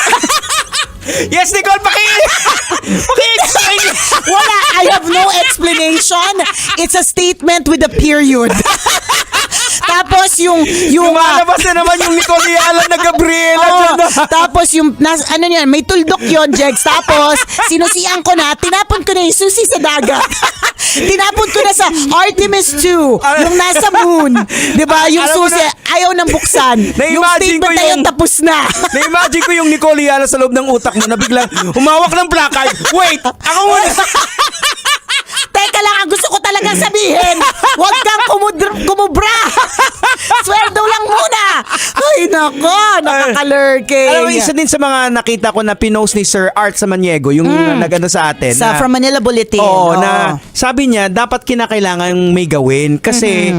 Yes, Nicole, paki-explain. Wala, I have no explanation. It's a statement with a period. Tapos yung Lumalabas na naman yung Nicole Ayala na Gabriela. Oo. dyan na. Tapos ano yun, may tuldok yun, Jegs. Tapos, sinusian ko na, tinapon ko na yung susi sa dagat. Tinapon ko na sa Artemis 2, yung nasa moon. Diba? Yung Alam mo susi, ayaw nang buksan. Yung Na-imagine ko statement na yun, yung- tapos na. Na-imagine ko yung Nicole Ayala sa loob ng utak mo na biglang humawak ng placard. Wait, ako muna. Teka lang, ang gusto ko talagang sabihin, huwag kang kumubra. Sweldo lang muna. Ay, nako, nakakalurking. Alam mo, isa din sa mga nakita ko na pinost ni Sir Art Samaniego, yung nagano sa atin. Sa From Manila Bulletin. Oo, na sabi niya, dapat kinakailangan may gawin. Kasi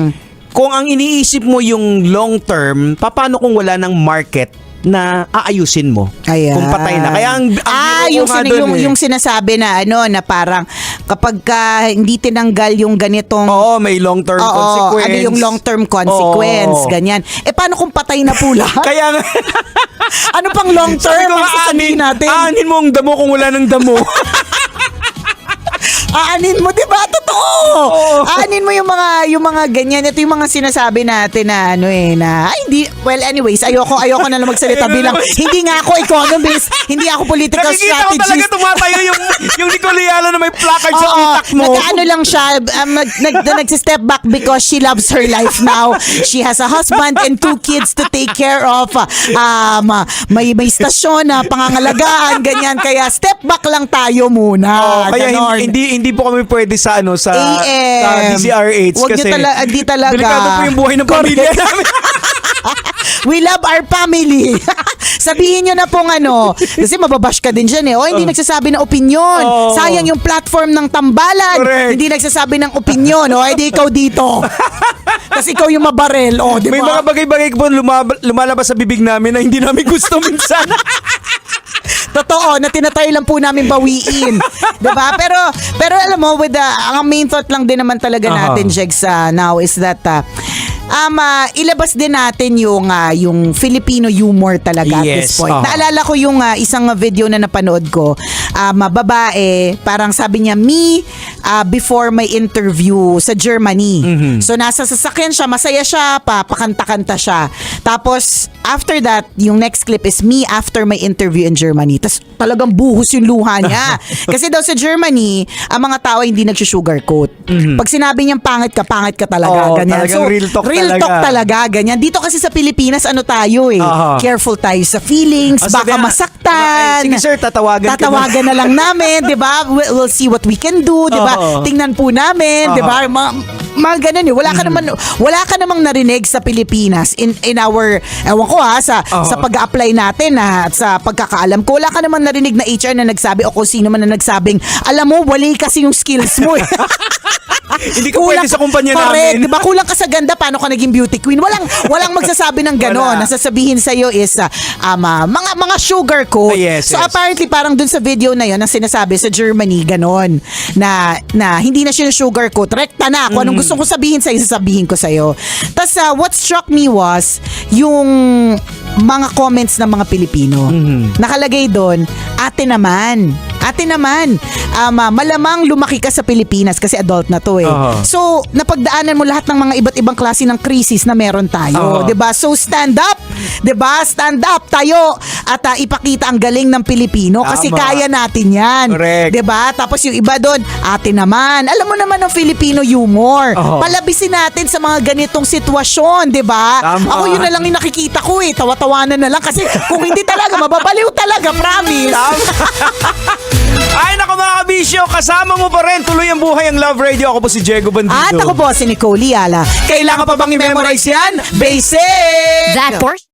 kung ang iniisip mo yung long term, paano kung wala ng market na aayusin mo? Ayan. Kung patay na. Kaya ang yung, biro ko nga dun eh. yung sinasabi na na parang kapag hindi tinanggal yung ganitong Oo, may long term consequence. ano yung long-term consequence, Oo. ganyan. Paano kung patay na po lahat? Kaya nga, Ano pang long-term sabi ko ang nga, sasabihin natin? aanin mo ang damo kung wala ng damo. Aanin mo, 'di ba? Totoo. Aanin mo yung mga ganyan. Ito yung mga sinasabi natin na hindi, well anyways, ayoko na lang magsalita bilang hindi nga ako economist, hindi ako political Nakikita ko talaga strategist. tumatayo yung Nicole Ayala na may placard sa utak mo. Nag-ano lang siya, nag-step back because she loves her life now. She has a husband and 2 kids to take care of. May stasyon na pangangalagaan, ganyan. Kaya step back lang tayo muna. Kaya Ganon. hindi po kami pwede sa sa AM. DCRH Wag kasi nyo hindi talaga. delikado po yung buhay ng pamilya Correct. namin. We love our family. Sabihin nyo na pong kasi mababash ka din dyan hindi nagsasabi ng opinion. Oh. Sayang yung platform ng tambalan. Correct. Hindi nagsasabi ng opinion. Edi ikaw dito. Kasi ikaw yung mabarel. Di May ba? mga bagay-bagay po lumalabas sa bibig namin na hindi namin gusto minsan. Totoo, na tinatry lang po namin bawiin. Diba? Pero alam mo, ang main thought lang din naman talaga natin, Jegs, now is that ilabas din natin yung Filipino humor talaga at this Yes, point. Naalala ko yung isang video na napanood ko, babae, parang sabi niya, before my interview sa Germany. So nasa sasakyan siya, masaya siya, pakanta-kanta siya. Tapos after that, yung next clip is me after my interview in Germany. Tapos talagang buhos yung luha niya. Kasi daw sa Germany, ang mga tao hindi nagsusugarcoat. Pag sinabi niyang pangit ka talaga. Oo, Ganyan. talagang real talk talaga. Ganyan. Dito kasi sa Pilipinas, tayo careful tayo sa feelings, baka sabi na, masaktan. sige sir, tatawagan na lang namin, 'di ba? We'll see what we can do, 'di ba? Oo. Tingnan po namin, 'di ba? mga ganun eh. Wala ka namang narinig sa Pilipinas in our, ewan ko sa pag-apply natin at sa pagkakaalam ko, wala ka namang narinig na HR na nagsabi o kung sino man na nagsabing, alam mo, wali kasi yung skills mo eh. Hindi ka pwede sa kumpanya correct, namin. diba? Kulang ka sa ganda, paano ka naging beauty queen? Walang magsasabi ng gano'n. Wala. Nasasabihin sa'yo is mga sugar coat. Yes, So yes. apparently parang dun sa video na yun, ang sinasabi sa Germany, gano'n, na hindi na siya sugar coat. Rekta na. Kung anong gusto ko sabihin sa'yo, sasabihin ko sa'yo. Tapos what struck me was yung mga comments ng mga Pilipino. Nakalagay doon, ate naman, malamang lumaki ka sa Pilipinas kasi adult na to eh. So, napagdaanan mo lahat ng mga iba't ibang klase ng krisis na meron tayo. 'Di ba? So, stand up. 'Di ba? Stand up tayo at ipakita ang galing ng Pilipino kasi Tama. kaya natin yan. Correct. 'Di ba? Tapos yung iba doon, ate naman. Alam mo naman ng Filipino humor. Palabisin natin sa mga ganitong sitwasyon, 'di ba? Tama. Ako yun na lang yung nakikita ko eh. Tawa-tawanan na lang kasi kung hindi talaga, mababaliw talaga, promise. Ay, naku mga kabisyo, kasama mo pa rin. Tuloy ang buhay ang Love Radio. Ako po si Diego Bandido. At ako po si Nicole Liala. Kailangan pa bang i-memorize yan? Basic! That portion